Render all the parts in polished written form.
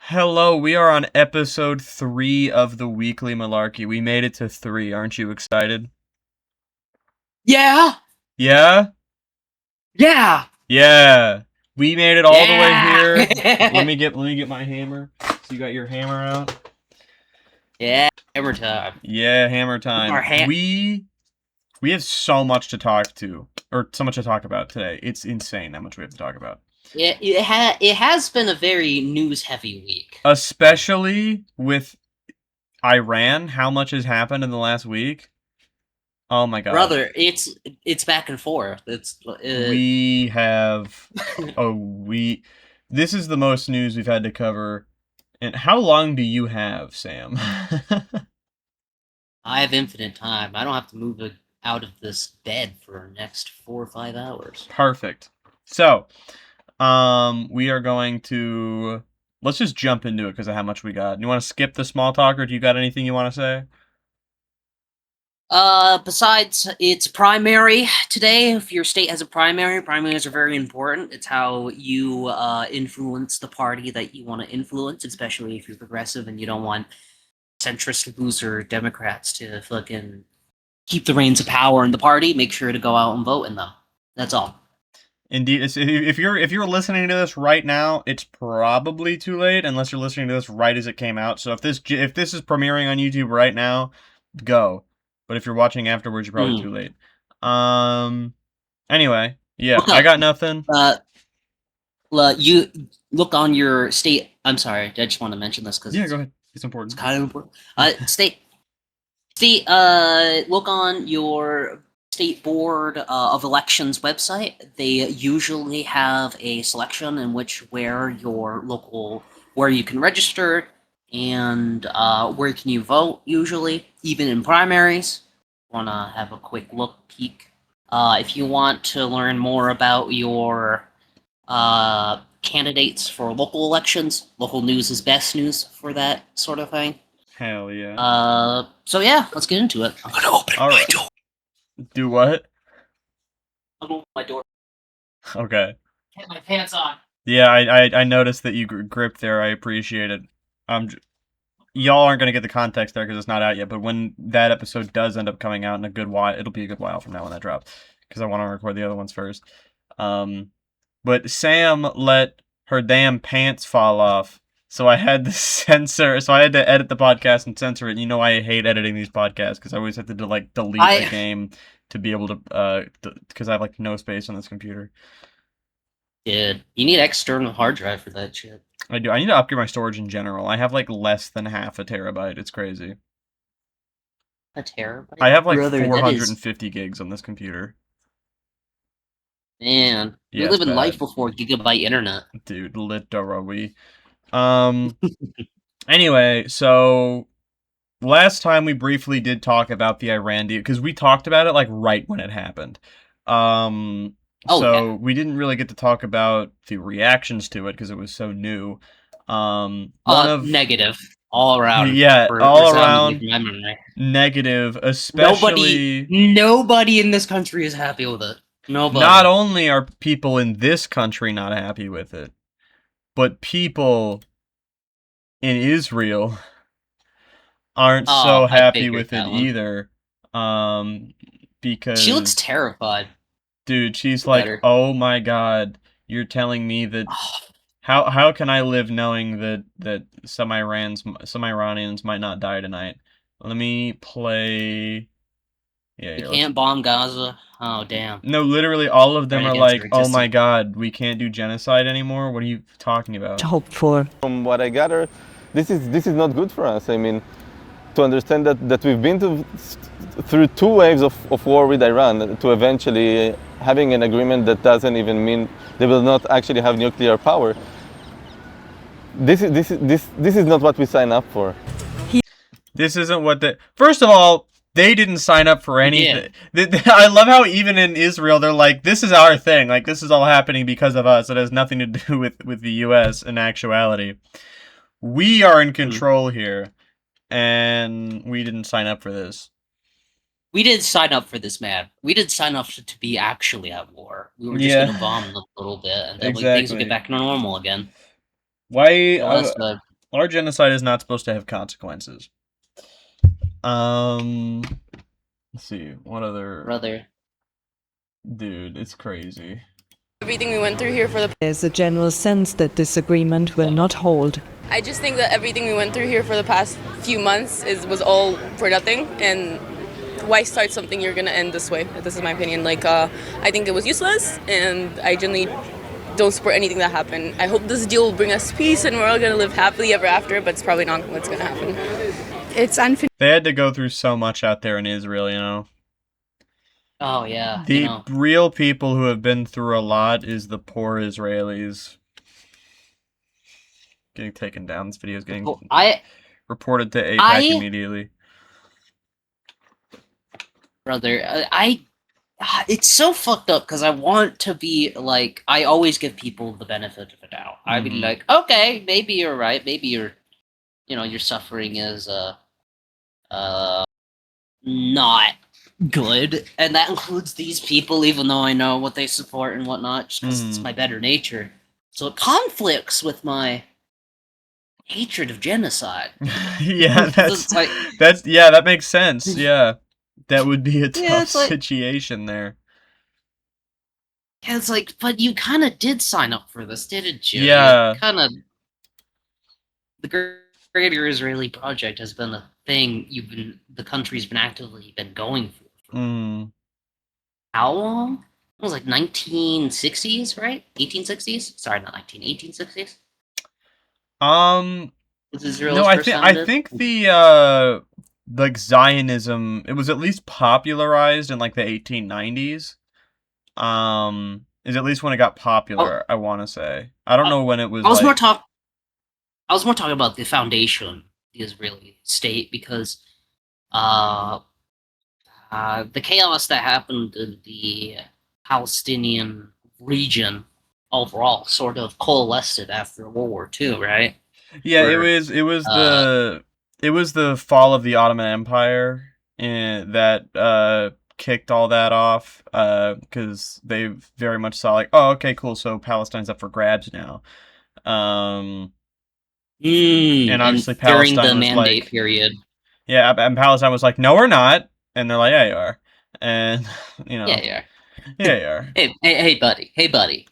Hello, we are on episode 3 of the weekly Malarkey. We made it to 3. Aren't you excited? Yeah. Yeah? Yeah. Yeah. We made it all the way here. Yeah. Let me get my hammer. So you got your hammer out? Yeah. Hammer time. Yeah, hammer time. Our We have so much to talk about today. It's insane how much we have to talk about. It has been a very news heavy week. Especially with Iran, how much has happened in the last week? Oh my god. Brother, it's back and forth. We have this is the most news we've had to cover. And how long do you have, Sam? I have infinite time. I don't have to move out of this bed for the next 4 or 5 hours. Perfect. So, we are going to let's just jump into it because of how much we got. You want to skip the small talk, or do you got anything you want to say? Besides, it's primary today. If your state has a primary, primaries are very important. It's how you influence the party that you want to influence, especially if you're progressive and you don't want centrist loser Democrats to fucking keep the reins of power in the party. Make sure to go out and vote in them. That's all. Indeed, if you're listening to this right now, it's probably too late unless you're listening to this right as it came out. So if this is premiering on YouTube right now, go. But if you're watching afterwards, you're probably too late. Anyway, yeah, I got nothing. You look on your state. I'm sorry, I just want to mention this because yeah, go ahead. It's important. It's kind of important. Look on your state board of elections website. They usually have a selection in where you can register and where can you vote. Usually, even in primaries. Want to have a quick peek. If you want to learn more about your candidates for local elections, local news is best news for that sort of thing. Hell yeah. So yeah, let's get into it. I'm gonna open my door. Do what? I'm gonna open my door. Okay. Get my pants on. Yeah, I noticed that you gripped there. I appreciate it. Y'all aren't gonna get the context there because it's not out yet. But when that episode does end up coming out in a good while, it'll be a good while from now when that drops because I want to record the other ones first. But Sam let her damn pants fall off, so I had to censor. So I had to edit the podcast and censor it. You know, I hate editing these podcasts because I always have to delete a game to be able to because I have like no space on this computer. Dude, you need external hard drive for that shit. I do. I need to upgrade my storage in general. I have like less than half a terabyte. It's crazy. A terabyte? I have like 450 gigs on this computer. Man, you live in life before gigabyte internet. Dude, literally. Anyway, so last time we briefly did talk about the Iran deal because we talked about it like right when it happened. We didn't really get to talk about the reactions to it because it was so new. Negative all around. Yeah, all around negative. Especially nobody in this country is happy with it. Nobody. Not only are people in this country not happy with it, but people in Israel aren't so happy with it either. Because she looks terrified. Dude, she's like, "Oh my god, you're telling me that how can I live knowing that some Iranians might not die tonight?" Let me play. Yeah, you can't bomb Gaza. Oh damn. No, literally all of them are like, "Oh my god, we can't do genocide anymore." What are you talking about? Hope for. From what I gather, this is not good for us. I mean, to understand that we've been through 2 waves of war with Iran to eventually having an agreement that doesn't even mean they will not actually have nuclear power. This is not what we sign up for. This isn't what First of all, they didn't sign up for anything. Yeah. I love how even in Israel, they're like, this is our thing. Like, this is all happening because of us. It has nothing to do with the U.S. in actuality. We are in control here, and we didn't sign up for this. We didn't sign up for this, man. We didn't sign up to be actually at war. We were just going to bomb a little bit, and then things would get back to normal again. Why? Our genocide is not supposed to have consequences. Let's see. What other... Brother. Dude, it's crazy. Everything we went through here for the... There's a general sense that this agreement will not hold. I just think that everything we went through here for the past few months was all for nothing, and why start something you're gonna end this way? This is my opinion. Like, I think it was useless, and I genuinely don't support anything that happened. I hope this deal will bring us peace, and we're all gonna live happily ever after, but it's probably not what's gonna happen. It's unfinished. They had to go through so much out there in Israel, you know? Oh, yeah. The you know. real people who have been through a lot is the poor Israelis. Getting taken down. This video is getting reported to APAC immediately. Brother, it's so fucked up because I want to be like, I always give people the benefit of the doubt. I'd be like, okay, maybe you're right. Maybe your suffering is not good, and that includes these people, even though I know what they support and whatnot, just because it's my better nature. So it conflicts with my hatred of genocide. Yeah, that makes sense. Yeah, that would be a tough situation there. Yeah, it's like, but you kind of did sign up for this, didn't you? Yeah. The Greater Israeli Project has been a thing the country's been actively going for. How long? It was like 1960s, right? 1860s? Sorry, not 1860s. No, I think the like Zionism, it was at least popularized in like the 1890s. Is at least when it got popular, I want to say. I don't know when it was. I was more talking about the foundation, the Israeli state, because the chaos that happened in the Palestinian region overall sort of coalesced after World War II, right? Yeah, it was the fall of the Ottoman Empire that kicked all that off, because they very much saw like, oh, okay, cool, so Palestine's up for grabs now. And obviously Palestine during the was Mandate like, period. Yeah, and Palestine was like, no, we're not. And they're like, yeah, you are. And, you know. Yeah, you are. Yeah, you are. Hey, buddy. Hey, buddy.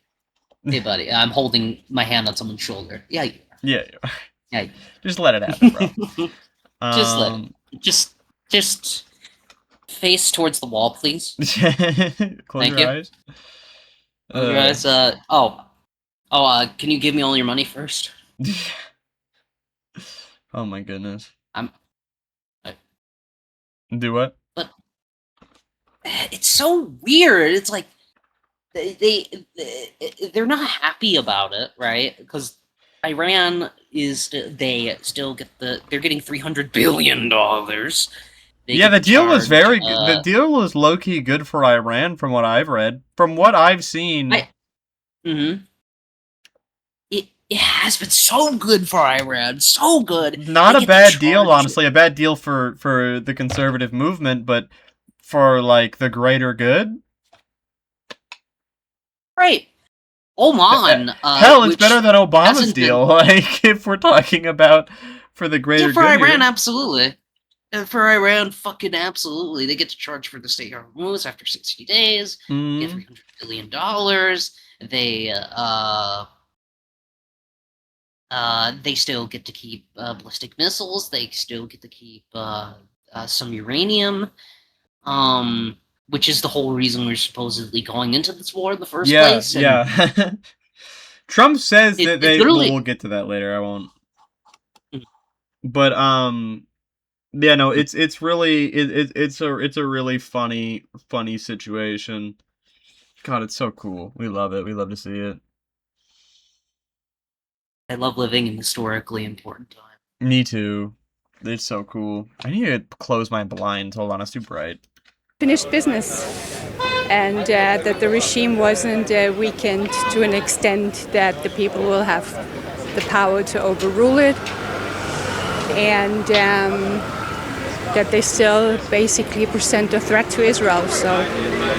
I'm holding my hand on someone's shoulder. Yeah, you are. Yeah, you are. Yeah, you are. Just let it happen, bro. Just let it. Just face towards the wall, please. Close your eyes. Close your eyes. Can you give me all your money first? Oh my goodness. Do what? But it's so weird. It's like they're not happy about it, right? Because Iran they're getting $300 billion. Yeah, the deal was very good. The deal was low key good for Iran, from what I've read, from what I've seen. It has been so good for Iran, so good. Not a bad deal, honestly. A bad deal for the conservative movement, but for like the greater good. Right. Oman. Hell, it's better than Obama's deal. Like, if we're talking about for the greater good. For Iran, absolutely. And for Iran, fucking absolutely. They get to charge for the state moves after 60 days. Get $300 billion. They still get to keep ballistic missiles. They still get to keep some uranium, which is the whole reason we're supposedly going into this war in the first place. Yeah. Trump says that we'll get to that later. I won't. But yeah, no, it's a really funny situation. God, it's so cool. We love it. We love to see it. I love living in historically important time. Me too. It's so cool. I need to close my blinds. Hold on, it's too bright. Finished business, and that the regime wasn't weakened to an extent that the people will have the power to overrule it, and that they still basically present a threat to Israel. So,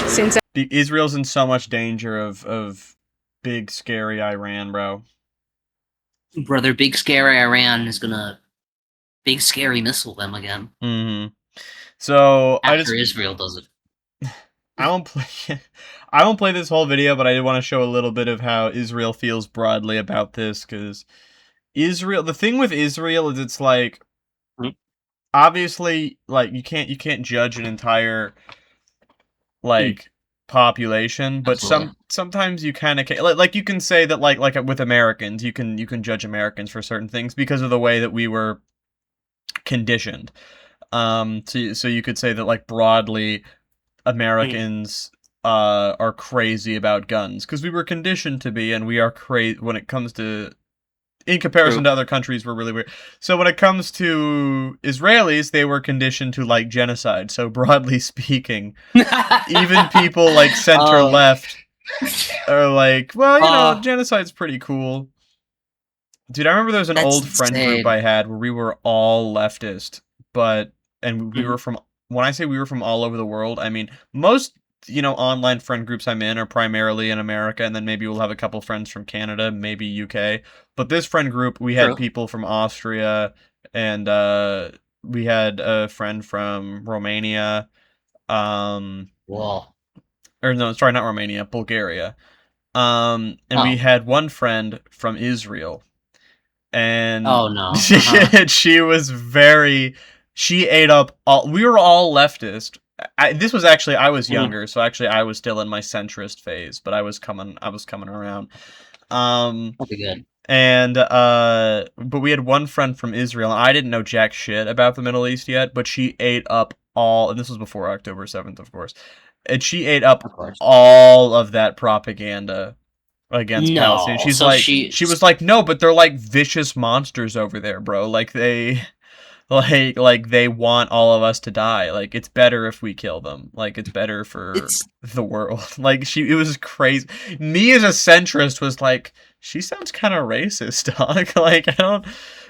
since Israel's in so much danger of big scary Iran, bro. Brother, big scary Iran is gonna big scary missile them again Mm-hmm. So after Israel does it. I won't play. I won't play this whole video, but I did want to show a little bit of how Israel feels broadly about this, because Israel. The thing with Israel is, it's like, Mhm. obviously, like you can't judge an entire like population, but Absolutely. sometimes you kind of can. Like you can say that like with Americans, you can judge Americans for certain things because of the way that we were conditioned. So you could say that like broadly Americans are crazy about guns because we were conditioned to be, and we are crazy when it comes to, in comparison True. to other countries, we're really weird. So when it comes to Israelis, they were conditioned to like genocide. So broadly speaking, even people like center Uh, left are like, well, uh, genocide's pretty cool. Dude, I remember there was an that's old friend group insane. I had where we were all leftist, and we were Mhm. from, when I say we were from all over the world, I mean, most, online friend groups I'm in are primarily in America, and then maybe we'll have a couple friends from Canada, maybe UK. But this friend group, we had True. people from Austria, and we had a friend from Romania, um, Whoa. or no, sorry, not Romania, Bulgaria. And we Oh. had one friend from Israel, and Oh no. Uh-huh. she was very, she ate up all, we were all leftist. This was actually, I was Mhm. younger, so actually I was still in my centrist phase, but I was coming around. um That'd be good. and but we had one friend from Israel, and I didn't know jack shit about the Middle East yet, but she ate up all, and this was before October 7th, of course, and she ate up Of course. all of that propaganda against Palestine. No. She's So like, she. she was like, no, but they're like vicious monsters over there, bro. Like they, like they want all of us to die. Like it's better if we kill them. Like it's better for It's the world. Like it was crazy. Me as a centrist was like, she sounds kind of racist, dog. Like I don't.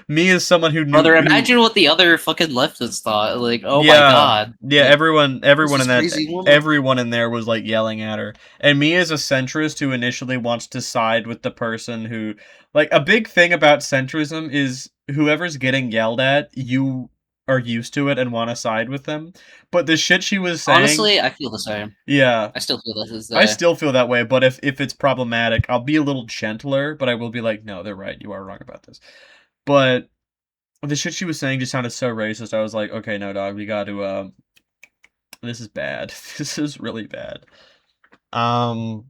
Me as someone who knew brother. who. Imagine what the other fucking leftists thought. Like, oh my Yeah, god. yeah. Like, who's Everyone this in that, crazy woman? everyone in there was like yelling at her. And me as a centrist who initially wants to side with the person who, like, a big thing about centrism is whoever's getting yelled at, you are used to it and want to side with them. But the shit she was saying, Honestly, I feel the same. yeah, I still feel this is I still feel that way. But if it's problematic, I'll be a little gentler. But I will be like, no, they're right. You are wrong about this. But the shit she was saying just sounded so racist. I was like, okay, no, dog, we got to. This is bad. This is really bad. Um,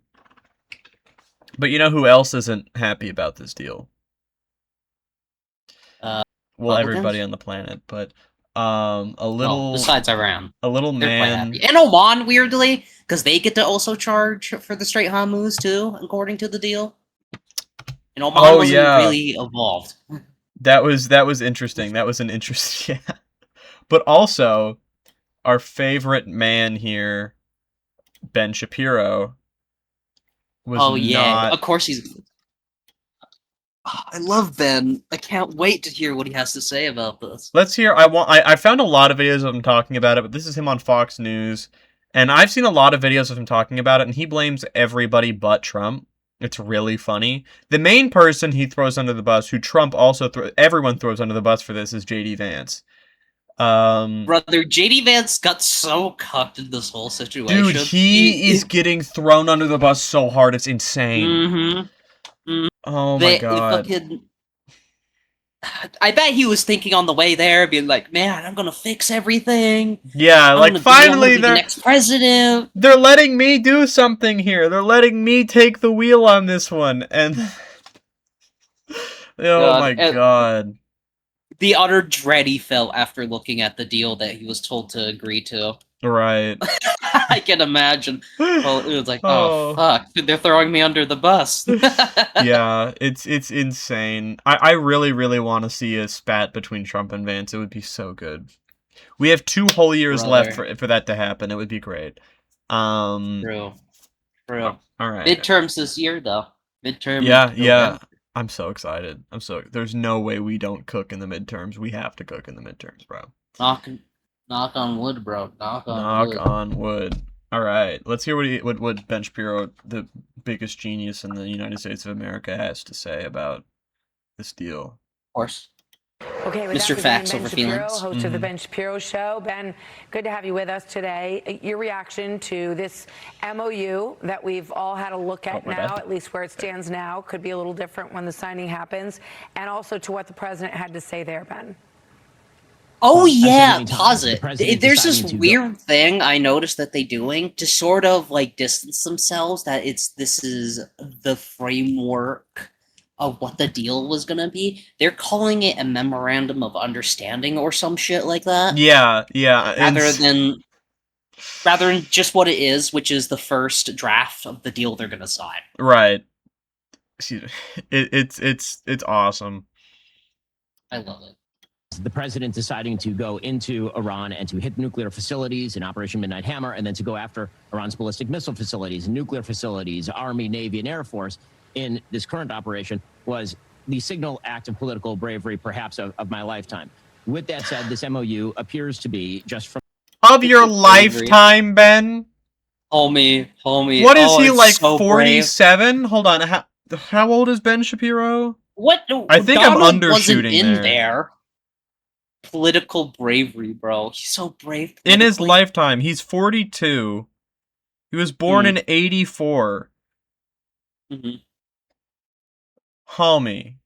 but you know who else isn't happy about this deal? uh, Well, everybody Republicans. on the planet, but Well, besides Iran, a little they're quite happy, man. and Oman weirdly, because they get to also charge for the Strait Hormuz too, according to the deal. And Oman Oh wasn't yeah, really involved. that was interesting. That was an interesting. Yeah. But also, our favorite man here, Ben Shapiro, was Oh yeah, not. of course he's. I love Ben. I can't wait to hear what he has to say about this. Let's hear. I found a lot of videos of him talking about it, but this is him on Fox News, and I've seen a lot of videos of him talking about it, and he blames everybody but Trump. It's really funny. The main person he throws under the bus, who Trump also everyone throws under the bus for this, is JD Vance. Brother, JD Vance got so cucked in this whole Dude, situation. he is getting thrown under the bus so hard, it's insane. Mm-hmm. Oh my They god. fucking. I bet he was thinking on the way there, being like, "Man, I'm gonna fix everything. Yeah, I'm like gonna be. I'm gonna finally be the next president." they're letting me do something here. They're letting me take the wheel on this one, and oh God, my and god. the utter dread he felt after looking at the deal that he was told to agree to. Right. I can imagine. Well, it was like, oh Oh. fuck, they're throwing me under the bus. Yeah, it's insane. I really, really want to see a spat between Trump and Vance. It would be so good. We have 2 whole years left Brother, for that to happen. It would be great. Um, true, true. all right. Midterms this year, though. Midterm Yeah, yeah. November. I'm so excited. There's no way we don't cook in the midterms. We have to cook in the midterms, bro. Knock, knock on wood, bro. Knock on Knock wood. on wood. All right, let's hear what Ben Shapiro, the biggest genius in the United States of America, has to say about this deal. Of course. Okay, with Mr. that, we Facts bring in over Ben Shapiro, feelings. host of the Ben Shapiro Show. Ben, good to have you with us today. Your reaction to this MOU that we've all had a look at now, at least where it stands now, could be a little different when the signing happens, and also to what the president had to say there, Ben. Oh yeah, pause it. There's this weird thing I noticed that they're doing to sort of like distance themselves that this is the framework of what the deal was gonna be. They're calling it a memorandum of understanding or some shit like that. Yeah. Rather than just what it is, which is the first draft of the deal they're gonna sign. Right. It's awesome. I love it. The president deciding to go into Iran and to hit nuclear facilities in Operation Midnight Hammer, and then to go after Iran's ballistic missile facilities, nuclear facilities, Army, Navy, and Air Force in this current operation was the signal act of political bravery, perhaps, of my lifetime. With that said, this MOU appears to be just from... Of your lifetime, Ben? Homie. What is he, like, so 47? Brave. Hold on, how old is Ben Shapiro? What? I think Donald I'm undershooting wasn't in there. Political bravery, bro. He's so brave. In his lifetime, he's 42. He was born in 84. Homie.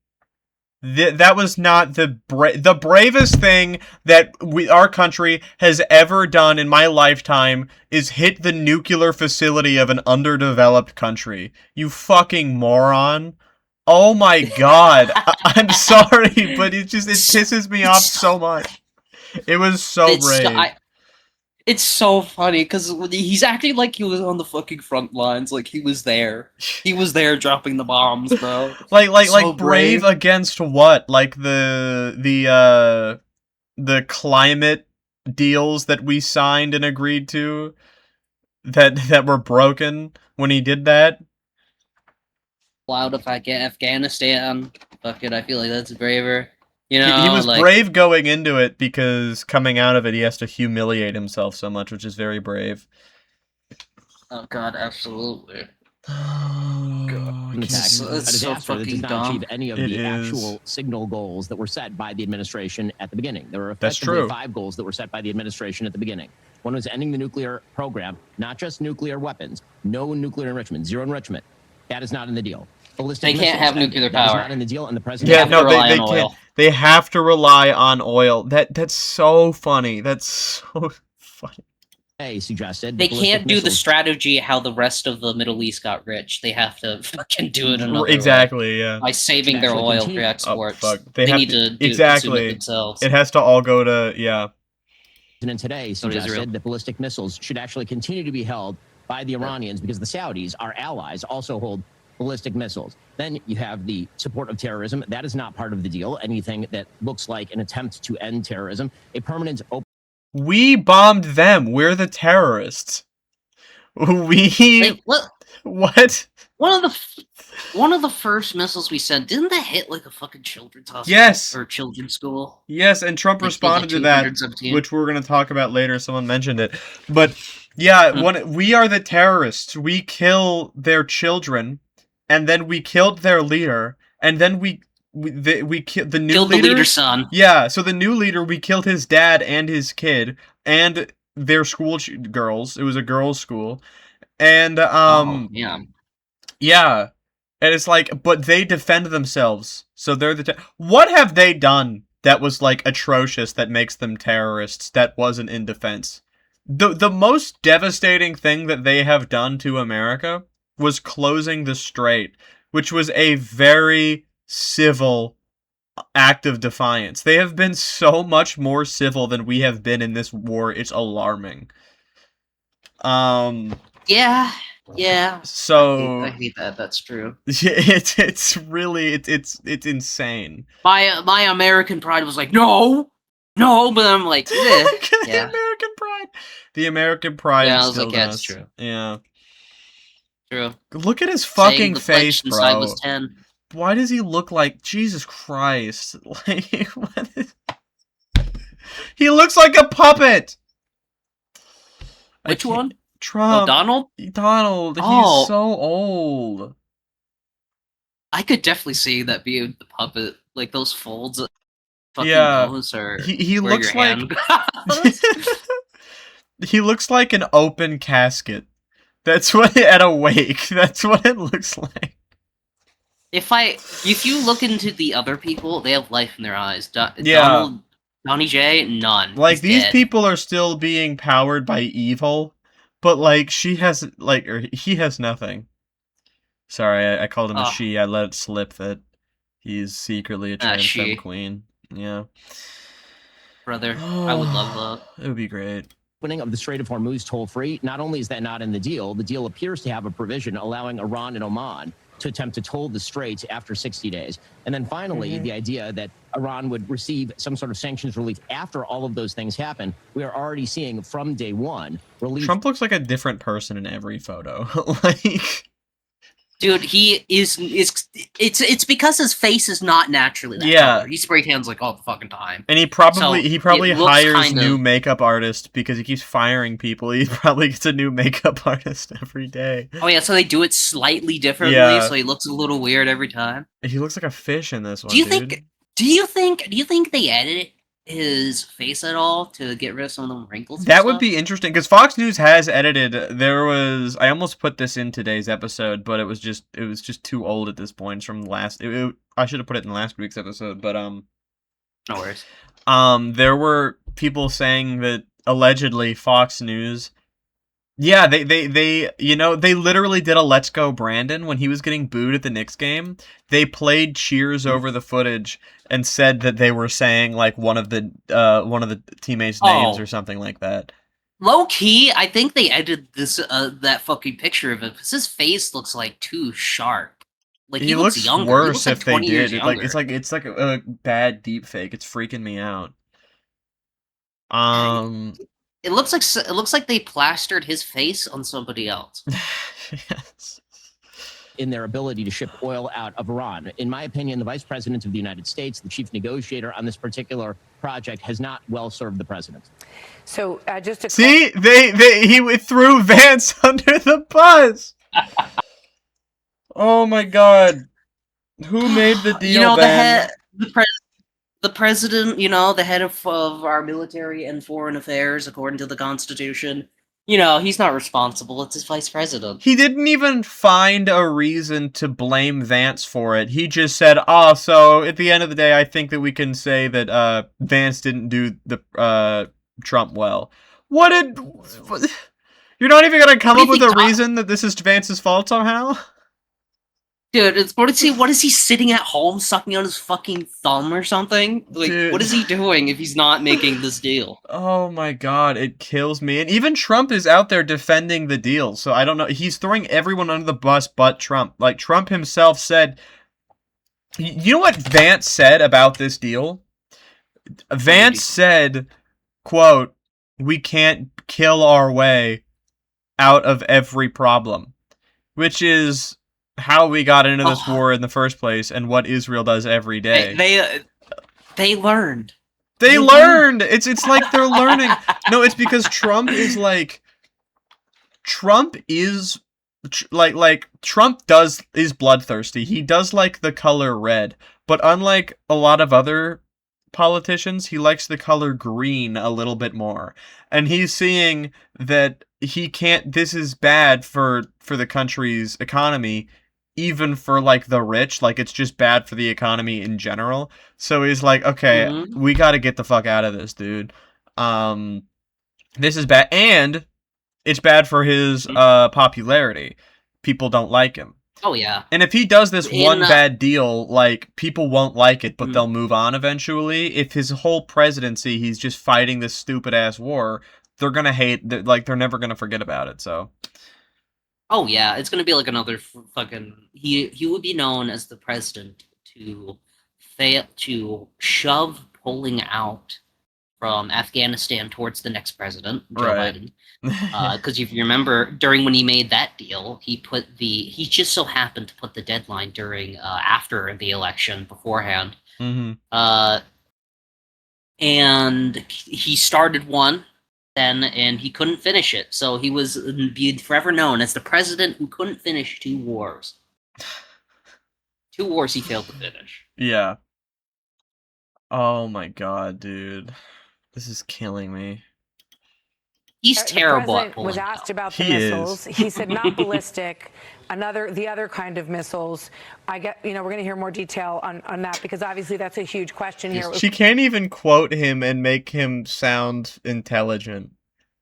That was not the bravest thing that our country has ever done in my lifetime is hit the nuclear facility of an underdeveloped country. You fucking moron. Oh my god. I'm sorry, but it pisses me off so much. It was so brave. It's so funny, because he's acting like he was on the fucking front lines, like he was there. He was there dropping the bombs, bro. like brave against what? Like the climate deals that we signed and agreed to that were broken when he did that? Out of Afghanistan. Fuck it, I feel like that's braver. You know, he was brave going into it because coming out of it, he has to humiliate himself so much, which is very brave. Oh god, absolutely. It's so fucking dumb. Achieve any of the actual signal goals that were set by the administration at the beginning. There were effectively 5 goals that were set by the administration at the beginning. One was ending the nuclear program, not just nuclear weapons, no nuclear enrichment, zero enrichment. That is not in the deal. They can't have nuclear power. That is not in the deal, and the president they can't. They have to rely on oil. That's so funny. That's so funny. Suggested they can't do the strategy how the rest of the Middle East got rich. They have to fucking do it another way. Yeah. By saving their oil for exports. They need to do it themselves. It has to all go to And today suggested that ballistic missiles should actually continue to be held by the Iranians because the Saudis, our allies, also hold ballistic missiles. Then you have the support of terrorism. That is not part of the deal. Anything that looks like an attempt to end terrorism. A permanent We bombed them. We're the terrorists. What? One of the first missiles we sent, didn't that hit like a fucking children's hospital? Yes. Or children's school? Yes, and Trump responded to that, which we're going to talk about later. Someone mentioned it. But yeah, we are the terrorists. We kill their children, and then we killed their leader, and then we killed the new leader. The leader's son. Yeah, so the new leader, we killed his dad and his kid, and their school girls. It was a girls' school. And, yeah. And it's like, but they defend themselves. So they're what have they done that was, like, atrocious that makes them terrorists that wasn't in defense? The most devastating thing that they have done to America was closing the strait, which was a very civil act of defiance. They have been so much more civil than we have been in this war. It's alarming. Yeah. So I hate that. That's true. It's really it's insane. My American pride was like, no, but I'm like, yeah. American pride. The American pride. Yeah, I was like, yeah, it's true. Yeah. True. Look at his fucking face, bro. I was 10. Why does he look like Jesus Christ? Like, he looks like a puppet. Which one? Trump. Oh, Donald? Donald. He's so old. I could definitely see that being the puppet, like those folds of fucking Yeah. nose or He where your looks like hand goes. he looks like an open casket. That's what at a wake. That's what it looks like. If you look into the other people, they have life in their eyes. Yeah. Donnie J, none. Like He's these dead. people are still being powered by evil, but like she has or he has nothing. Sorry, I called him a she. I let it slip that he's secretly a trans femme queen. Yeah. Brother, I would love that. It would be great. Opening of the Strait of Hormuz toll-free, not only is that not in the deal appears to have a provision allowing Iran and Oman to attempt to toll the straits after 60 days. And then finally, the idea that Iran would receive some sort of sanctions relief after all of those things happen. We are already seeing from day one relief. Trump looks like a different person in every photo. Like, dude, he is it's because his face is not naturally that color. He spray tans like all the fucking time. And he probably hires new makeup artists because he keeps firing people. He probably gets a new makeup artist every day. Oh yeah, so they do it slightly differently, so he looks a little weird every time. He looks like a fish in this one. Do you think they edited his face at all to get rid of some of the wrinkles? That would be interesting because Fox News has edited. I almost put this in today's episode, but it was just too old at this point. It's from last. I should have put it in last week's episode, but no worries. There were people saying that allegedly Fox News. Yeah, they literally did a "Let's Go Brandon" when he was getting booed at the Knicks game. They played cheers over the footage and said that they were saying like one of the teammates' names or something like that. Low key, I think they edited this that fucking picture of him because his face looks like too sharp. Like he looks younger. Worse he looks like if they did. It's like a bad deep fake. It's freaking me out. It looks like they plastered his face on somebody else. Yes. In their ability to ship oil out of Iran. In my opinion, the Vice President of the United States, the chief negotiator on this particular project, has not well served the president. So just to see, he threw Vance under the bus. Oh my God, who made the deal? The president, the head of our military and foreign affairs, according to the Constitution. He's not responsible. It's his vice president. He didn't even find a reason to blame Vance for it. He just said, so at the end of the day, I think that we can say that Vance didn't do the Trump well. You're not even going to come up with a reason that this is Vance's fault somehow? Dude, what is he sitting at home sucking on his fucking thumb or something? Like, dude, what is he doing if he's not making this deal? Oh my God, it kills me. And even Trump is out there defending the deal, so I don't know. He's throwing everyone under the bus but Trump. Like, Trump himself said... You know what Vance said about this deal? Vance said, quote, "We can't kill our way out of every problem." Which is... how we got into this war in the first place and what Israel does every day. They learned. They learned! It's like they're learning. No, it's because Trump is like... Trump is... Trump is bloodthirsty. He does like the color red. But unlike a lot of other politicians, he likes the color green a little bit more. And he's seeing that he can't... This is bad for the country's economy, even for, like, the rich. Like, it's just bad for the economy in general. So he's like, okay, we gotta get the fuck out of this, dude. This is bad. And it's bad for his popularity. People don't like him. Oh, yeah. And if he does this one bad deal, like, people won't like it, but they'll move on eventually. If his whole presidency, he's just fighting this stupid-ass war, they're gonna hate... they're never gonna forget about it, so... Oh yeah, it's gonna be like another fucking... He would be known as the president to shove pulling out from Afghanistan towards the next president, Joe Biden. Because if you remember, during when he made that deal, he just so happened to put the deadline during after the election beforehand. And he started one. And he couldn't finish it, so he was forever known as the president who couldn't finish 2 wars. 2 wars he failed to finish. Yeah. Oh my god, dude. This is killing me. He's terrible The at president pulling was asked out. about the He missiles. is. He said not ballistic. The other kind of missiles. We're going to hear more detail on that because obviously that's a huge question here. She can't even quote him and make him sound intelligent.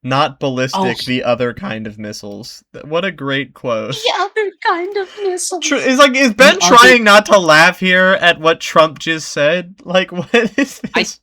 Not ballistic, the other kind of missiles. What a great quote. The other kind of missiles. Is Ben trying not to laugh here at what Trump just said? Like, what is this?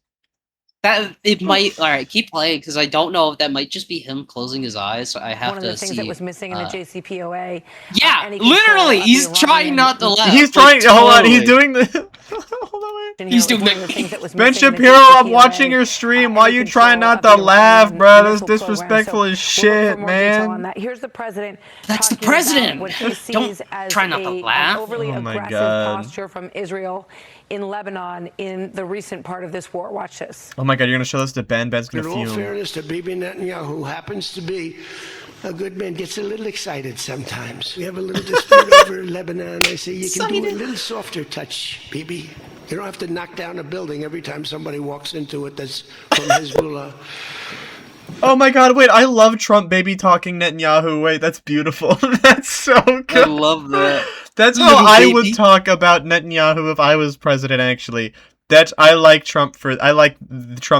That it might. All right, keep playing because I don't know if that might just be him closing his eyes. So I have to see. One of the things that was missing in the JCPOA. Yeah, literally, he's trying not to laugh. He's trying. Hold on, he's doing the. Hold on, wait. He's doing the. Ben Shapiro, I'm watching your stream. Why you trying not to laugh, bro? That's disrespectful as shit, man. Here's the president. That's the president. What he sees Don't as try not to laugh. An overly Oh my aggressive God. posture from Israel in Lebanon in the recent part of this war. Watch this. Oh my god, you're gonna show this to Ben? Ben's gonna In all fume. fairness to Bibi Netanyahu, who happens to be a good man, gets a little excited sometimes. We have a little dispute over Lebanon. I say you can do a little softer touch, Bibi. You don't have to knock down a building every time somebody walks into it that's from Hezbollah. Oh my god, wait, I love Trump baby talking Netanyahu. Wait, that's beautiful. That's so good. I love that. That's how I would talk about Netanyahu if I was president, actually. I like Trump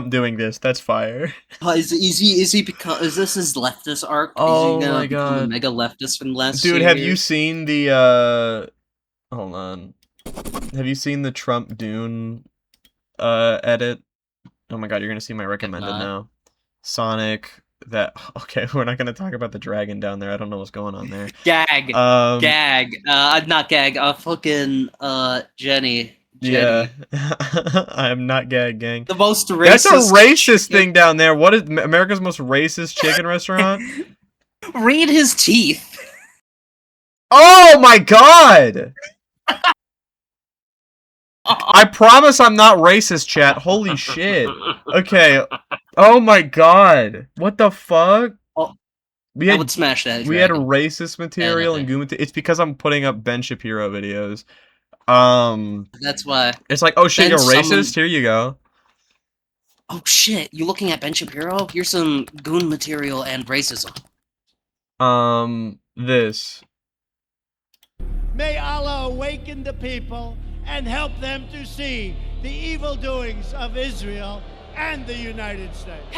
doing this. That's fire. Is he because is this his leftist arc? Oh is he my become a god. mega leftist from last Dude, year? have you seen the hold on. Have you seen the Trump Dune edit? Oh my god, you're gonna see my recommended now. Sonic, okay, we're not gonna talk about the dragon down there. I don't know what's going on there. Gag. Gag. Not gag. Fucking Jenny. Yeah. I'm not gag gang. The most racist. That's a racist thing down there. What is America's most racist chicken restaurant? Read his teeth. Oh my god! I promise I'm not racist, chat. Holy shit. Okay. Oh my god. What the fuck? Oh, I would smash that. We had racist material and goo material. It's because I'm putting up Ben Shapiro videos. That's why. It's like, oh shit, Ben you're racist? summoned- Here you go. Oh shit, you looking at Ben Shapiro? Here's some goon material and racism. This. May Allah awaken the people and help them to see the evil doings of Israel and the United States.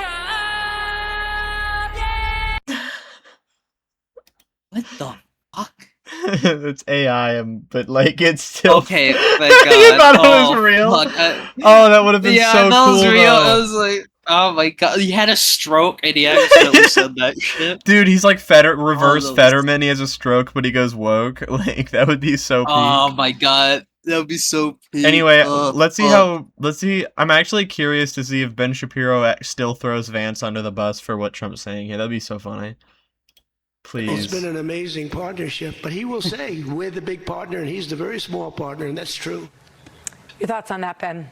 What the fuck? It's AI, but like it's still Okay, thank God. You thought it was real? Fuck. Oh, that would have been Yeah, so I thought cool. it was real. Though. I was like, oh my god, he had a stroke and he accidentally said that shit. Dude, he's like reverse those- Fetterman. He has a stroke, but he goes woke. Like that would be so. Oh peak. my god, that would be so. Peak. Anyway, let's see. I'm actually curious to see if Ben Shapiro still throws Vance under the bus for what Trump's saying here. That'd be so funny. Please. It's been an amazing partnership, but he will say we're the big partner and he's the very small partner, and that's true. Your thoughts on that, Ben?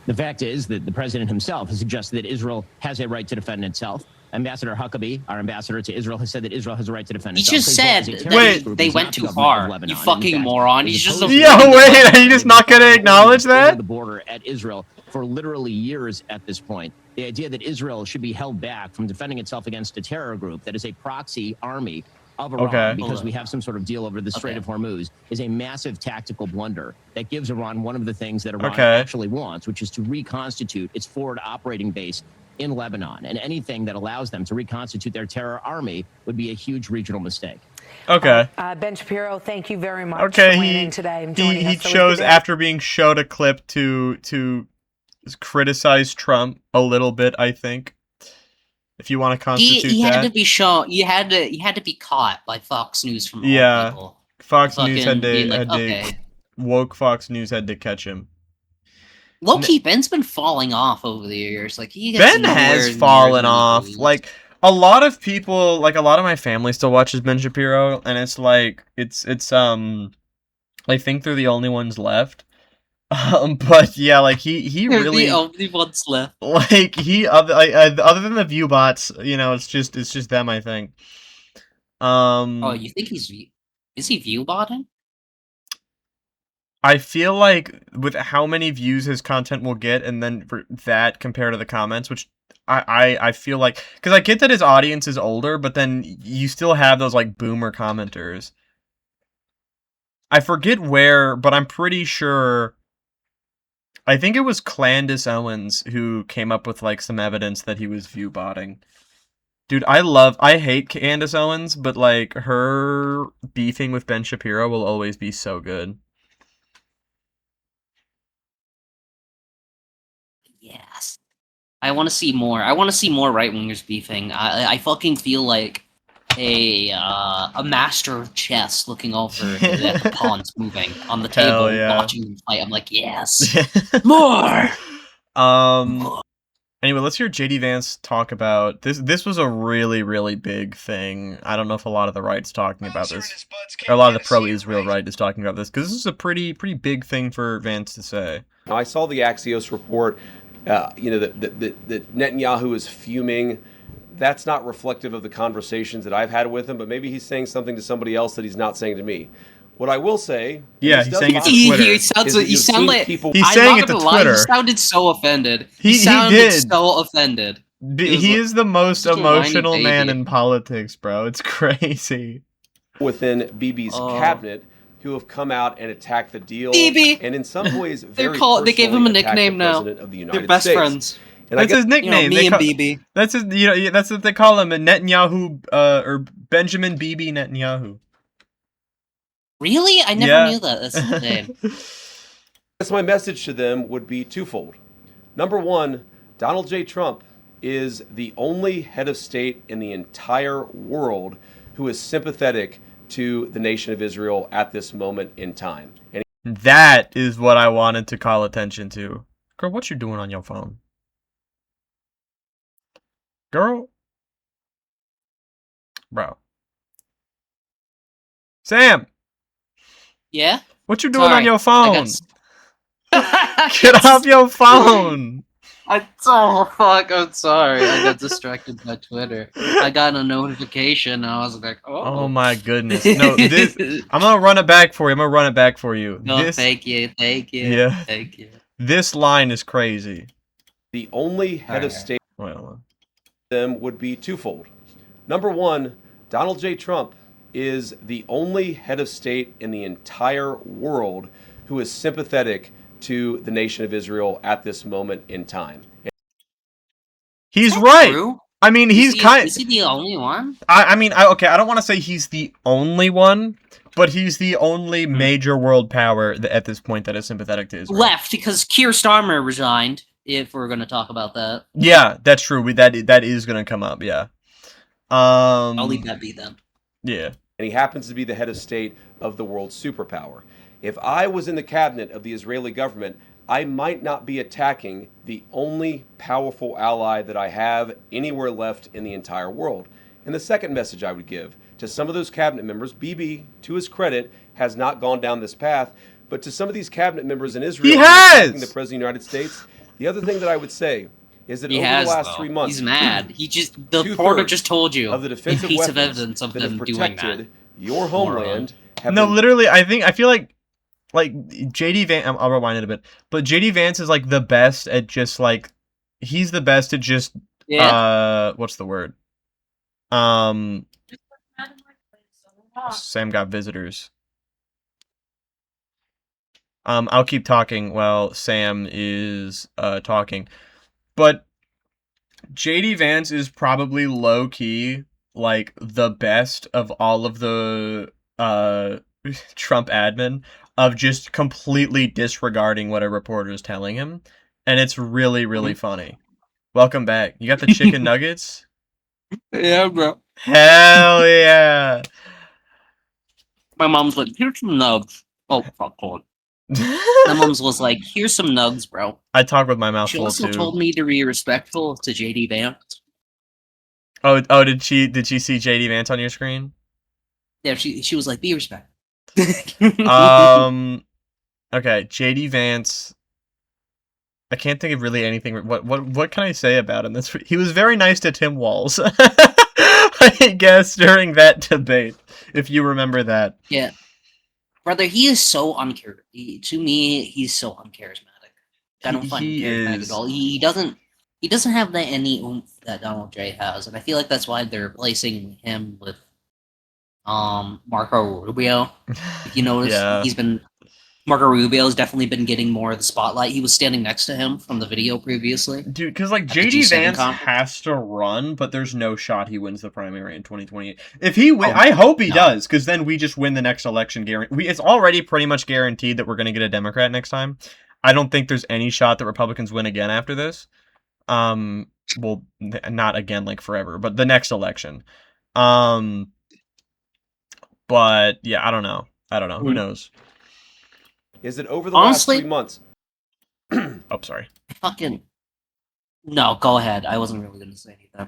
The fact is that the president himself has suggested that Israel has a right to defend itself. Ambassador Huckabee, our ambassador to Israel, has said that Israel has a right to defend He itself. just said that they went too far. You fucking moron. He's just a wait, are you just not gonna acknowledge that? The border at Israel for literally years at this point. The idea that Israel should be held back from defending itself against a terror group that is a proxy army of Iran because we have some sort of deal over the Strait of Hormuz is a massive tactical blunder that gives Iran one of the things that Iran actually wants, which is to reconstitute its forward operating base in Lebanon. And anything that allows them to reconstitute their terror army would be a huge regional mistake. Okay. Ben Shapiro, thank you very much Okay, for weighing in today. and joining he us. So chose today- after being showed a clip to criticize Trump a little bit, I think. If you want to constitute he had that. to be shown. He had to be caught by Fox News from all people. Fox News had being like, to woke Fox News had to catch him. Low key, Ben's been falling off over the years. Like Ben has fallen off. Like a lot of people, like a lot of my family still watches Ben Shapiro, and it's like it's I think they're the only ones left. But yeah, like he really the only ones left. Like other than the view bots, you know, it's just them, I think. Oh, you think is he view botting? I feel like with how many views his content will get, and then for that compared to the comments, which I feel like, because I get that his audience is older, but then you still have those like boomer commenters. I forget where, but I'm pretty sure. I think it was Clandis Owens who came up with like some evidence that he was view botting. Dude, I hate Candace Owens, but like her beefing with Ben Shapiro will always be so good. Yes. I want to see more. I want to see more right-wingers beefing. I fucking feel like a master of chess looking over at the pawns moving on the Hell table, yeah. watching them fight. I'm like, yes, more. Anyway, let's hear JD Vance talk about this. This was a really, really big thing. I don't know if a lot of the right's talking about this, or a lot of the pro-Israel right is talking about this, because this is a pretty big thing for Vance to say. Now, I saw the Axios report. That Netanyahu is fuming. That's not reflective of the conversations that I've had with him, but maybe he's saying something to somebody else that he's not saying to me. What I will say, yeah, he's saying it to Twitter. He sounded like people. He's saying it to Twitter. He sounded so offended. He sounded did. so offended. He is the most emotional man in politics, bro. It's crazy. Within Bibi's cabinet, who have come out and attacked the deal, Bibi. and in some ways, They gave him a nickname now. They're best friends. And that's his nickname. Me and Bibi. That's his. That's what they call him, a Netanyahu, or Benjamin Bibi Netanyahu. Really? I never knew that. That's his name. Guess my message to them would be twofold. Number one, Donald J. Trump is the only head of state in the entire world who is sympathetic to the nation of Israel at this moment in time. And that is what I wanted to call attention to. Girl, what you doing on your phone? Girl? Bro. Sam! Yeah? What you doing on your phone? Get Get off your phone! Oh, fuck, I'm sorry. I got distracted by Twitter. I got a notification, and I was like, oh my goodness. No, I'm gonna run it back for you. No, thank you. Yeah. Thank you. This line is crazy. The only head of state them would be twofold. Number one, Donald J. Trump is the only head of state in the entire world who is sympathetic to the nation of Israel at this moment in time. He's right. True? I mean, Is he the only one? I mean, I don't want to say he's the only one, but he's the only major world power at this point that is sympathetic to Israel. Left, because Keir Starmer resigned, if we're going to talk about that. Yeah, that's true. That is going to come up, yeah. I'll leave that be then. Yeah. And he happens to be the head of state of the world's superpower. If I was in the cabinet of the Israeli government, I might not be attacking the only powerful ally that I have anywhere left in the entire world. And the second message I would give to some of those cabinet members, Bibi, to his credit, has not gone down this path, but to some of these cabinet members in Israel he has! attacking the President of the United States, the other thing that I would say is that over the last 3 months, he's mad. The reporter just told you of the defensive a piece of weapons evidence of that them have doing protected that. your homeland. No, literally, I feel like JD Vance, I'll rewind it a bit, but JD Vance is like the best at just like, he's the best at just, what's the word? Sam got visitors. I'll keep talking while Sam is talking. But JD Vance is probably low-key like the best of all of the Trump admin of just completely disregarding what a reporter is telling him. And it's really, really funny. Welcome back. You got the chicken nuggets? Yeah, bro. Hell yeah. My mom's like, here's some nugs. Oh, fuck, hold on. My mom's was like, here's some nugs, bro. I talk with my mouth She full also too. told me to be respectful to JD Vance. Oh, did she see JD Vance on your screen? Yeah, she was like, be respectful. Okay, JD Vance. I can't think of really anything. What can I say about him? He was very nice to Tim Walz, I guess, during that debate, if you remember that. Yeah. Brother, he is so to me, he's so uncharismatic. I don't find him He charismatic is. at all. He doesn't have any oomph that Donald J has, and I feel like that's why they're replacing him with Marco Rubio. If you notice, Yeah. Marco Rubio's definitely been getting more of the spotlight. He was standing next to him from the video previously. Dude, because like at the JD G7 Vance conference. has to run, but there's no shot he wins the primary in 2028. If he Oh, I hope he no. does, because then we just win the next election. It's already pretty much guaranteed that we're going to get a Democrat next time. I don't think there's any shot that Republicans win again after this. Well, not again like forever, but the next election. But yeah, I don't know. Who knows? Is that over the Honestly- last 3 months? Oh, sorry. Fucking no, go ahead. I wasn't really going to say anything.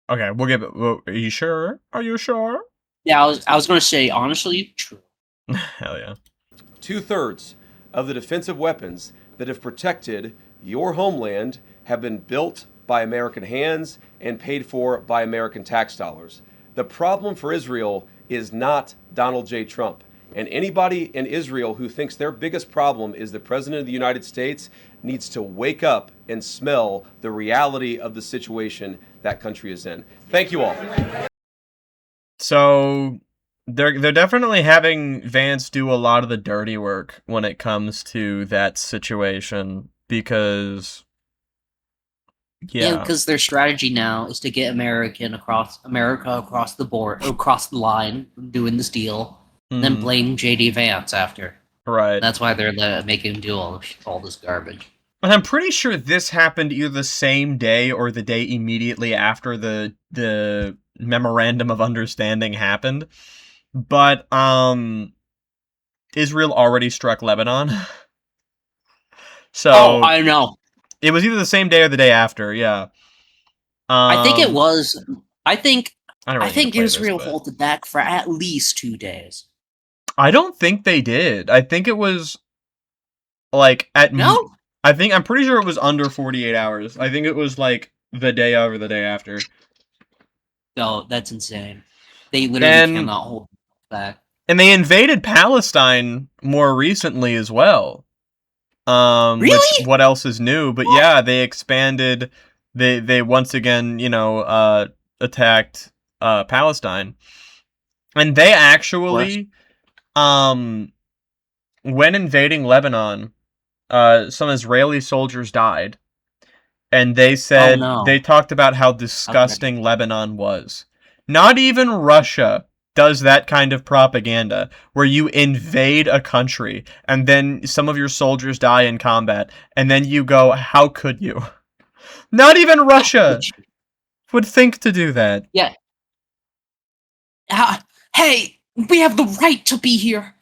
Okay, we'll give it. Are you sure? Are you sure? Yeah, I was going to say honestly, true. Hell yeah. 2/3 of the defensive weapons that have protected your homeland have been built by American hands and paid for by American tax dollars. The problem for Israel is not Donald J. Trump. And anybody in Israel who thinks their biggest problem is the President of the United States needs to wake up and smell the reality of the situation that country is in. Thank you all. So they're definitely having Vance do a lot of the dirty work when it comes to that situation because Yeah, because their strategy now is to get America across the board, across the line, doing this deal, and then blame JD Vance after. Right. That's why they're making him do all this garbage. And I'm pretty sure this happened either the same day or the day immediately after the memorandum of understanding happened. But Israel already struck Lebanon. So Oh, I know. It was either the same day or the day after, yeah. I think it was. I think Israel Israel halted back for at least 2 days. I don't think they did. I think it was like No. I'm pretty sure it was under 48 hours. I think it was like the day of or the day after. No, that's insane. They literally cannot hold back. And they invaded Palestine more recently as well. Really? Which, what else is new? But yeah, they expanded. They once again, attacked Palestine, and they actually, when invading Lebanon, some Israeli soldiers died, and they said they talked about how disgusting Lebanon was. Not even Russia does that kind of propaganda where you invade a country and then some of your soldiers die in combat and then you go, how could you? Not even Russia would think to do that. Yeah. Hey, we have the right to be here.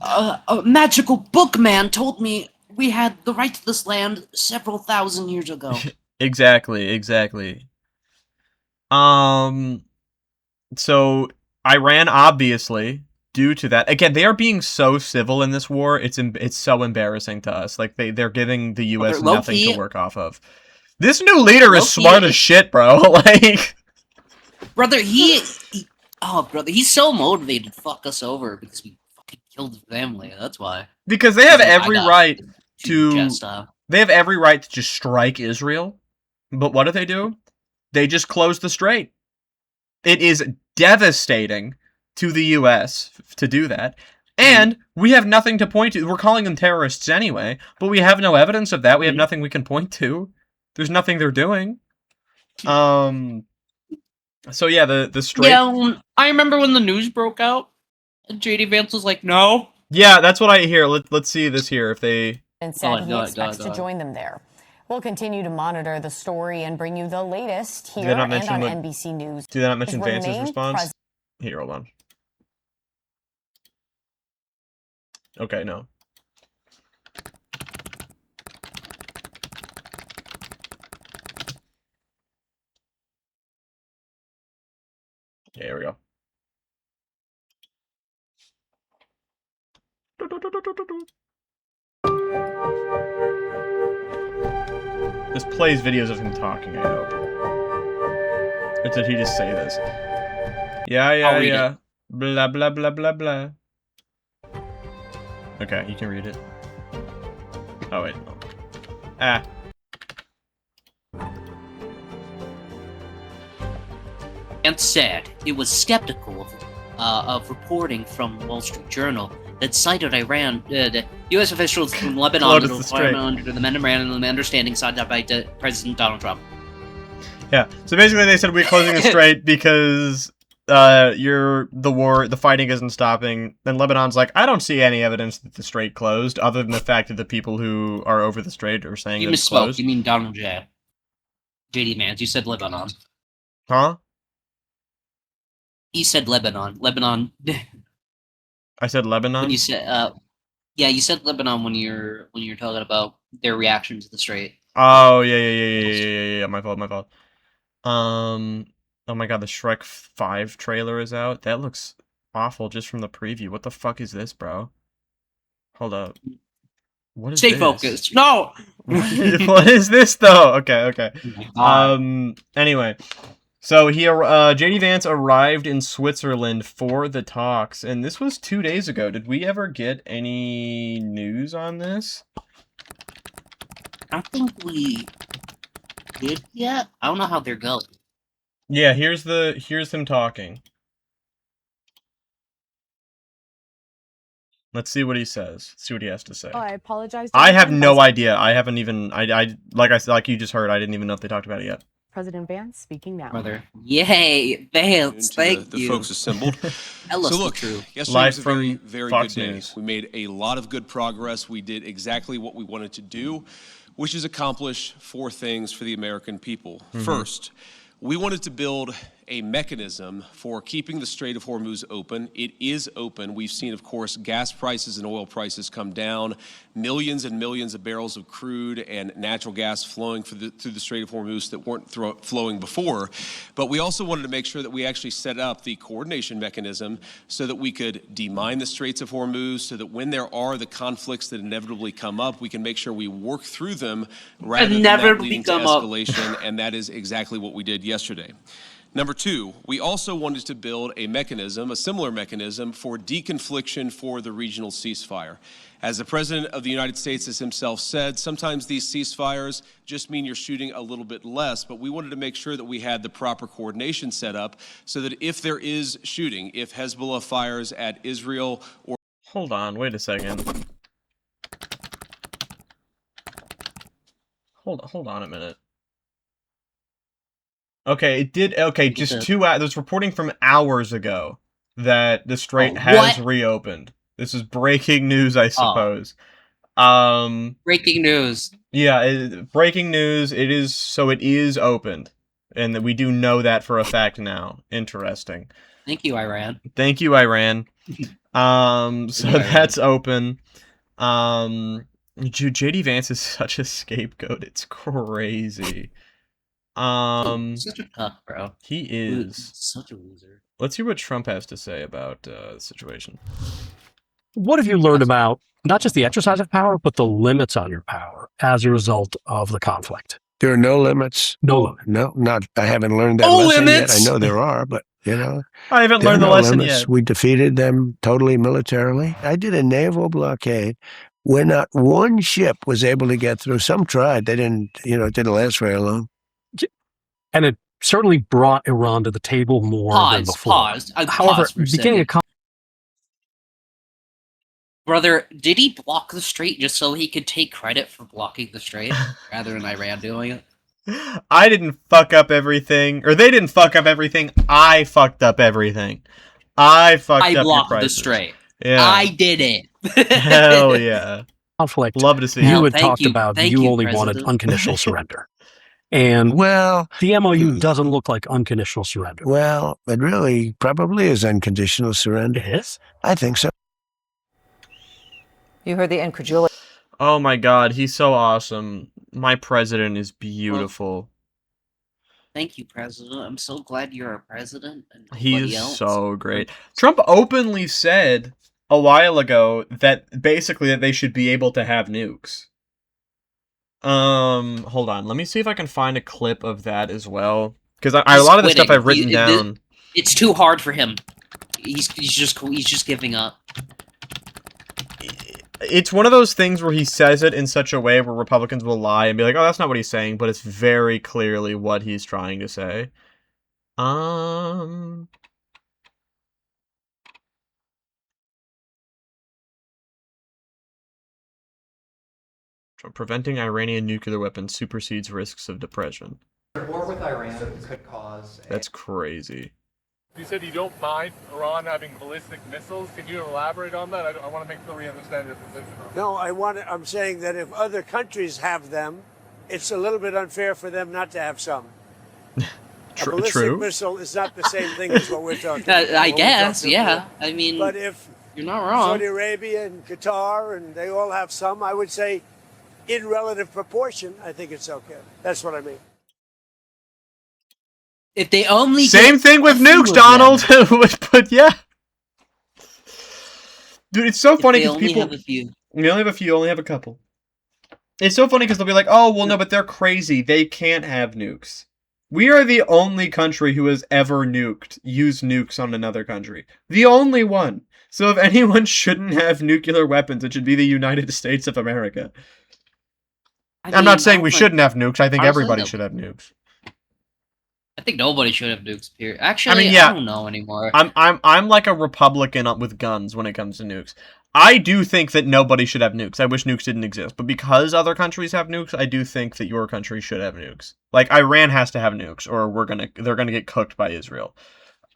A magical book man told me we had the right to this land several thousand years ago. Exactly. So Iran, obviously, due to that, again, they are being so civil in this war. It's so embarrassing to us. Like they're giving the U.S. nothing to work off of. This new leader is smart as shit, bro. Like, brother, he's so motivated to fuck us over because we fucking killed his family. That's why. Because they have every right to. They have every right to just strike Israel, but what do? They just close the strait. It is devastating to the U.S. to do that. And we have nothing to point to. We're calling them terrorists anyway, but we have no evidence of that. We have nothing we can point to. There's nothing they're doing. So yeah, the strait... Yeah, I remember when the news broke out, and JD Vance was like, no. Yeah, that's what I hear. Let's see this here, if they... And said he expects to join them there. We'll continue to monitor the story and bring you the latest here and on NBC News. Do they not mention Vance's response? Here, hold on. Okay, no. Okay, here we go. This plays videos of him talking, I hope. Or did he just say this? Yeah. Blah, blah, blah, blah, blah. Okay, you can read it. Oh, wait. Ah. And said it was skeptical of reporting from the Wall Street Journal that cited Iran, the U.S. officials from Lebanon under the memorandum of understanding signed by President Donald Trump. Yeah, so basically they said we're closing the strait because the fighting isn't stopping. Then Lebanon's like, I don't see any evidence that the strait closed, other than the fact that the people who are over the strait are saying that it's closed. You mean Donald J. JD Mans, you said Lebanon. Huh? He said Lebanon. Lebanon. I said Lebanon? When you said, yeah, you said Lebanon when you're talking about their reaction to the strait. Oh, yeah. My fault. Oh my god, the Shrek 5 trailer is out. That looks awful just from the preview. What the fuck is this, bro? Hold up. What is Stay this? focused. No! What is this, though? Okay. Anyway. So JD Vance arrived in Switzerland for the talks, and this was 2 days ago. Did we ever get any news on this? I don't think we did yet. I don't know how they're going. Yeah, here's him talking. Let's see what he says. See what he has to say. Oh, I apologize. I have no idea. I haven't even. Like you just heard. I didn't even know if they talked about it yet. President Vance speaking now. Brother. Yay, Vance. Thank the you. folks assembled. So look, yesterday Live was a very, from very Fox good day. News. We made a lot of good progress. We did exactly what we wanted to do, which is accomplish 4 things for the American people. First, we wanted to build a mechanism for keeping the Strait of Hormuz open. It is open. We've seen, of course, gas prices and oil prices come down, millions and millions of barrels of crude and natural gas flowing through the Strait of Hormuz that weren't flowing before. But we also wanted to make sure that we actually set up the coordination mechanism so that we could demine the Straits of Hormuz, so that when there are the conflicts that inevitably come up, we can make sure we work through them rather than that leading to escalation, and that is exactly what we did yesterday. Number 2, we also wanted to build a mechanism, a similar mechanism, for deconfliction for the regional ceasefire. As the President of the United States has himself said, sometimes these ceasefires just mean you're shooting a little bit less, but we wanted to make sure that we had the proper coordination set up so that if there is shooting, if Hezbollah fires at Israel or... Hold on, wait a second. Hold on a minute. Okay, it did. Okay, just 2 hours. There's reporting from hours ago that the strait has reopened. This is breaking news, I suppose. Breaking news. Yeah, breaking news. It is opened, and that we do know that for a fact now. Interesting. Thank you, Iran. Thank you, Iran. So that's open. JD Vance is such a scapegoat. It's crazy. Such a cuck, bro. He is such a loser. Let's hear what Trump has to say about the situation. What have you learned about not just the exercise of power, but the limits on your power as a result of the conflict? There are no limits. No, not. I haven't learned that lesson yet. I know there are, but I haven't learned the lesson yet. We defeated them totally militarily. I did a naval blockade where not one ship was able to get through. Some tried. They didn't. It didn't last very long. And it certainly brought Iran to the table more than before. However, beginning a Brother, did he block the strait just so he could take credit for blocking the strait rather than Iran doing it? I didn't fuck up everything, or they didn't fuck up everything. I fucked up everything. I blocked the strait. Yeah. I did it. Hell yeah. Conflict. Love to see you had talked about you only wanted unconditional surrender. And the MOU doesn't look like unconditional surrender. Well, it really probably is unconditional surrender. It is? I think so. You heard the incredulity. Oh my god, he's so awesome. My president is beautiful. Thank you, President. I'm so glad you're a president. He's so great. Trump openly said a while ago that basically that they should be able to have nukes. Hold on. Let me see if I can find a clip of that as well. Because a lot of the stuff I've written down. It's too hard for him. He's just giving up. it's one of those things where he says it in such a way where Republicans will lie and be like, oh, that's not what he's saying, but it's very clearly what he's trying to say. Preventing Iranian nuclear weapons supersedes risks of depression. War with Iran could cause... That's crazy. You said you don't mind Iran having ballistic missiles. Could you elaborate on that? I want to make sure we understand your position. No, I'm saying that if other countries have them, it's a little bit unfair for them not to have some. A ballistic missile is not the same thing as what we're talking about. I guess, yeah. I mean, but if you're not wrong. Saudi Arabia and Qatar, and they all have some, I would say, in relative proportion, I think it's okay. That's what I mean. If they only same thing with nukes, Donald. But yeah, dude, it's so funny because people we only have a few, only have a couple. It's so funny because they'll be like, "Oh, well, no, but they're crazy. They can't have nukes." We are the only country who has ever used nukes on another country. The only one. So if anyone shouldn't have nuclear weapons, it should be the United States of America. I'm not saying we shouldn't have nukes. I think everybody should have nukes. I think nobody should have nukes. Period. Actually, I don't know anymore. I'm like a Republican with guns when it comes to nukes. I do think that nobody should have nukes. I wish nukes didn't exist, but because other countries have nukes, I do think that your country should have nukes. Like Iran has to have nukes, or they're gonna get cooked by Israel.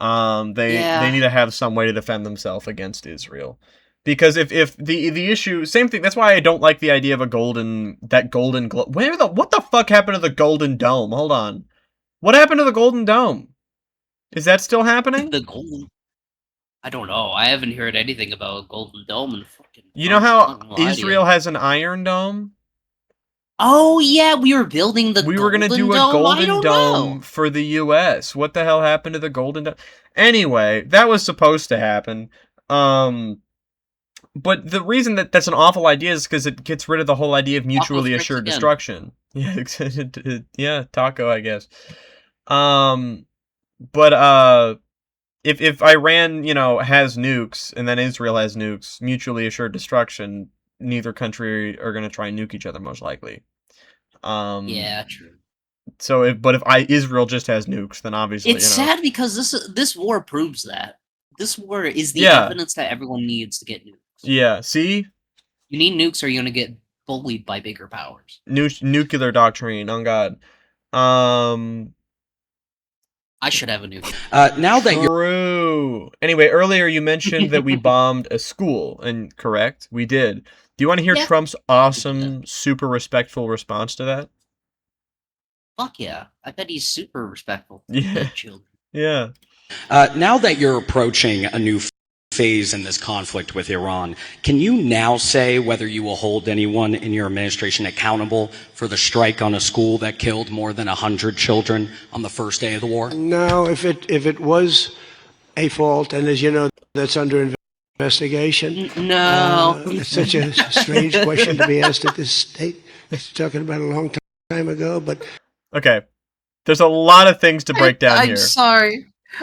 They need to have some way to defend themselves against Israel. Because if the issue, same thing, that's why I don't like the idea of that golden globe. What the fuck happened to the Golden Dome? Hold on. What happened to the Golden Dome? Is that still happening? The Golden... I don't know. I haven't heard anything about a Golden Dome in fucking... You know how Israel has an Iron Dome? Oh, yeah, we were building the We were going to do a Golden Dome for the U.S. What the hell happened to the Golden Dome? Anyway, that was supposed to happen. But the reason that that's an awful idea is because it gets rid of the whole idea of mutually assured destruction. Yeah, yeah, taco, I guess. But if Iran, has nukes and then Israel has nukes, mutually assured destruction, neither country are going to try and nuke each other most likely. Yeah, true. So if Israel just has nukes, then obviously it's sad because this war proves that. This war is the evidence that everyone needs to get nukes. Yeah, see? You need nukes or you're going to get bullied by bigger powers. Nuclear doctrine, on God. I should have a nuke. Now that True. Anyway, earlier you mentioned that we bombed a school, and correct? We did. Do you want to hear Trump's awesome, super respectful response to that? Fuck yeah. I bet he's super respectful. Yeah. Yeah. Now that you're approaching a new phase in this conflict with Iran, can you now say whether you will hold anyone in your administration accountable for the strike on a school that killed more than 100 children on the first day of the war? No, if it was a fault, and as you know, that's under investigation. No. It's such a strange question to be asked at this state. It's talking about a long time ago, but... Okay. There's a lot of things to break down here.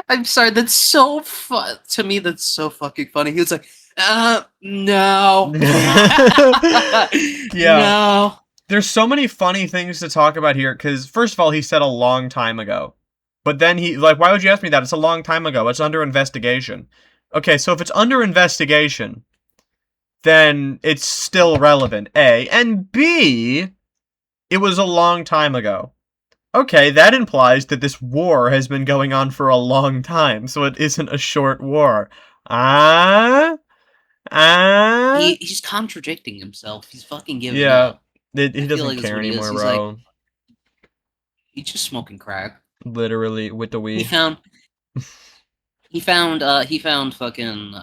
I'm sorry. That's so fun. To me, that's so fucking funny. He was like, no. Yeah. No. There's so many funny things to talk about here, because first of all, he said a long time ago. But then why would you ask me that? It's a long time ago. It's under investigation. Okay, so if it's under investigation, then it's still relevant, A. And B, it was a long time ago. Okay, that implies that this war has been going on for a long time, so it isn't a short war. He's contradicting himself. He's fucking giving up. He doesn't care anymore, bro. He's just smoking crack. Literally, with the weed. He found fucking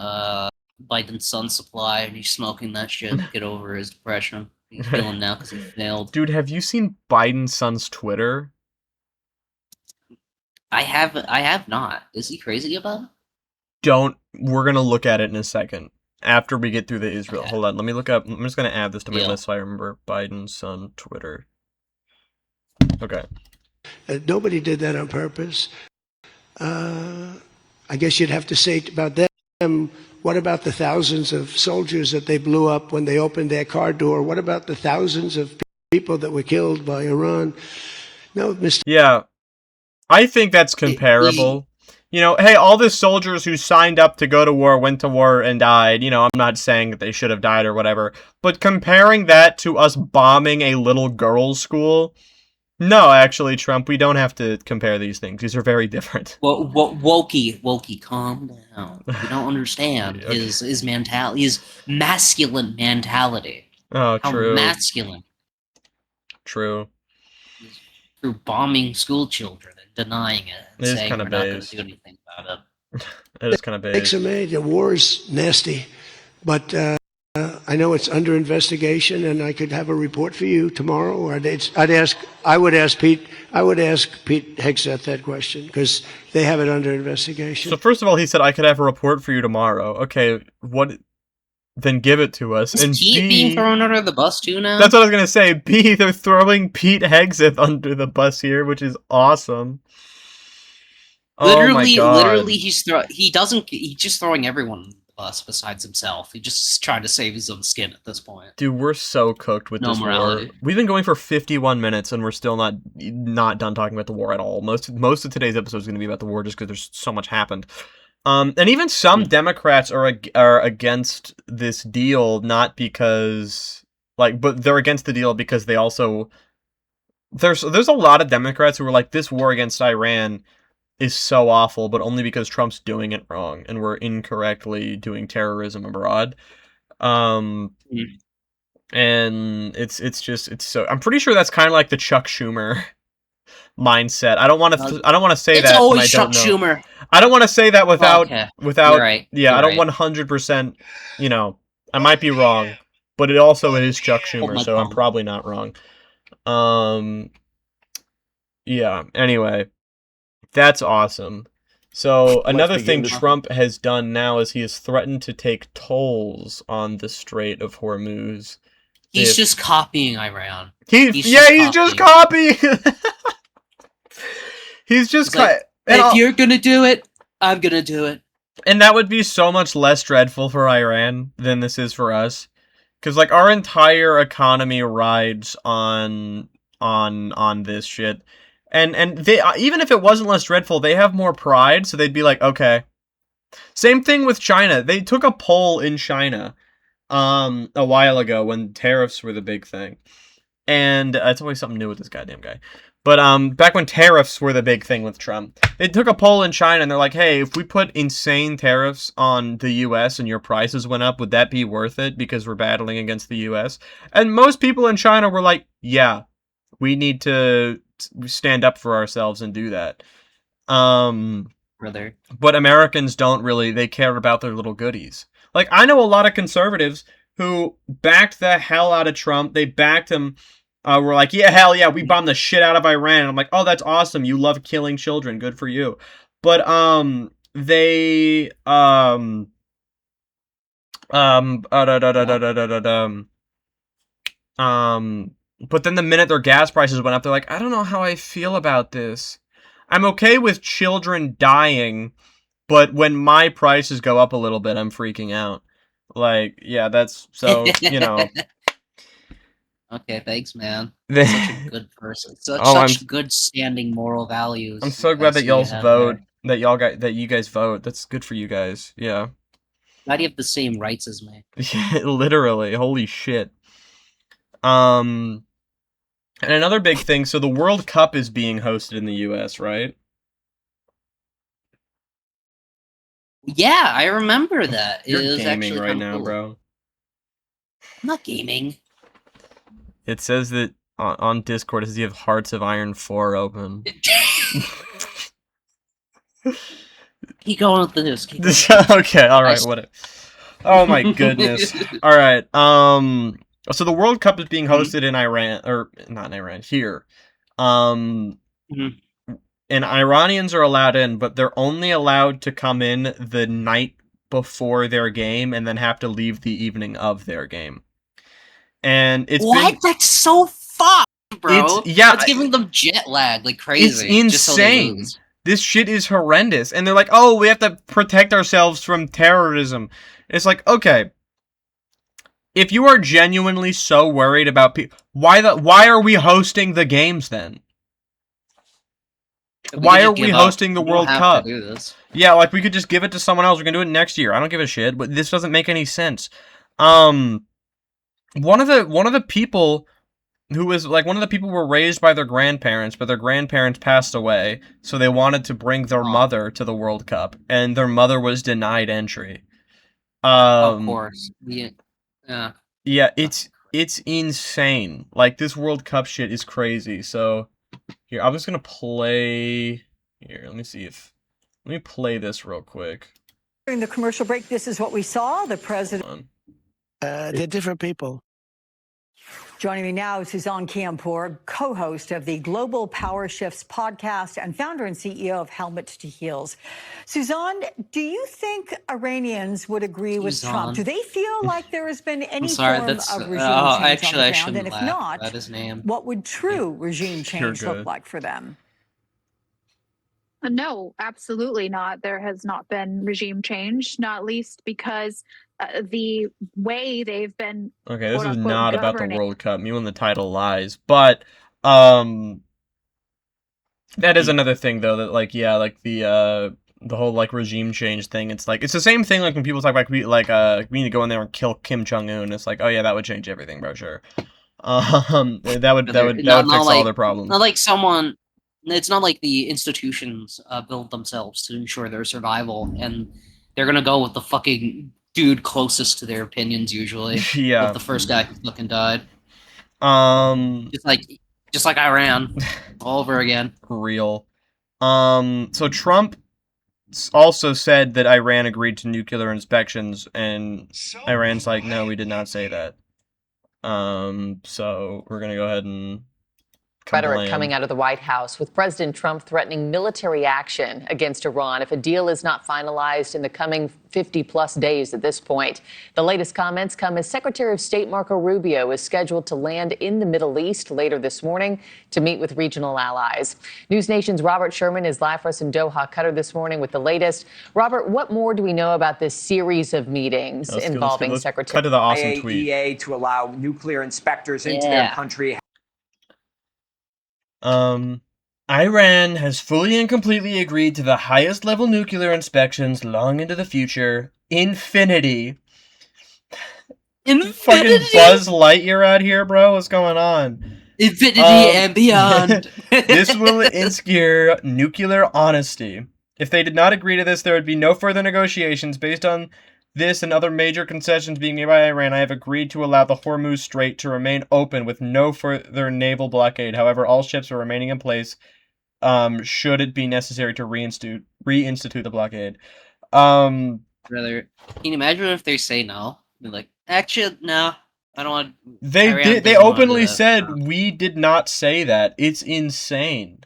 Biden's Sun Supply, and he's smoking that shit to get over his depression. He's feeling now because he failed. Dude, have you seen Biden's son's Twitter? I have not. Is he crazy about it? We're gonna look at it in a second. After we get through the Israel. Okay. Hold on, let me look up. I'm just gonna add this to my list so I remember Biden's son Twitter. Okay. Nobody did that on purpose. I guess you'd have to say about them What about the thousands of soldiers that they blew up when they opened their car door? What about the thousands of people that were killed by Iran? No, Mr. Yeah, I think that's comparable. You know, hey, all the soldiers who signed up to go to war, went to war, and died, you know, I'm not saying that they should have died or whatever, but comparing that to us bombing a little girls' school, no, actually, Trump, we don't have to compare these things. These are very different. Well, Wokey, calm down. You don't understand his mentality, his masculine mentality. Oh, How true. masculine. True. Through bombing school children and denying it and It is saying kind we're of not going based. to do anything about it. It is kind of Mistakes based. are made. The war is nasty, but I know it's under investigation, and I could have a report for you tomorrow. Or I would ask Pete Hegseth that question because they have it under investigation. So first of all, he said I could have a report for you tomorrow. Okay, what? Then give it to us. Is And Pete B, being thrown under the bus too now? That's what I was gonna say. B, they're throwing Pete Hegseth under the bus here, which is awesome. Literally, he's just throwing everyone under the bus besides himself. He's just trying to save his own skin at this point. Dude, we're so cooked with No this morality. war. We've been going for 51 minutes, and we're still not done talking about the war at all. Most of today's episode is going to be about the war, just because there's so much happened. And even some Democrats are against this deal, not because but they're against the deal because they also there's a lot of Democrats who are like, this war against Iran is so awful, but only because Trump's doing it wrong and we're incorrectly doing terrorism abroad. And it's so, I'm pretty sure that's kind of like the Chuck Schumer mindset. I don't want to say that. It's always I don't Chuck know. Schumer. I don't want to say that without You're right. Yeah, You're I don't right. 100%. You know, I might be wrong, but it also is Chuck Schumer, my so I'm tongue. probably not wrong. Yeah. Anyway, that's awesome. So another thing Trump has done now is he has threatened to take tolls on the Strait of Hormuz. He's just copying Iran. He's just copying. He's just if you're gonna do it, I'm gonna do it. And that would be so much less dreadful for Iran than this is for us, because like our entire economy rides on this shit, and they even if it wasn't less dreadful, they have more pride, so they'd be like, okay. Same thing with China. They took a poll in China, a while ago when tariffs were the big thing, and it's always something new with this goddamn guy. But back when tariffs were the big thing with Trump, they took a poll in China and they're like, hey, if we put insane tariffs on the U.S. and your prices went up, would that be worth it because we're battling against the U.S.? And most people in China were like, yeah, we need to stand up for ourselves and do that. Brother. But Americans don't really, they care about their little goodies. Like, I know a lot of conservatives who backed the hell out of Trump. They backed him. We're like, yeah, hell yeah, we bombed the shit out of Iran. And I'm like, oh, that's awesome. You love killing children. Good for you. But they but then the minute their gas prices went up, they're like, I don't know how I feel about this. I'm okay with children dying, but when my prices go up a little bit, I'm freaking out. Like, yeah, that's so, you know. Okay, thanks, man. Such a good person. Such good standing moral values. I'm so glad that y'all vote. That you guys vote. That's good for you guys. Yeah. Glad you have the same rights as me. Literally. Holy shit. And another big thing, so the World Cup is being hosted in the U.S., right? Yeah, I remember that. You're gaming right now, cool. bro. I'm not gaming. It says that on Discord, it says you have Hearts of Iron 4 open. Keep going with this. Okay, alright, whatever. Oh my goodness. Alright, so the World Cup is being hosted in Iran, or not in Iran, here. And Iranians are allowed in, but they're only allowed to come in the night before their game and then have to leave the evening of their game. And it's That's so fucked, bro. It's giving them jet lag like crazy. It's insane. This shit is horrendous. And they're like, oh, we have to protect ourselves from terrorism. It's like, okay. If you are genuinely so worried about people, why are we hosting the games then? Why are we hosting the World Cup? Yeah, like we could just give it to someone else. We can do it next year. I don't give a shit, but this doesn't make any sense. One of the people who was like one of the people were raised by their grandparents, but their grandparents passed away, so they wanted to bring their mother to the World Cup, and their mother was denied entry. Of course. Yeah. Yeah, it's insane. Like, this World Cup shit is crazy. So, here, I'm just gonna play... Here, let me play this real quick. During the commercial break, this is what we saw. The president... They're different people. Joining me now is Suzanne Kiampour, co-host of the Global Power Shifts podcast and founder and CEO of Helmet to Heels. Suzanne, do you think Iranians would agree with Trump? Do they feel like there has been any form of regime change on the ground? And if not, what would true regime change look like for them? No, absolutely not. There has not been regime change, not least because the way they've been. Okay, this is not about the World Cup. Me when the title lies, but that is another thing though. That like the whole like regime change thing. It's like it's the same thing like when people talk about we need to go in there and kill Kim Jong-un. It's like, oh yeah, that would change everything, bro. Sure. That would fix all their problems. Not like someone. It's not like the institutions build themselves to ensure their survival, and they're gonna go with the fucking dude closest to their opinions usually. Yeah. Like the first guy who fucking died. Just like Iran, all over again. Real. So Trump also said that Iran agreed to nuclear inspections, and Iran's like, no, we did not say that. So we're gonna go ahead and. Rhetoric coming out of the White House with President Trump threatening military action against Iran if a deal is not finalized in the coming 50-plus days at this point. The latest comments come as Secretary of State Marco Rubio is scheduled to land in the Middle East later this morning to meet with regional allies. News Nation's Robert Sherman is live for us in Doha, Qatar this morning with the latest. Robert, what more do we know about this series of meetings involving Secretary cut to the awesome tweet. IAEA to allow nuclear inspectors into their country? Iran has fully and completely agreed to the highest level nuclear inspections long into the future. Infinity. Fucking Buzz Lightyear out here, bro. What's going on? Infinity and beyond. This will ensure nuclear honesty. If they did not agree to this, there would be no further negotiations. Based on this and other major concessions being made by Iran, I have agreed to allow the Hormuz Strait to remain open with no further naval blockade. However, all ships are remaining in place should it be necessary to reinstitute the blockade. Rather, can you imagine if they say no? They're like, actually, no, I don't want. They openly said we did not say that. It's insane.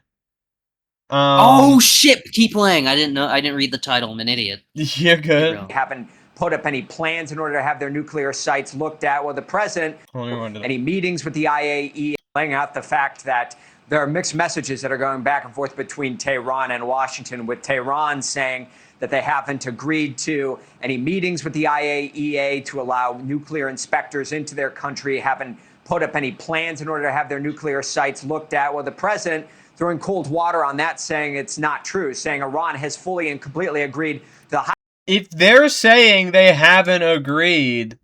Oh shit! Keep playing. I didn't know. I didn't read the title. I'm an idiot. You're good. Haven't put up any plans in order to have their nuclear sites looked at. Well, the president, any meetings with the IAEA, laying out the fact that there are mixed messages that are going back and forth between Tehran and Washington, with Tehran saying that they haven't agreed to any meetings with the IAEA to allow nuclear inspectors into their country, haven't put up any plans in order to have their nuclear sites looked at. Well, the president throwing cold water on that, saying it's not true, saying Iran has fully and completely agreed to the If they're saying they haven't agreed,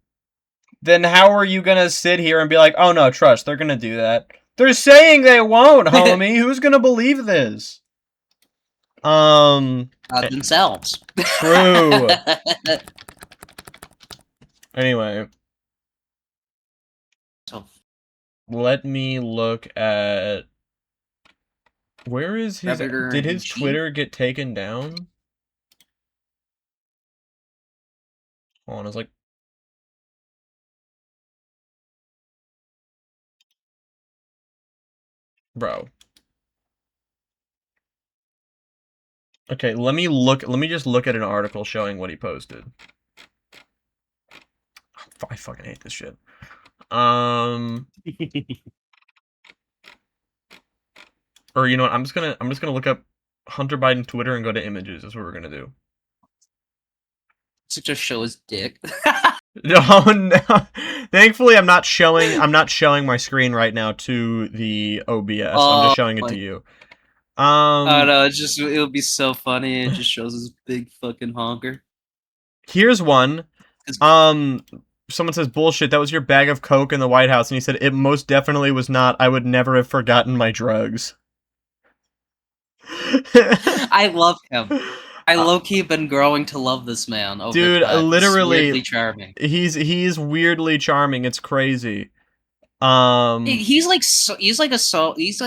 then how are you gonna sit here and be like, oh no, trust, they're gonna do that? They're saying they won't, homie. Who's gonna believe this? Themselves. True. Anyway. Let me look at... Where is his... Did his Twitter get taken down? Hold on, I was like... Bro. Okay, let me just look at an article showing what he posted. I fucking hate this shit. Or you know what, I'm just gonna look up Hunter Biden Twitter and go to images. That's what we're gonna do. To just show his dick. No, no. Thankfully, I'm not showing my screen right now to the OBS. I'm just showing it to you. Oh no, it'll be so funny. It just shows his big fucking honker. Here's one. Someone says, bullshit, that was your bag of coke in the White House. And he said, it most definitely was not. I would never have forgotten my drugs. I love him. I low-key been growing to love this man. Dude, literally, he's weirdly charming. He's weirdly charming. It's crazy. He's like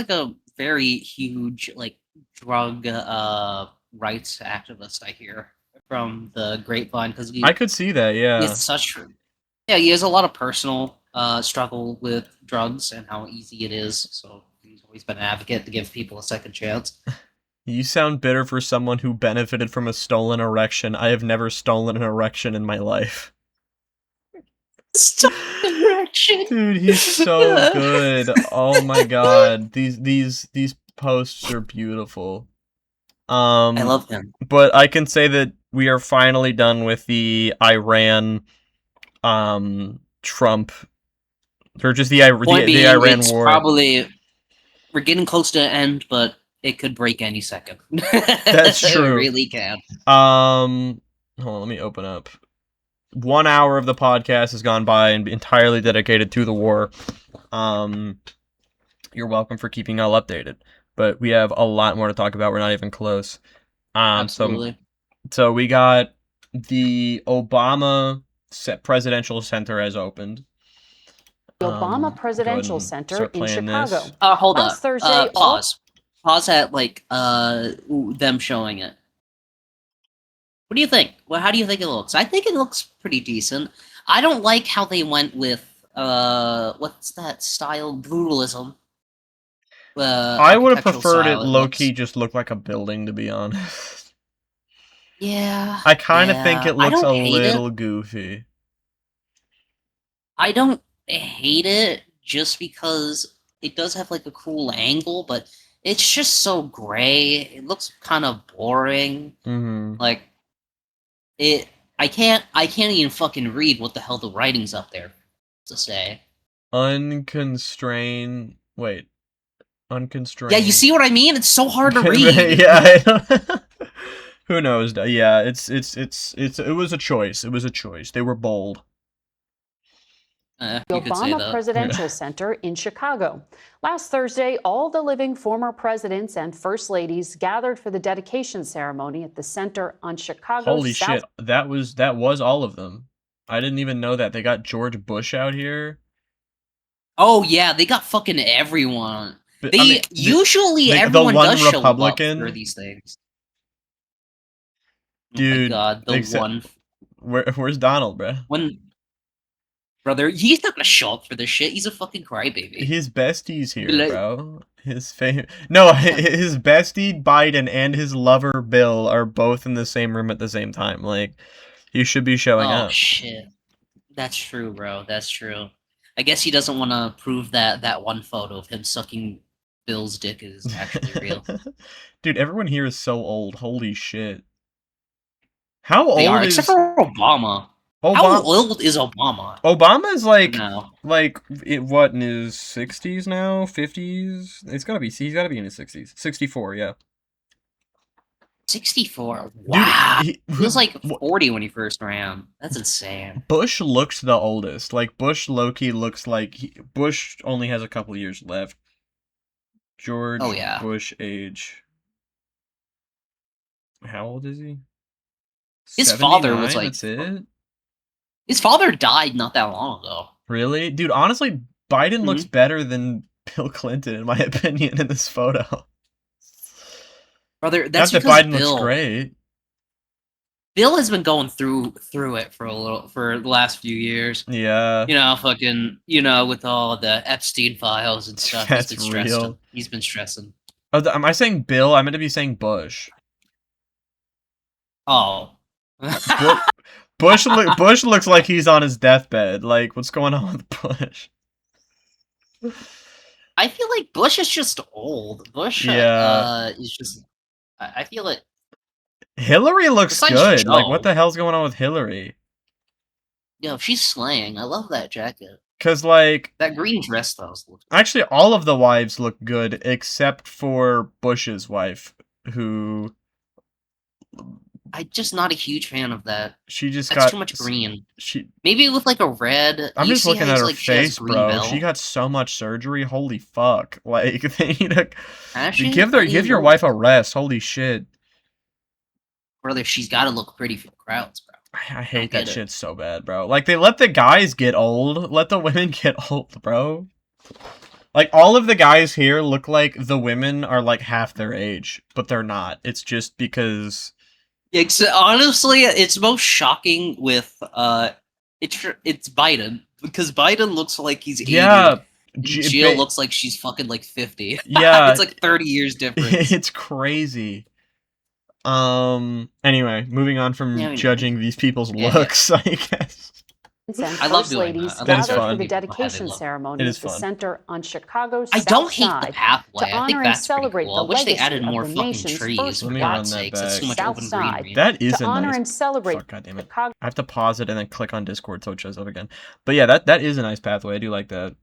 a very huge like drug rights activist. I hear from the grapevine because I could see that. Yeah, he has a lot of personal struggle with drugs and how easy it is. So he's always been an advocate to give people a second chance. You sound bitter for someone who benefited from a stolen erection. I have never stolen an erection in my life. Stolen erection. Dude, he's so good. Oh my god. These posts are beautiful. I love him. But I can say that we are finally done with the Iran Trump, or just the Iran war. Probably we're getting close to the end, but it could break any second. That's true. It really can. Hold on, let me open up. 1 hour of the podcast has gone by and entirely dedicated to the war. You're welcome for keeping all updated. But we have a lot more to talk about. We're not even close. Absolutely. So we got the Obama Presidential Center has opened. The Obama Presidential Center in Chicago. Hold on. Thursday, pause. Pause at like them showing it. What do you think? Well, how do you think it looks? I think it looks pretty decent. I don't like how they went with what's that style? Brutalism. I would have preferred it low-key just look like a building, to be honest. Yeah. I kind of think it looks a little goofy. I don't hate it just because it does have like a cool angle, but it's just so gray. It looks kind of boring. Mm-hmm. Like I can't even fucking read what the hell the writing's up there to say. Unconstrained. Wait. Unconstrained. Yeah, you see what I mean? It's so hard to read. Yeah. Who knows? Yeah, it was a choice. It was a choice. They were bold. The Obama Presidential Center in Chicago. Last Thursday, all the living former presidents and first ladies gathered for the dedication ceremony at the center on Chicago's Holy shit, that was all of them. I didn't even know that. They got George Bush out here. Oh yeah, they got fucking everyone. But, everyone does show up for these things. Dude, oh my God, where's Donald, bro? Brother, he's not gonna show up for this shit. He's a fucking crybaby. His bestie's here, bro. His bestie Biden and his lover Bill are both in the same room at the same time. Like, he should be showing up. Oh shit, that's true, bro. That's true. I guess he doesn't want to prove that one photo of him sucking Bill's dick is actually real. Dude, everyone here is so old. Holy shit. How old is... Except for Obama. How old is Obama? Obama is like what, in his 60s now? 50s? He's gotta be in his 60s. 64, yeah. 64? Wow. Dude, he was like 40 when he first ran. That's insane. Bush looks the oldest. Like, Bush low-key looks like... Bush only has a couple years left. George Bush age. How old is he? His father was like... That's it? His father died not that long ago. Really? Dude, honestly, Biden looks better than Bill Clinton, in my opinion, in this photo. Brother, that's not because that Biden looks great. Bill has been going through it for the last few years. Yeah. With all the Epstein files and stuff. That's real. He's been stressing. Oh, am I saying Bill? I meant to be saying Bush. Oh. Bush looks like he's on his deathbed. Like, what's going on with Bush? I feel like Bush is just old. Bush is just I feel it. Hillary looks Besides good. Like, Joe. what the hell's going on with Hillary? Yo, she's slaying. I love that jacket. Because, like... That green dress, though. Actually, all of the wives look good, except for Bush's wife, who... I'm just not a huge fan of that. She just That's got... too much green. She... Maybe with, like, a red... I'm you just see looking how at he's, her like, she has face, green bro. belt? She got so much surgery. Holy fuck. Like, they need to... Actually, Give your wife a rest. Holy shit. Brother, she's got to look pretty for the crowds, bro. I hate that shit so bad, bro. Like, they let the guys get old. Let the women get old, bro. Like, all of the guys here look like the women are, like, half their age. But they're not. It's just because... Honestly, it's most shocking with, it's Biden. Because Biden looks like he's 80. Yeah. Jill looks like she's fucking, like, 50. Yeah. It's, like, 30 years difference. It's crazy. Anyway, moving on from judging these people's looks, I guess. I love doing ladies that. gathered for the dedication ceremony at the center on Chicago's I don't South hate Side the pathway. to I think honor and that's pretty celebrate cool. I the wish they legacy added more of the fucking nation's trees, first for Let me run God's that sakes. That's too much South open Side greenery. That is to a honor nice... and celebrate Fuck, goddammit. Chicago. I have to pause it and then click on Discord so it shows up again. But yeah, that is a nice pathway. I do like that.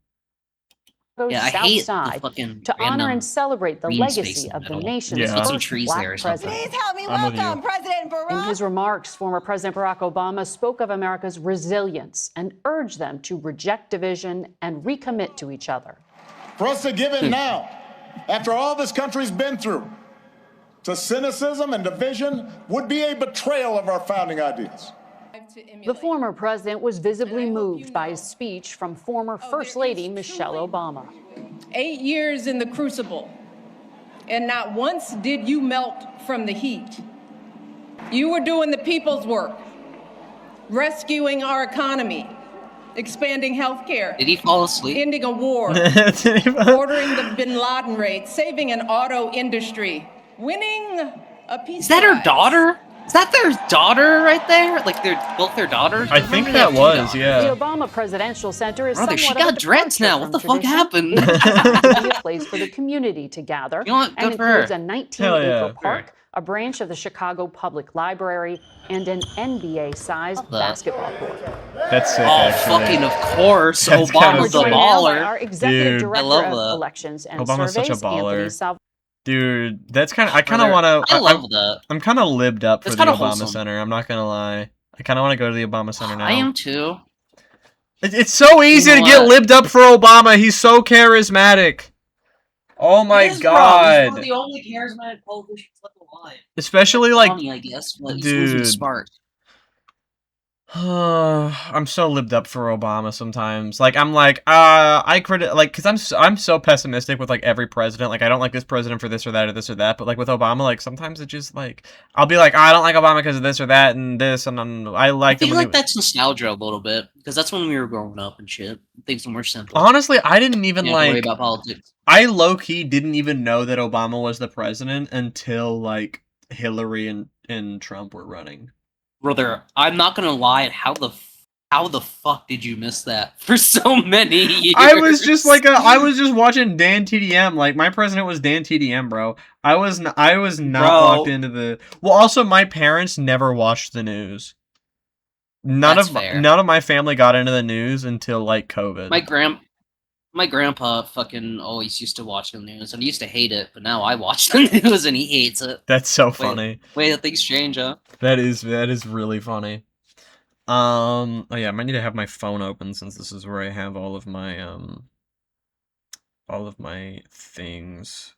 Yeah, I South hate the Side fucking to honor random and celebrate the green space legacy in of the the middle. nation's Yeah. Put some first trees black there or something. president. Help me I'm with you. welcome President Barack. In his remarks, former President Barack Obama spoke of America's resilience and urged them to reject division and recommit to each other. For us to give in now, after all this country's been through, to cynicism and division would be a betrayal of our founding ideas. The former president was visibly moved by his speech from former First Lady Michelle Obama. 8 years in the crucible, and not once did you melt from the heat. You were doing the people's work, rescuing our economy, expanding health care. Did he fall asleep? Ending a war, ordering the bin Laden raid, saving an auto industry, winning a peace Is that her prize. daughter? Is that their daughter right there? Like, they're both their daughters? I think that was, yeah. The Obama Presidential Center is Brother, she somewhat of a got dreads departure now. What from the fuck tradition. happened? It is a place for the community to gather You know what? and Good for her. includes a Hell yeah. 19-acre park, a branch of the Chicago Public Library, and an NBA-sized basketball court. That's sick, Oh, actually. fucking of course. That's Obama's the Joined now by baller. our executive Dude. director I love of that. elections and Obama's such a surveys, Anthony baller. Salvatore. Dude, that's kind of... I kind of Brother, want to... I love that. I'm kind of libbed up for That's the kinda Obama wholesome. Center. I'm not going to lie. I kind of want to go to the Obama Center now. I am too. It's so easy You to know get what? libbed up for Obama. He's so charismatic. Oh my He is, bro. He's god. one of the only charismatic politicians left alive. Especially like... Tommy, I guess, but he's losing Dude. smart. I'm so libbed up for Obama sometimes. Like, I'm like, because I'm so pessimistic with like every president. Like, I don't like this president for this or that or this or that. But like with Obama, like sometimes it just like I'll be like, I don't like Obama because of this or that and this, and I like I think him. like that's nostalgia a little bit because that's when we were growing up and shit. Things were more simple. Honestly, I didn't even You didn't have to worry like. about politics. I low key didn't even know that Obama was the president until like Hillary and Trump were running. Brother, I'm not gonna lie. How the fuck did you miss that for so many years? I was just like I was just watching Dan TDM. Like my president was Dan TDM, bro. I was not Bro. locked into the. Well, also my parents never watched the news. That's fair. None of my family got into the news until like COVID. My grandpa fucking always used to watch the news and he used to hate it, but now I watch the news and he hates it. That's so funny. Way that things change, huh? That is really funny. Oh yeah, I might need to have my phone open since this is where I have all of my things.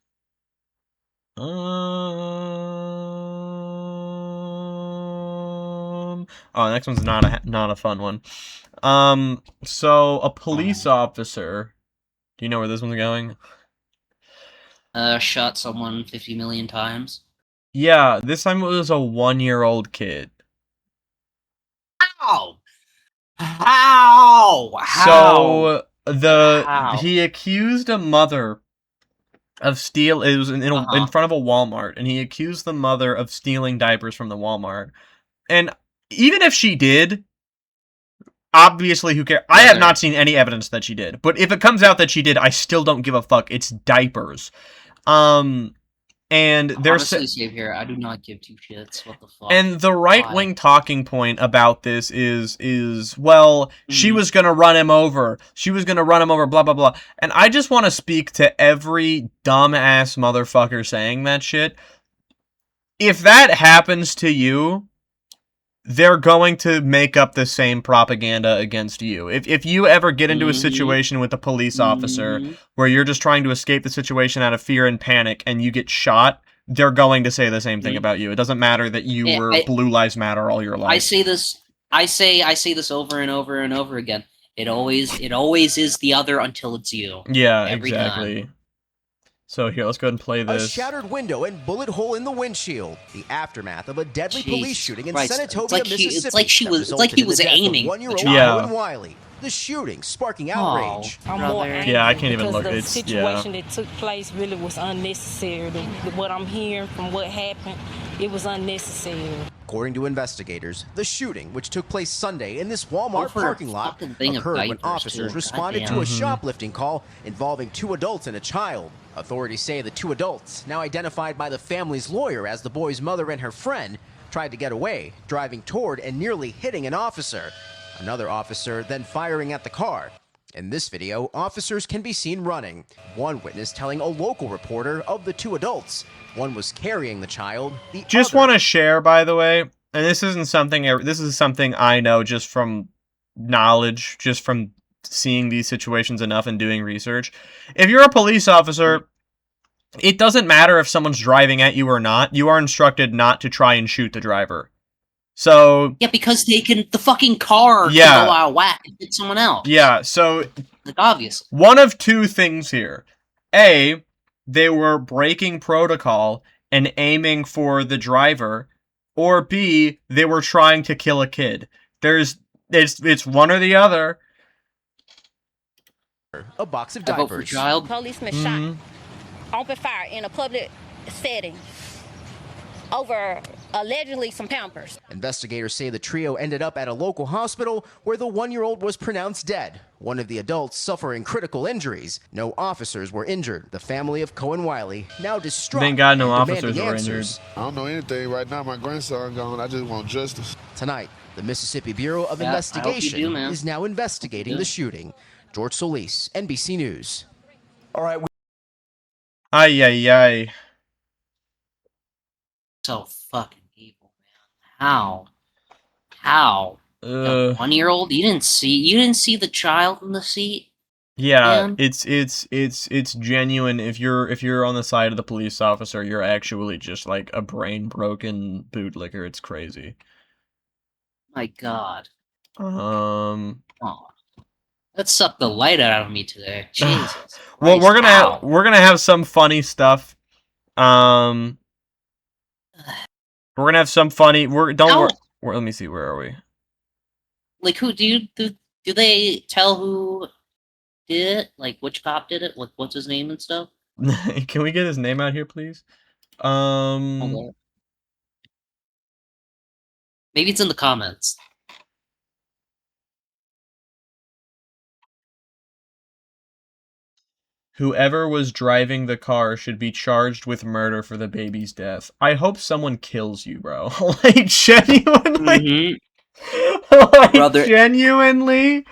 Oh, next one's not a fun one. So a police officer. Do you know where this one's going? Shot someone 50 million times. Yeah, this time it was a 1-year-old kid. How? How? So How? he accused a mother of steal. It was in front of a Walmart, and he accused the mother of stealing diapers from the Walmart. And even if she did, obviously, who cares? I have not seen any evidence that she did. But if it comes out that she did, I still don't give a fuck. It's diapers. And they're honestly, save here. I do not give two shits. What the fuck? And the right-wing talking point about this is well, she was gonna run him over. She was gonna run him over. Blah blah blah. And I just want to speak to every dumbass motherfucker saying that shit. If that happens to you, they're going to make up the same propaganda against you. If you ever get into a situation with a police officer where you're just trying to escape the situation out of fear and panic and you get shot, they're going to say the same thing about you. It doesn't matter that you were Blue Lives Matter all your life. I say this over and over and over again. It always is the other until it's you. Yeah, every exactly. time. So here, let's go ahead and play this. A shattered window and bullet hole in the windshield. The aftermath of a deadly police shooting in Senatobia, Mississippi. It's like he was aiming. One-year-old Owen Wiley. The shooting sparking outrage. I'm more angry I can't even because look. The It's situation that took place really was unnecessary. What I'm hearing from what happened, it was unnecessary. According to investigators, the shooting, which took place Sunday in this Walmart parking lot, occurred when officers responded to a shoplifting call involving 2 adults and a child. Authorities say the 2 adults, now identified by the family's lawyer as the boy's mother and her friend, tried to get away, driving toward and nearly hitting an officer. Another officer then firing at the car. In this video, officers can be seen running. One witness telling a local reporter of the 2 adults. One was carrying the child. Just want to share, by the way, and this is something I know just from knowledge, just from seeing these situations enough and doing research. If you're a police officer, it doesn't matter if someone's driving at you or not. You are instructed not to try and shoot the driver. So yeah, because the fucking car can go out of whack and hit someone else. Yeah, so like obviously. One of two things here. A, they were breaking protocol and aiming for the driver, or B, they were trying to kill a kid. It's one or the other. A box of diapers. Policeman shot open fire in a public setting over allegedly some Pampers. Investigators say the trio ended up at a local hospital where the 1-year-old was pronounced dead. One of the adults suffering critical injuries. No officers were injured. The family of Cohen Wiley now distraught. Thank God no officers were injured. I don't know anything right now. My grandson gone. I just want justice. Tonight, the Mississippi Bureau of Investigation is now investigating the shooting. George Solis, NBC News. All right. Ay, ay, ay. So fucking evil, man. How? The 1-year-old? You didn't see the child in the seat? Yeah, man? it's genuine. If you're on the side of the police officer, you're actually just like a brain broken bootlicker. It's crazy. My God. Oh. That sucked the light out of me today. Jesus. Well, we're gonna have some funny stuff. We're gonna have some funny. Let me see. Where are we? Like, who do they tell who did it? Like, which cop did it? What's his name and stuff? Can we get his name out here, please? Maybe it's in the comments. Whoever was driving the car should be charged with murder for the baby's death. I hope someone kills you, bro. Like, genuinely. Like, brother. Genuinely.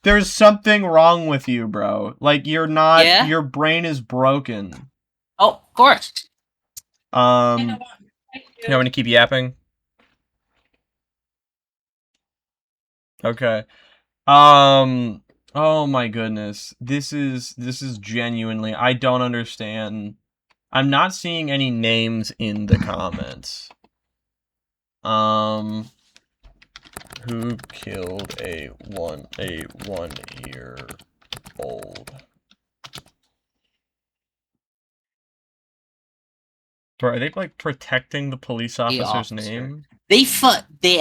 There's something wrong with you, bro. Like, you're not... Yeah? Your brain is broken. Oh, of course. You want me to keep yapping? Okay. Oh my goodness. This is genuinely, I don't understand. I'm not seeing any names in the comments. Who killed a 1-year-old? Bro, are they like protecting the police officer's name? They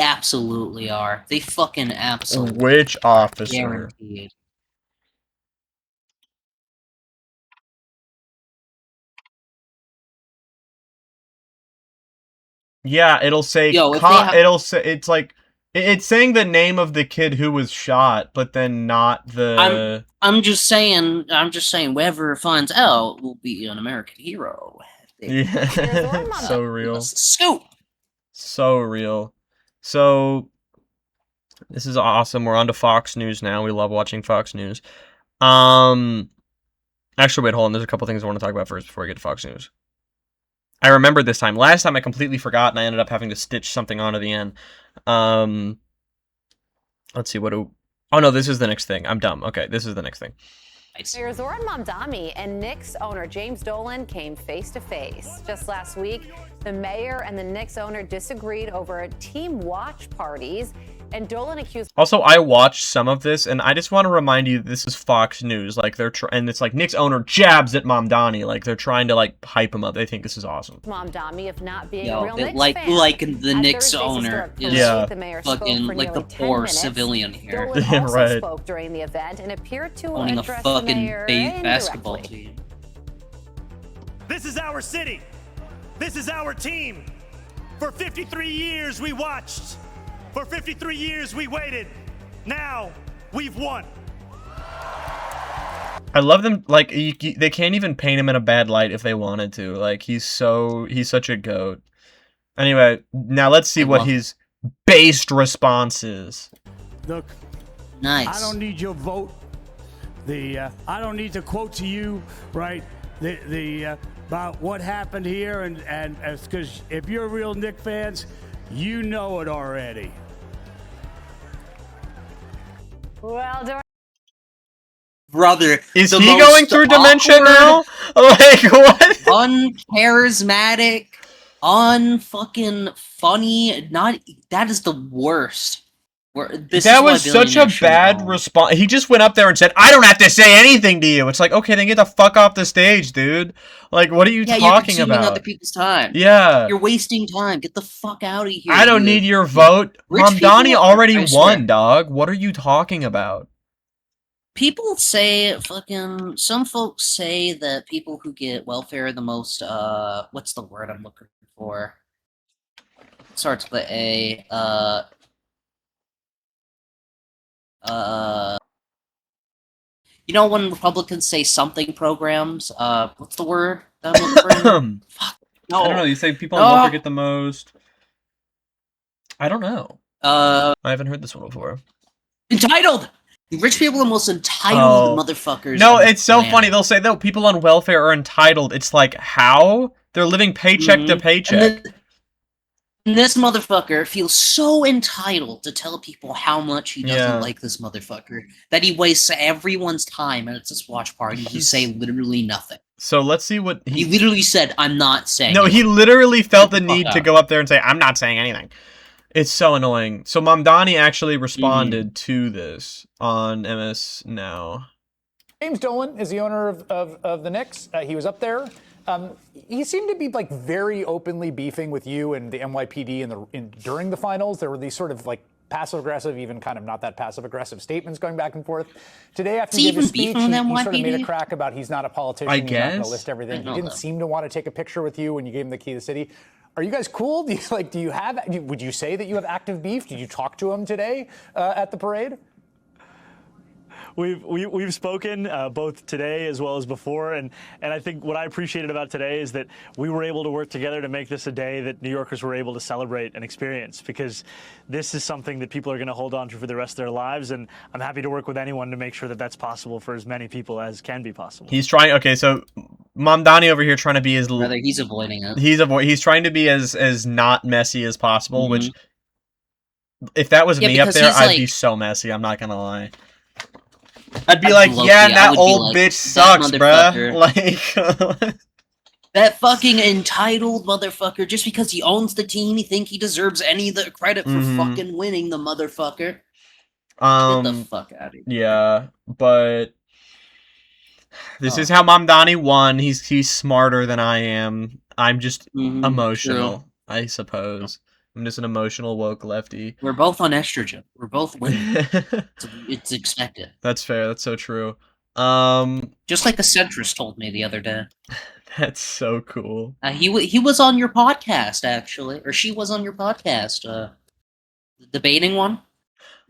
absolutely are. They fucking absolutely. Which officer? Guaranteed. Yeah, it'll say. It'll say it's like it's saying the name of the kid who was shot, but then not the. I'm just saying. Whoever finds out will be an American hero. Yeah, so real. Scoop. So real. So this is awesome. We're on to Fox News now. We love watching Fox News. Actually, wait, hold on. There's a couple things I want to talk about first before we get to Fox News. I remembered this time. Last time I completely forgot, and I ended up having to stitch something onto the end. Let's see, oh no, this is the next thing. I'm dumb. Okay, this is the next thing. Mayor Zoran Mamdani and Knicks owner James Dolan came face to face. Just last week, the mayor and the Knicks owner disagreed over team watch parties, and Dolan accused. Also, I watched some of this, and I just want to remind you this is Fox News. Like and it's like Knicks owner jabs at Mamdani. Like they're trying to like hype him up. They think this is awesome. Mamdani of not being a real Knicks like fan. like the Knicks owner is fucking like the poor civilian here. Dolan also right. spoke during the event and appeared to Owning a address fucking the mayor basketball indirectly. team. This is our city. This is our team. For 53 years we watched. For 53 years we waited. Now we've won. I love them. Like they can't even paint him in a bad light if they wanted to. Like he's such a goat. Anyway, now let's see what his based response is. Look, nice. I don't need your vote. I don't need to quote to you, right? About what happened here, and because if you're real Knicks fans, you know it already. Well, Brother, is he going through dementia now? Like what? Uncharismatic, unfucking funny. That is the worst. That was such a bad response. He just went up there and said, "I don't have to say anything to you." It's like, okay, then get the fuck off the stage, dude. Like, what are you talking you're consuming about? Other people's time. Yeah, you're wasting time. Get the fuck out of here. I don't need your vote. Mamdani already won, dog. What are you talking about? People say some folks say that people who get welfare are the most what's the word I'm looking for? It starts with A. You know when Republicans say something programs, what's the word that I'm looking for? Fuck. No. I don't know. You say people on welfare get the most. I don't know. I haven't heard this one before. Entitled. Rich people are the most entitled motherfuckers. No, it's so funny. They'll say, though, people on welfare are entitled. It's like, how? They're living paycheck to paycheck. And this motherfucker feels so entitled to tell people how much he doesn't like this motherfucker that he wastes everyone's time at this watch party to say literally nothing. So let's see what he literally said. I'm not saying. No, he literally felt the need to go up there and say, "I'm not saying anything." It's so annoying. So Mamdani actually responded to this on MS Now. James Dolan is the owner of the Knicks. He was up there. He seemed to be like very openly beefing with you and the NYPD during the finals. There were these sort of like passive-aggressive, even kind of not that passive-aggressive statements going back and forth. Today, after he gave his speech, he sort of made a crack about he's not a politician. He's not going to list everything. He didn't seem to want to take a picture with you when you gave him the key to the city. Are you guys cool? Would you say that you have active beef? Did you talk to him today at the parade? We've spoken both today as well as before, and I think what I appreciated about today is that we were able to work together to make this a day that New Yorkers were able to celebrate and experience, because this is something that people are going to hold on to for the rest of their lives, and I'm happy to work with anyone to make sure that that's possible for as many people as can be possible. He's trying. Okay, so Mamdani over here trying to be as he's avoiding it. He's trying to be as not messy as possible. Which, if that was me up there, I'd be so messy. I'm not gonna lie. I'd be like, yeah, that old bitch sucks, bruh. Like, that fucking entitled motherfucker, just because he owns the team, he think he deserves any of the credit for fucking winning, the motherfucker. Get the fuck out of here. Yeah, but this is how Mamdani won. He's smarter than I am. I'm just emotional, I suppose. I'm just an emotional woke lefty. We're both on estrogen. We're both women. It's expected. That's fair. That's so true. Just like a centrist told me the other day. That's so cool. He was on your podcast, actually, or she was on your podcast. The debating one.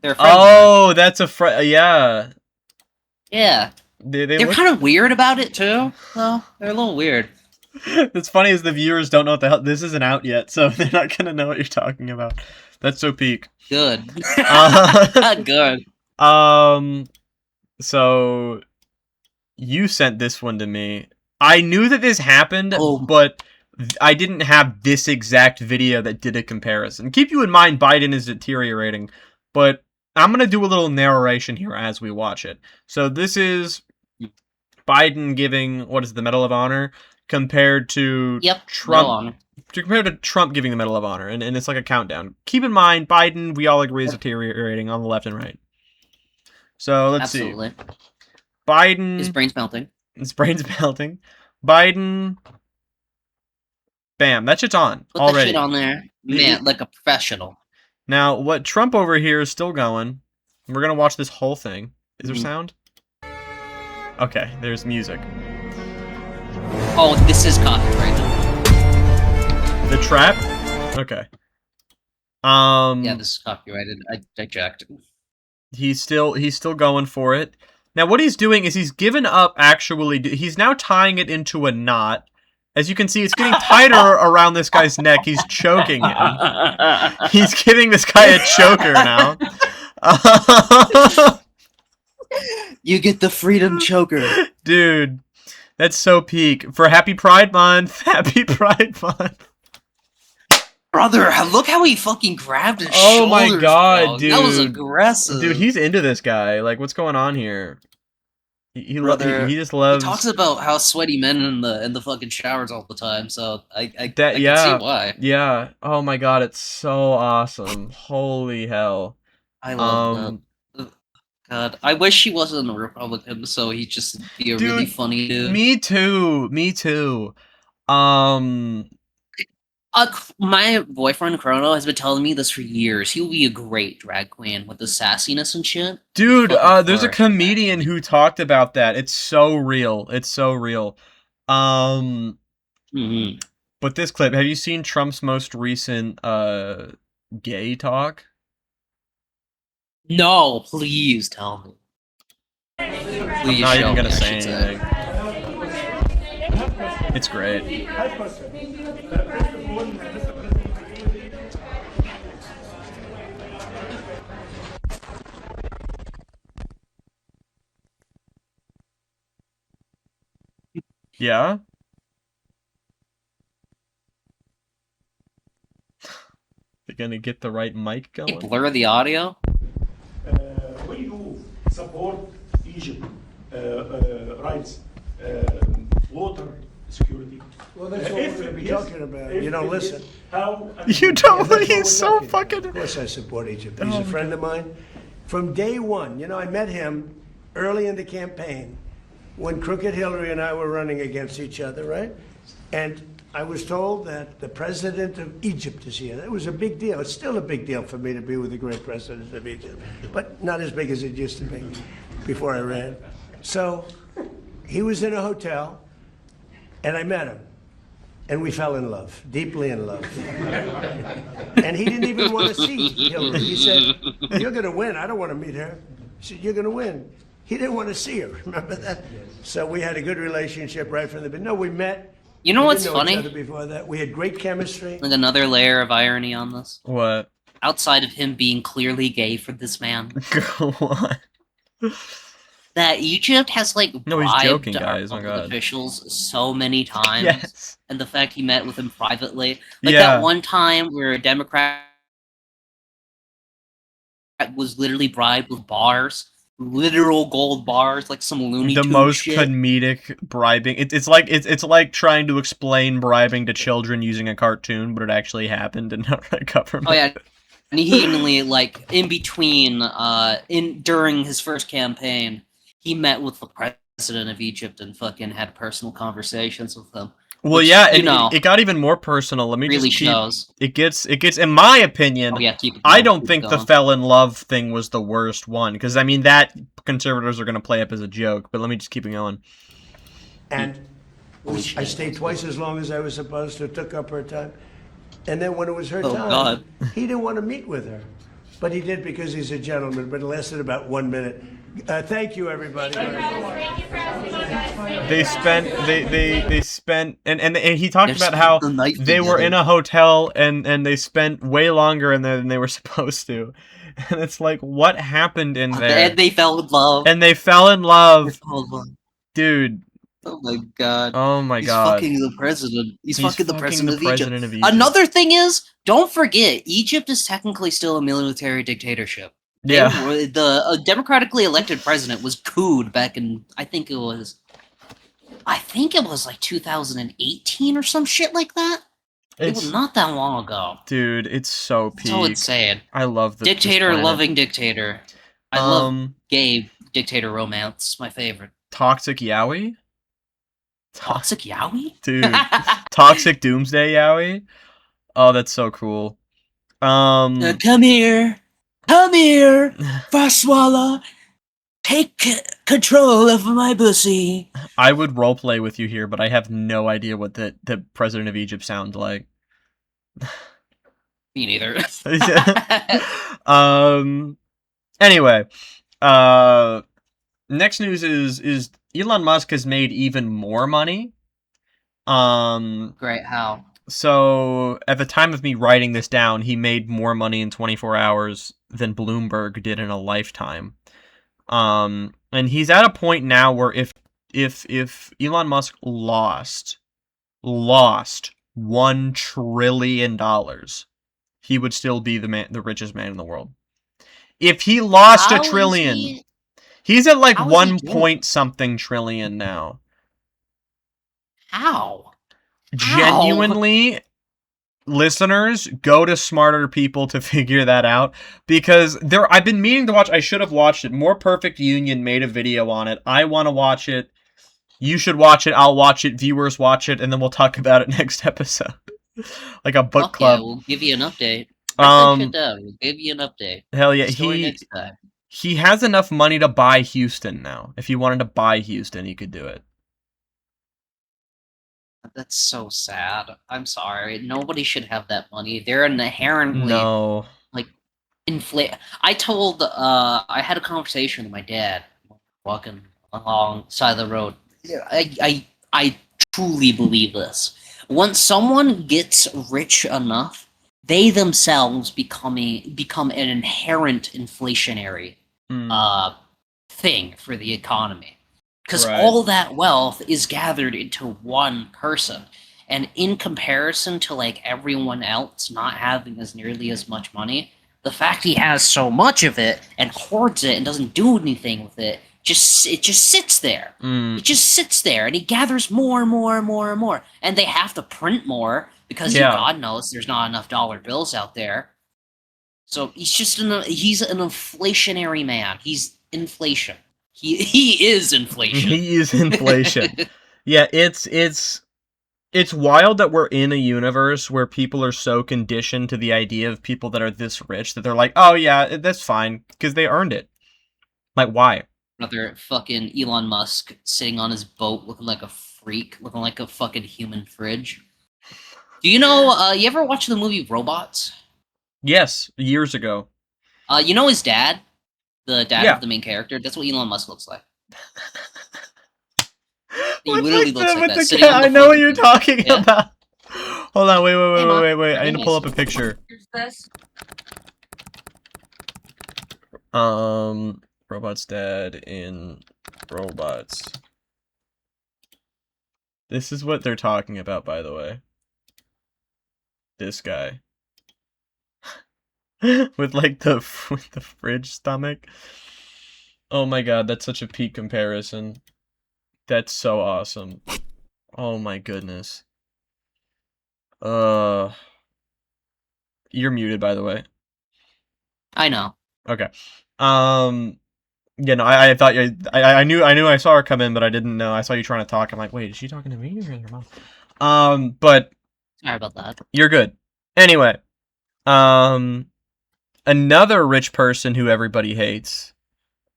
That's a friend. Yeah. Yeah. They're kind of weird about it too. Well, they're a little weird. It's funny as the viewers don't know what the hell this isn't out yet, so they're not gonna know what you're talking about. That's so peak. Good. Good. So you sent this one to me. I knew that this happened, but I didn't have this exact video that did a comparison. Keep you in mind, Biden is deteriorating, but I'm going to do a little narration here as we watch it. So this is Biden giving, what is it, the Medal of Honor, compared to Trump. Compared to Trump giving the Medal of Honor, and it's like a countdown. Keep in mind, Biden, we all agree, is deteriorating on the left and right. So let's see. Biden. His brain's melting. His brain's melting. Biden. Bam, that shit's on Put already. The shit on there. Man, like a professional. Now, what Trump over here is still going. We're going to watch this whole thing. Is there sound? Okay, there's music. Oh, this is copyrighted. The trap? Okay. Yeah, this is copyrighted. I checked. He's still going for it. Now, what he's doing is he's given up, actually. He's now tying it into a knot. As you can see, it's getting tighter around this guy's neck. He's choking him. He's giving this guy a choker now. You get the freedom choker. Dude, that's so peak. For Happy Pride Month. Happy Pride Month. Brother, look how he fucking grabbed his Oh shoulders, my god, bro. dude. That was aggressive. Dude, he's into this guy. Like, what's going on here? He just loves... He talks about how sweaty men in the fucking showers all the time, so I can see why. Yeah. Oh my god, it's so awesome. Holy hell. I love that. God, I wish he wasn't a Republican, so he'd just be a really funny dude. Me too. My boyfriend Chrono has been telling me this for years. He will be a great drag queen with the sassiness and shit. Dude, there's a comedian who talked about that. It's so real. But this clip, have you seen Trump's most recent gay talk? No, please tell me. Please, I'm not even gonna say anything. It's great. Yeah? They're gonna get the right mic going? Blur the audio? We do support Egypt rights, water security. Well, that's what we're going to be talking about. You don't listen. You don't. He's so fucking. Of course, I support Egypt. He's a friend of mine from day one. You know, I met him early in the campaign when Crooked Hillary and I were running against each other, right? And I was told that the president of Egypt is here. That was a big deal. It's still a big deal for me to be with the great president of Egypt, but not as big as it used to be before I ran. So he was in a hotel, and I met him. And we fell in love, deeply in love. And he didn't even want to see Hillary. He said, "You're going to win. I don't want to meet her." He said, "You're going to win." He didn't want to see her. Remember that? So we had a good relationship right from the beginning. No, we met. You know what's we didn't know funny? each other before that. We had great chemistry. Like another layer of irony on this. What? Outside of him being clearly gay for this man. What? That Egypt has like no, he's joking, bribed guys. Oh my god. officials so many times, Yes. And the fact he met with him privately, like Yeah. that one time where a Democrat was literally bribed with bars, literal gold bars, like some Looney The Tunes most shit. comedic bribing. It's like trying to explain bribing to children using a cartoon, but it actually happened and not a government. Oh yeah. And he genuinely, like, in between, during his first campaign, he met with the president of Egypt and fucking had personal conversations with him. Well, which, yeah, you and know, it got even more personal. Let me really just keep, shows. It gets, in my opinion, Oh, yeah, keep it I going, don't keep think it the going. fell in love thing was the worst one, because, I mean, that conservatives are going to play up as a joke, but let me just keep it going. And I stayed twice as long as I was supposed to, took up her time. And then when it was her Oh, time, God. he didn't want to meet with her. But he did because he's a gentleman, but it lasted about 1 minute. Thank you, everybody. They spent and he talked about how they were in a hotel and they spent way longer in there than they were supposed to. And it's like, what happened in there? And they fell in love. And they fell in love. Dude. Oh my god. Oh my He's god. fucking the president. He's fucking the president of Egypt. Egypt. Another thing is, don't forget, Egypt is technically still a military dictatorship. The democratically elected president was couped back in, I think it was like 2018 or some shit like that. It was not that long ago. Dude, it's so peak. So insane. I love the dictator loving dictator. I love gay dictator romance. My favorite. Toxic Yowie? Toxic Yowie? Dude. Toxic Doomsday Yowie? Oh, that's so cool. Come here. Come here, Faswala. Take control of my pussy. I would roleplay with you here, but I have no idea what the president of Egypt sounds like. Me neither. Anyway, next news is Elon Musk has made even more money. Great, how? So, at the time of me writing this down, he made more money in 24 hours than Bloomberg did in a lifetime. And he's at a point now where if Elon Musk lost $1 trillion, he would still be the richest man in the world. If he lost $1 trillion, he's at like 1 point something trillion now. How? Genuinely, listeners, go to smarter people to figure that out, because I've been meaning to watch. I should have watched it. More Perfect Union made a video on it. I want to watch it. You should watch it. I'll watch it. Viewers watch it, and then we'll talk about it next episode, like a book club. Yeah, we'll give you an update. We'll give you an update. Hell yeah, he has enough money to buy Houston now. If he wanted to buy Houston, he could do it. That's so sad. I'm sorry. Nobody should have that money. They're inherently inflate. I had a conversation with my dad walking alongside the road. I truly believe this. Once someone gets rich enough, they themselves become an inherent inflationary thing for the economy. Because all that wealth is gathered into one person. And in comparison to like everyone else not having as nearly as much money, the fact he has so much of it and hoards it and doesn't do anything with it, it just sits there. It just sits there, and he gathers more and more and more and more. And they have to print more because God knows there's not enough dollar bills out there. So he's an inflationary man. He's inflation. He is inflation. He is inflation. Yeah, it's wild that we're in a universe where people are so conditioned to the idea of people that are this rich that they're like, oh yeah, that's fine, because they earned it. Like, why? Another fucking Elon Musk sitting on his boat looking like a freak, looking like a fucking human fridge. Do you know, you ever watch the movie Robots? Yes, years ago. You know his dad? The dad of the main character? That's what Elon Musk looks like. He literally looks like that. Sitting on the I know what you're talking about. Hold on, wait. I need to pull up a picture. Robot's dad in Robots. This is what they're talking about, by the way. This guy. with the fridge stomach. Oh my god, that's such a peak comparison. That's so awesome. Oh my goodness. You're muted, by the way. I know. Okay. Yeah, no, I thought I knew I saw her come in, but I didn't know. I saw you trying to talk. I'm like, wait, is she talking to me or her mom? But sorry about that. You're good. Anyway, another rich person who everybody hates,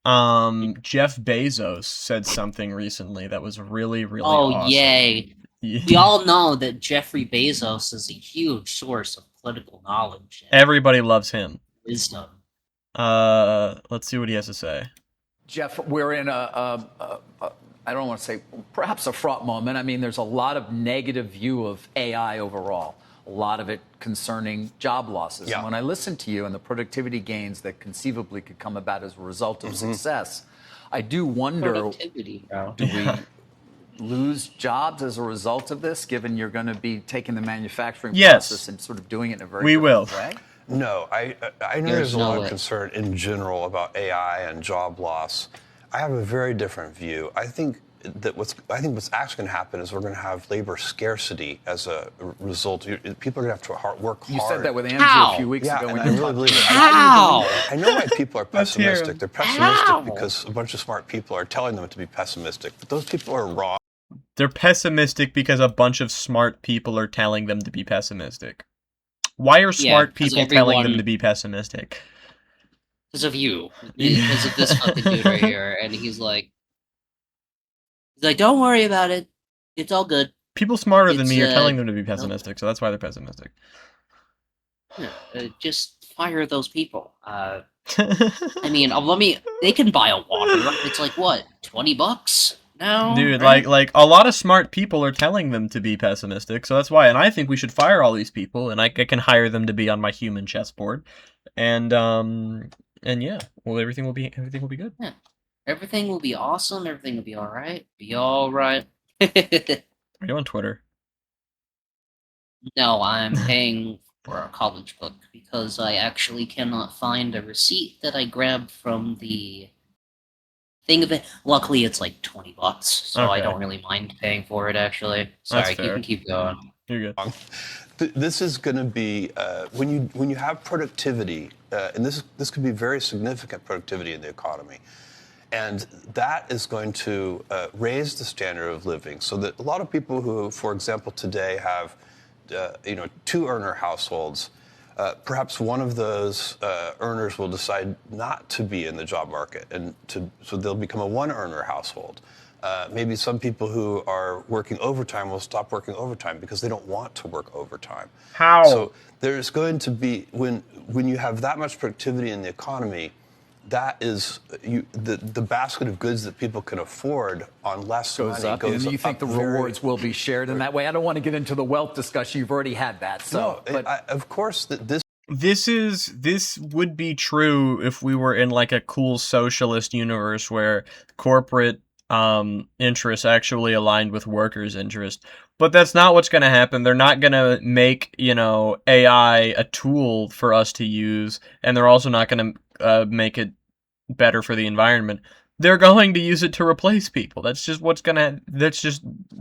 Jeff Bezos said something recently that was really, really awesome. Yay. We all know that Jeffrey Bezos is a huge source of political knowledge. Everybody loves him. Wisdom. Let's see what he has to say. Jeff, we're in I don't want to say perhaps a fraught moment. I mean, there's a lot of negative view of AI overall, a lot of it concerning job losses. Yeah. And when I listen to you and the productivity gains that conceivably could come about as a result of success, I do wonder, do we lose jobs as a result of this, given you're going to be taking the manufacturing process and sort of doing it in a very different way? No, I know there's a lot of concern in general about AI and job loss. I have a very different view. I think what's actually going to happen is we're going to have labor scarcity as a result. People are going to have to work hard. You said that with Andrew a few weeks ago. And I really believe it. I know why people are pessimistic. They're pessimistic because a bunch of smart people are telling them to be pessimistic, but those people are wrong. They're pessimistic because a bunch of smart people are telling them to be pessimistic. Why are smart people telling them to be pessimistic? Because of you. Because of this fucking dude right here. And he's like, don't worry about it. It's all good. People smarter than me are telling them to be pessimistic, so that's why they're pessimistic. Just fire those people. I mean, they can buy a water. It's like, what, $20 now? Dude, right? like a lot of smart people are telling them to be pessimistic, so that's why. And I think we should fire all these people, and I can hire them to be on my human chessboard. And yeah, well, everything will be good. Yeah. Everything will be awesome. Everything will be all right. Be all right. Are you on Twitter? No, I'm paying for a college book because I actually cannot find a receipt that I grabbed from the thing of it. Luckily, it's like $20, so I don't really mind paying for it. Actually, sorry, you can keep going. You're good. This is going to be when you have productivity, and this could be very significant productivity in the economy, and that is going to raise the standard of living. So that a lot of people who, for example, today have 2-earner households, perhaps one of those earners will decide not to be in the job market, and so they'll become a 1-earner household. Maybe some people who are working overtime will stop working overtime because they don't want to work overtime. How? So there's going to be, when you have that much productivity in the economy, that is the basket of goods that people can afford on less goes money up. And you think the rewards will be shared in that way? I don't want to get into the wealth discussion. You've already had that. So, of course, this would be true if we were in like a cool socialist universe where corporate interests actually aligned with workers' interest. But that's not what's going to happen. They're not going to make, AI a tool for us to use, and they're also not going to make it better for the environment. They're going to use it to replace people. That's just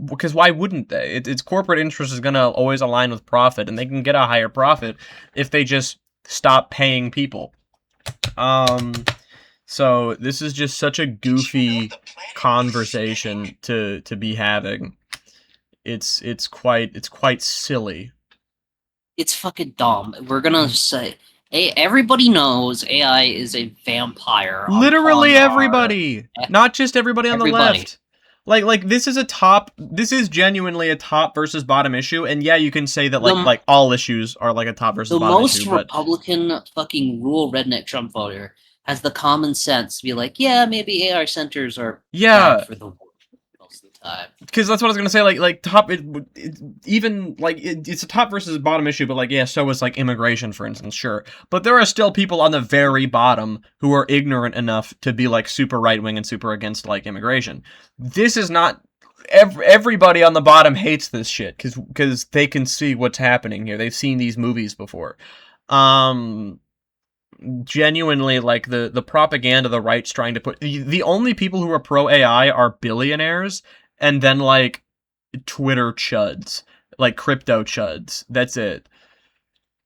because why wouldn't they? It's corporate interest is going to always align with profit, and they can get a higher profit if they just stop paying people. So this is just such a goofy conversation to be having. It's quite silly. It's fucking dumb. We're gonna say, hey, everybody knows AI is a vampire. Literally everybody, not just everybody on the left. Like this is genuinely a top versus bottom issue, and yeah, you can say that like all issues are like a top versus bottom issue. The most Republican fucking rural redneck Trump voter has the common sense to be like, yeah, maybe AI centers are bad for the world most of the time. Because that's what I was gonna say. Like top, it's a top versus bottom issue, but so is like immigration, for instance, sure. But there are still people on the very bottom who are ignorant enough to be like super right wing and super against like immigration. This is not. Everybody on the bottom hates this shit because they can see what's happening here. They've seen these movies before. Genuinely, like the propaganda the right's trying to put, the only people who are pro AI are billionaires and then like Twitter chuds, like crypto chuds. That's it.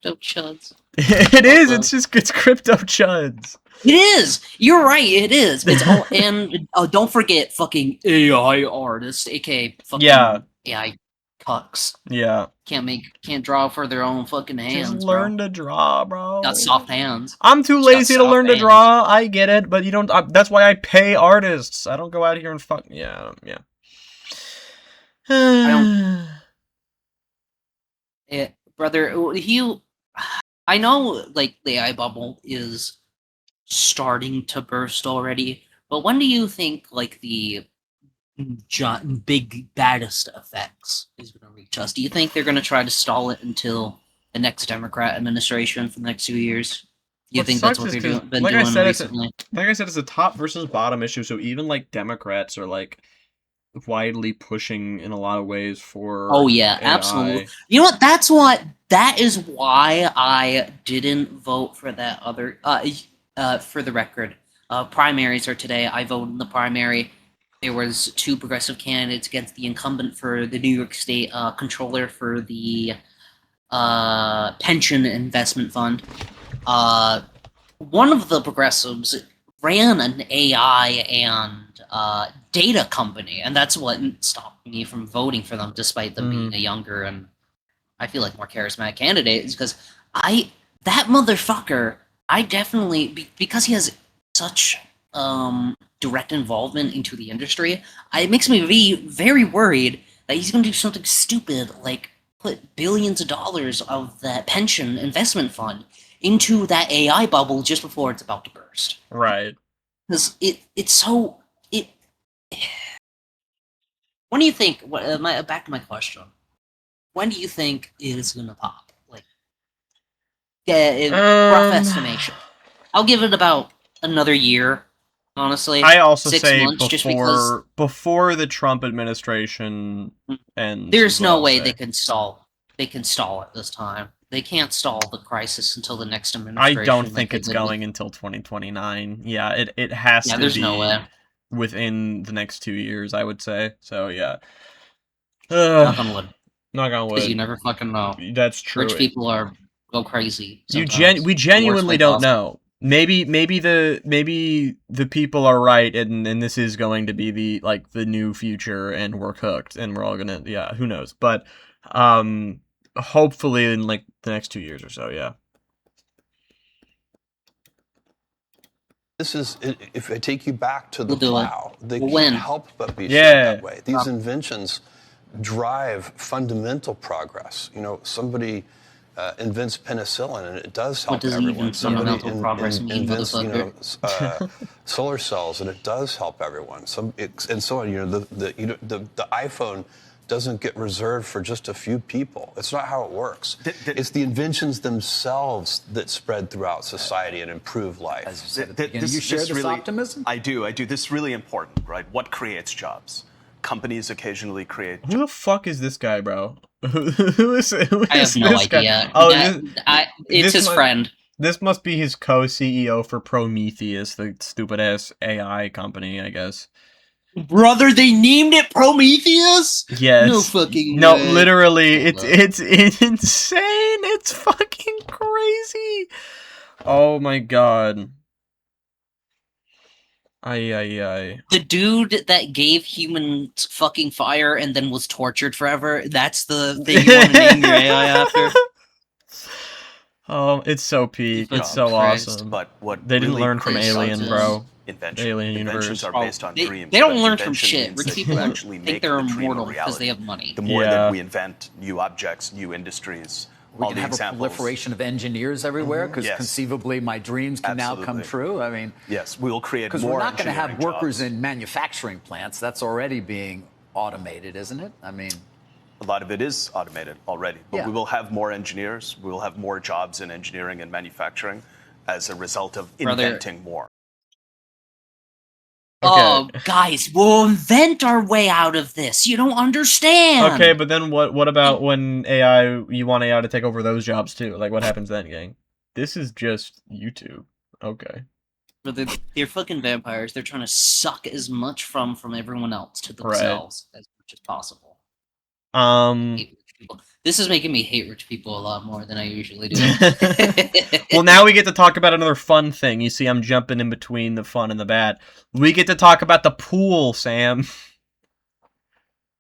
Crypto chuds. It's crypto chuds. It is. You're right. It is. It's all, and don't forget fucking AI artists, aka fucking AI cucks. Yeah. Can't draw for their own fucking hands. Just learn to draw, bro. Got soft hands. I'm too lazy to learn to draw. I get it, but you don't. That's why I pay artists. I don't go out here and fuck. Yeah. Brother, I know like the AI bubble is starting to burst already, But when do you think like the big baddest effects is going to reach us? Do you think they're going to try to stall it until the next Democrat administration for the next 2 years? Do you think that's what they've been doing recently? Like I said, it's a top versus bottom issue. So even like Democrats are like widely pushing in a lot of ways for. Oh yeah, AI. absolutely. You know what? That is why I didn't vote for that other. For the record, primaries are today. I voted in the primary. There was 2 progressive candidates against the incumbent for the New York State controller for the pension investment fund. One of the progressives ran an AI and data company, and that's what stopped me from voting for them, despite them being a younger and I feel like more charismatic candidate. Is because that motherfucker, I definitely because he has such direct involvement into the industry, it makes me be very worried that he's going to do something stupid like put billions of dollars of that pension investment fund into that AI bubble just before it's about to burst. Right. Because it's so when do you think? Back to my question. When do you think it is going to pop? Like, rough estimation. I'll give it about another year. Honestly, I also 6 say months, just because before the Trump administration ends. There's no way they can stall. They can stall it this time. They can't stall the crisis until the next administration. I don't think it's going until 2029. Yeah, it has to there's be no way. Within the next 2 years, I would say. So yeah. Knock on wood. Knock on wood. Because you never fucking know. That's true. Rich people go crazy. We genuinely don't know. Maybe the people are right, and this is going to be the new future, and we're cooked, and we're all gonna who knows? But hopefully in like the next 2 years or so, yeah. This is, if I take you back to the plow, they can't help but be that way. These inventions drive fundamental progress. You know, somebody invents penicillin, and it does help everyone. Somebody invents, solar cells, and it does help everyone. And so on. You know, the iPhone doesn't get reserved for just a few people. It's not how it works. It's the inventions themselves that spread throughout society and improve life. You share this optimism? I do. This is really important, right? What creates jobs? Companies occasionally create jobs. Who the fuck is this guy, bro? who is I have no idea. Guy? Oh, it's his friend. This must be his co-CEO for Prometheus, the stupid-ass AI company, I guess. Brother, they named it Prometheus? Yes. No fucking No, way. literally, it's insane. It's fucking crazy. Oh my god. Ay. The dude that gave humans fucking fire and then was tortured forever, that's the thing you want to name your AI after? Oh, it's so peak. It's so awesome. But what they didn't really learn from Alien, bro. Alien universe. Are based on dreams. They don't learn from shit. Rich people actually think they're immortal because they have money. The more that we invent new objects, new industries, we can have a proliferation of engineers everywhere because conceivably my dreams can now come true. I mean, yes, we will create more. Because we're not going to have workers in manufacturing plants. That's already being automated, isn't it? I mean, a lot of it is automated already, but we will have more engineers. We will have more jobs in engineering and manufacturing as a result of inventing more. Okay. Oh, guys, we'll invent our way out of this. You don't understand. Okay, but then what about when you want AI to take over those jobs too? Like, what happens then, gang? This is just YouTube. Okay. But they're fucking vampires. They're trying to suck as much from everyone else to themselves as much as possible. This is making me hate rich people a lot more than I usually do. Well, now we get to talk about another fun thing. You see, I'm jumping in between the fun and the bad. We get to talk about the pool, Sam.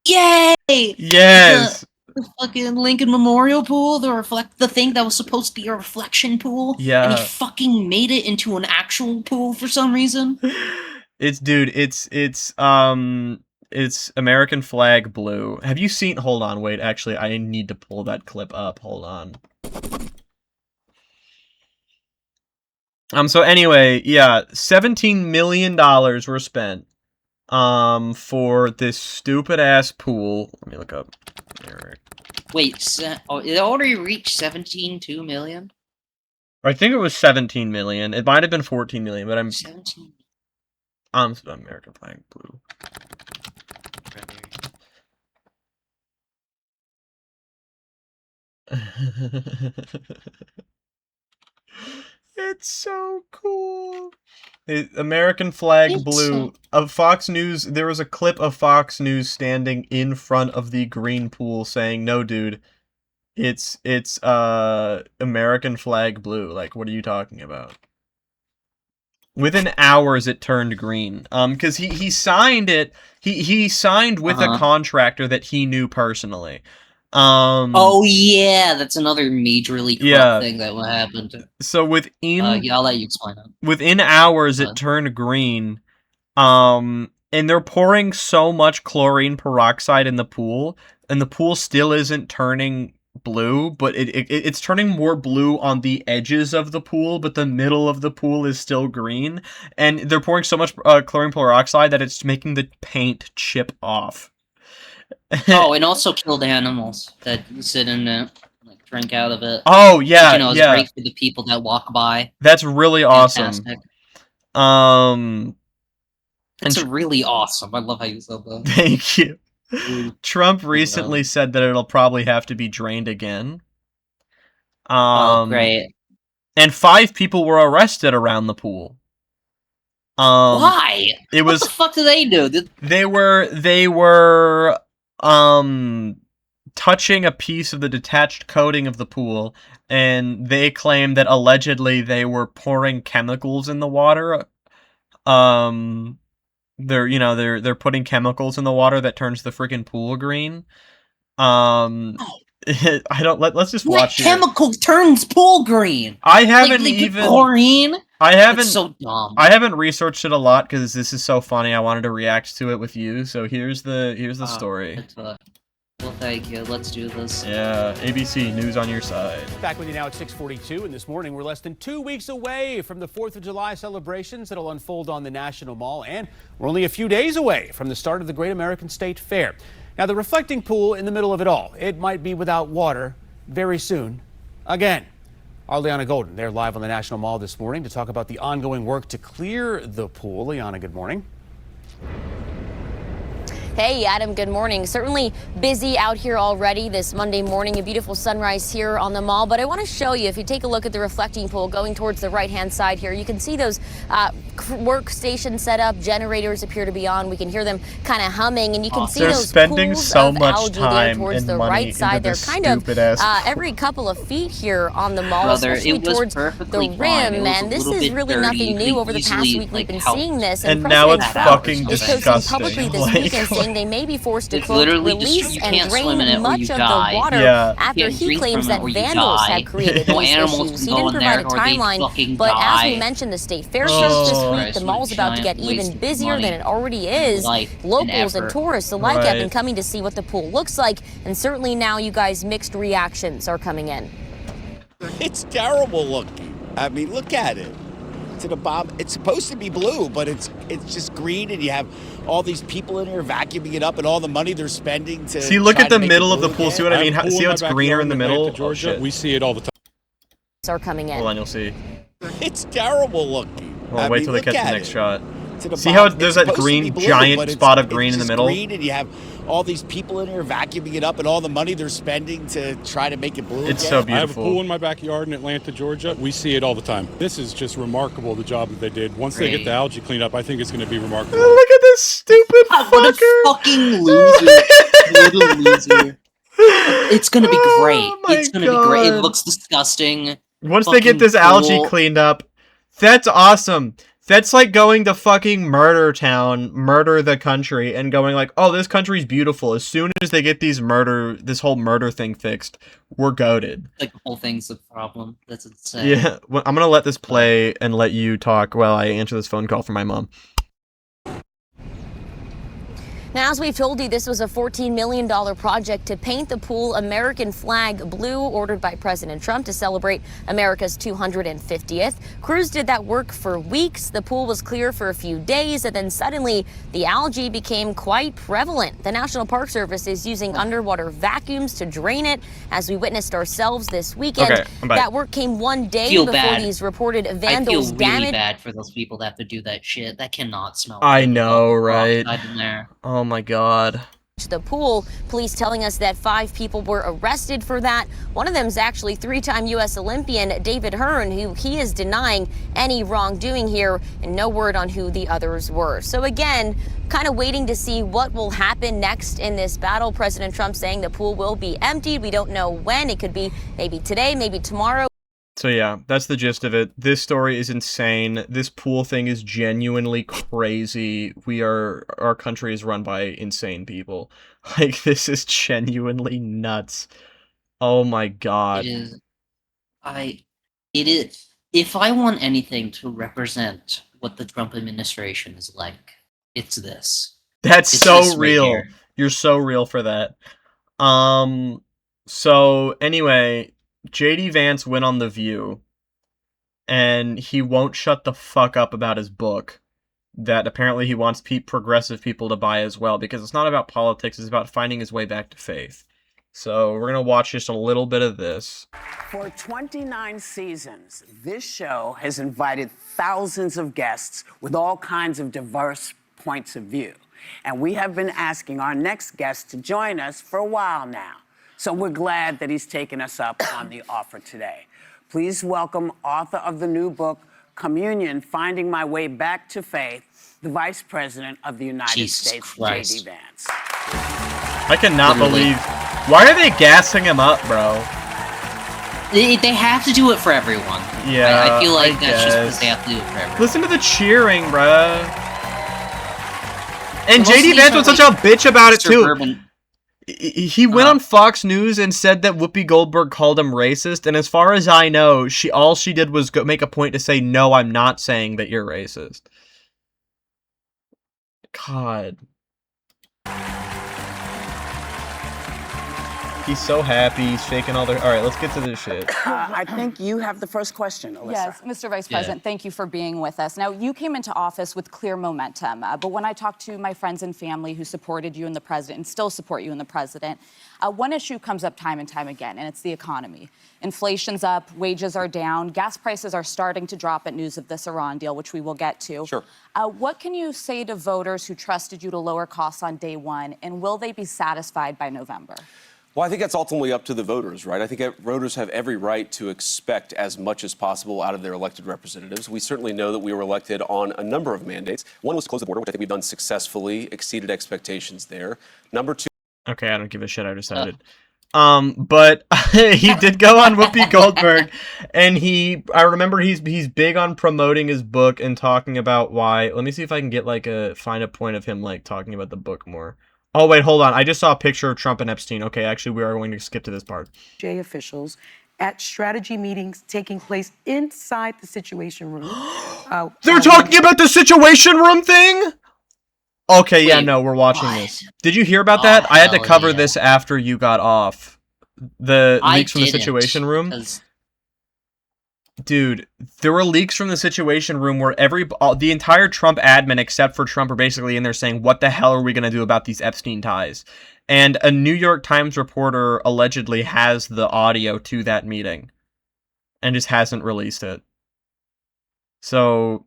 Yay! Yes! The fucking Lincoln Memorial Pool, the thing that was supposed to be a reflection pool. Yeah. And he fucking made it into an actual pool for some reason. It's American flag blue. Have you seen... Hold on, wait. Actually, I need to pull that clip up. Hold on. So anyway, yeah, $17 million were spent for this stupid ass pool. Let me look up. Wait, it already reached 17.2 million? I think it was 17 million. It might have been 14 million, but I'm 17. American flag blue. It's so cool. American flag blue. Of Fox News, there was a clip of Fox News standing in front of the green pool saying, "No, dude, it's American flag blue." Like, what are you talking about? Within hours, it turned green. Because he signed it. He signed with a contractor that he knew personally. Oh yeah, that's another majorly corrupt thing that happened. So within yeah, I'll let you explain it. Within hours, it turned green. And they're pouring so much chlorine peroxide in the pool, and the pool still isn't turning blue, but it's turning more blue on the edges of the pool, but the middle of the pool is still green. And they're pouring so much chlorine peroxide that it's making the paint chip off. Oh, and also killed animals that sit in it, like drink out of it. Oh yeah, which, it's great for the people that walk by. That's really awesome. It's really awesome. I love how you said that. Thank you. Trump recently said that it'll probably have to be drained again. Oh, great. And 5 people were arrested around the pool. Why? What the fuck do they do? They were touching a piece of the detached coating of the pool, and they claim that allegedly they were pouring chemicals in the water. They're putting chemicals in the water that turns the freaking pool green. Let's just watch. What chemical turns pool green? I haven't even chlorine. That's so dumb. I haven't researched it a lot because this is so funny. I wanted to react to it with you. So here's the story. Well, thank you. Let's do this. Yeah, ABC News on your side. Back with you now at 6:42, and this morning we're less than 2 weeks away from the 4th of July celebrations that'll unfold on the National Mall, and we're only a few days away from the start of the Great American State Fair. Now, the reflecting pool in the middle of it all, it might be without water very soon again. Our Liana Golden, they're live on the National Mall this morning to talk about the ongoing work to clear the pool. Liana, good morning. Hey, Adam, good morning. Certainly busy out here already this Monday morning. A beautiful sunrise here on the mall. But I want to show you, if you take a look at the reflecting pool going towards the right-hand side here, you can see those workstations set up. Generators appear to be on. We can hear them kind of humming. And you can see those pools of algae there towards the right side. They're kind of every couple of feet here on the mall, especially towards the rim. And this is really nothing new. Over the past week, we've been seeing this. And now it's fucking disgusting. Publicly this weekend saying they may be forced to quote, release and drain much of the water after he claims that vandals have created these issues. He didn't provide a timeline, but as we mentioned, the state fair starts this week. The mall's about to get even busier than it already is. Locals and tourists alike have been coming to see what the pool looks like, and certainly now you guys mixed reactions are coming in. It's terrible looking. I mean, look at it. To the bottom, it's supposed to be blue, but it's just green, and you have all these people in here vacuuming it up, and all the money they're spending to see. Look at the middle of the pool. See what I mean? See how it's greener in the middle? Georgia, we see it all the time. Are coming in. Hold on, you'll see. It's terrible looking. Well, wait till they catch the next shot. See how there's that green giant spot of green in the middle? Green, and you have all these people in here vacuuming it up, and all the money they're spending to try to make it blue. It's so beautiful. I have a pool in my backyard in Atlanta, Georgia. We see it all the time. This is just remarkable, the job that they did. Once they get the algae cleaned up, I think it's going to be remarkable. Look at this stupid fucker. What a fucking loser. Little loser. It's going to be great. It's going to be great. It looks disgusting. Once they get this algae cleaned up, that's awesome. That's like going to fucking murder town, murder the country, and going like, oh, this country's beautiful. As soon as they get this whole murder thing fixed, we're goated. Like the whole thing's a problem. That's insane. Yeah, well, I'm gonna let this play and let you talk while I answer this phone call from my mom. Now, as we've told you, this was a $14 million project to paint the pool American flag blue, ordered by President Trump to celebrate America's 250th. Crews did that work for weeks. The pool was clear for a few days, and then suddenly the algae became quite prevalent. The National Park Service is using underwater vacuums to drain it, as we witnessed ourselves this weekend. Okay, that work came one day before these reported vandals I feel really damaged. bad for those people that have to do that shit. That cannot smell I good with know, all the right? peroxide in there. Oh my God. The pool. Police telling us that 5 people were arrested for that. One of them is actually 3-time U.S. Olympian David Hearn, who he is denying any wrongdoing here, and no word on who the others were. So again, kind of waiting to see what will happen next in this battle. President Trump saying the pool will be emptied. We don't know when. It could be maybe today, maybe tomorrow. So yeah, that's the gist of it. This story is insane. This pool thing is genuinely crazy. Our country is run by insane people. Like, this is genuinely nuts. Oh my God. It is. If I want anything to represent what the Trump administration is like, it's this. That's It's so this right real. here. You're so real for that. So anyway, JD Vance went on The View, and he won't shut the fuck up about his book that apparently he wants progressive people to buy as well, because it's not about politics, it's about finding his way back to faith. So we're going to watch just a little bit of this. For 29 seasons, this show has invited thousands of guests with all kinds of diverse points of view. And we have been asking our next guest to join us for a while now. So we're glad that he's taken us up on the offer today. Please welcome author of the new book, Communion, Finding My Way Back to Faith, the Vice President of the United States, Christ. JD Vance. I cannot believe... Why are they gassing him up, bro? They have to do it for everyone. Yeah, I feel like I that's just because guess. they have to do it for everyone. Listen to the cheering, bruh. And Most of JD these Vance are was such like a bitch about it, too. suburban- He went on Fox News and said that Whoopi Goldberg called him racist, and as far as I know, all she did was make a point to say, no, I'm not saying that you're racist. God. He's so happy, he's shaking all their... Alright, let's get to this shit. I think you have the first question, Alyssa. Yes, Mr. Vice President, thank you for being with us. Now, you came into office with clear momentum, but when I talk to my friends and family who supported you and the president and still support you and the president, one issue comes up time and time again, and it's the economy. Inflation's up, wages are down, gas prices are starting to drop at news of this Iran deal, which we will get to. Sure. What can you say to voters who trusted you to lower costs on day one, and will they be satisfied by November? Well, I think that's ultimately up to the voters, right? I think voters have every right to expect as much as possible out of their elected representatives. We certainly know that we were elected on a number of mandates. One was to close the border, which I think we've done successfully, exceeded expectations there. Number two... Okay, I don't give a shit, I decided. But he did go on Whoopi Goldberg, and I remember he's big on promoting his book and talking about why... Let me see if I can get, find a point of him, talking about the book more. Oh, wait, hold on. I just saw a picture of Trump and Epstein. Okay, actually, we are going to skip to this part. J officials at strategy meetings taking place inside the Situation Room. They're talking about the Situation Room thing? Okay, yeah, no, we're watching this. Did you hear about that? I had to cover this after you got off. The leaks from the Situation Room. Dude, there were leaks from the Situation Room where the entire Trump admin except for Trump are basically in there saying, what the hell are we going to do about these Epstein ties? And a New York Times reporter allegedly has the audio to that meeting and just hasn't released it. So,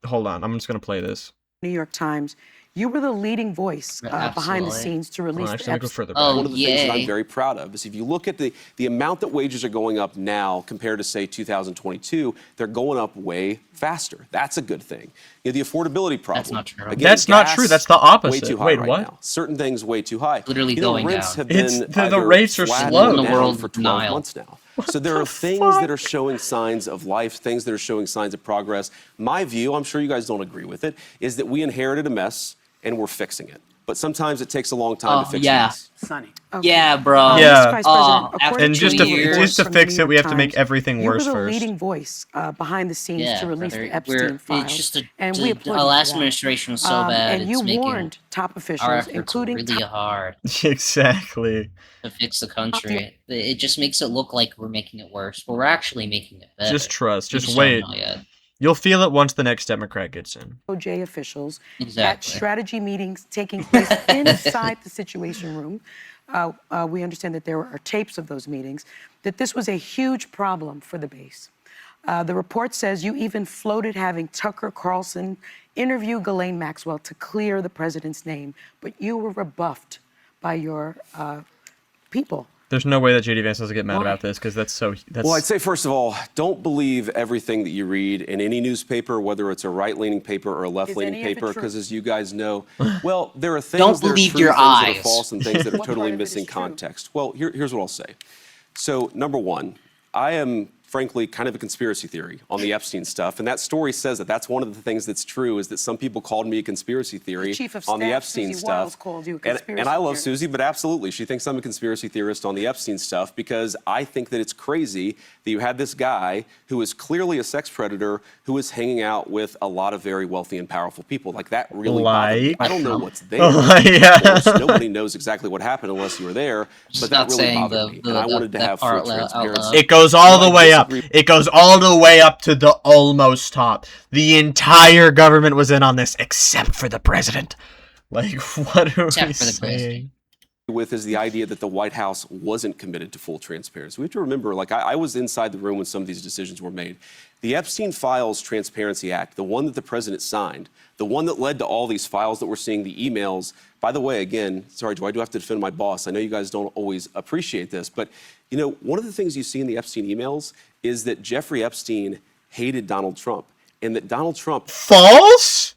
hold on. I'm just going to play this. New York Times. You were the leading voice behind the scenes to release the Epstein. One of the things that I'm very proud of is if you look at the amount that wages are going up now compared to, say, 2022, they're going up way faster. That's a good thing. The affordability problem. That's not true. Again, That's not true. That's the opposite. Way too high Wait, right what? now. Certain things way too high. Literally going rents down. Have been The rates are flat slow. down The world for 12 Nile. months now. So there are things that are showing signs of life, things that are showing signs of progress. My view, I'm sure you guys don't agree with it, is that we inherited a mess and we're fixing it. but sometimes it takes a long time to fix things. Sonny. Yeah, bro. Yeah. Vice President, according And just to to reports just to from the fix New it, we York have to make Times, everything you were worse the first. leading voice behind the scenes to release the Epstein It's files, just and we applaud you our for last that. administration was so bad. And you It's making warned top our officials, efforts including really hard Exactly. to fix the country. It just makes it look like we're making it worse, but we're actually making it better. Just trust. We Just don't wait. know yet. You'll feel it once the next Democrat gets in. DOJ officials at Exactly. strategy meetings taking place inside the Situation Room. We understand that there are tapes of those meetings, that this was a huge problem for the base. The report says you even floated having Tucker Carlson interview Ghislaine Maxwell to clear the president's name, but you were rebuffed by your people. There's no way that JD Vance doesn't get mad about this because that's so. Well, I'd say, first of all, don't believe everything that you read in any newspaper, whether it's a right-leaning paper or a left-leaning paper, because as you guys know, well, there are things Don't that are believe true, your things that are eyes. false, and things that are What totally part of it is missing context. Well, here's what I'll say. So, number one, I am, frankly, kind of a conspiracy theory on the Epstein stuff, and that story says that that's one of the things that's true, is that some people called me a conspiracy theory Chief of on the Staff, Epstein Susie stuff. Wiles, called you a conspiracy And I love theorist. Susie, but absolutely, she thinks I'm a conspiracy theorist on the Epstein stuff because I think that it's crazy that you had this guy who is clearly a sex predator who is hanging out with a lot of very wealthy and powerful people. Like, that really bothered me. I don't know what's there. Yeah. Of course, nobody knows exactly what happened unless you were there, but that not really saying bothered me. And I wanted to have full transparency. It goes all the But I way up. disagree. It goes all the way up to the almost top. The entire government was in on this except for the president. Like, what are we saying? With is the idea that the White House wasn't committed to full transparency. We have to remember, like, I was inside the room when some of these decisions were made. The Epstein Files Transparency Act, the one that the president signed, the one that led to all these files that we're seeing, the emails. By the way, again, sorry, Joe, I do have to defend my boss. I know you guys don't always appreciate this, but, you know, one of the things you see in the Epstein emails is that Jeffrey Epstein hated Donald Trump, and that Donald Trump... False?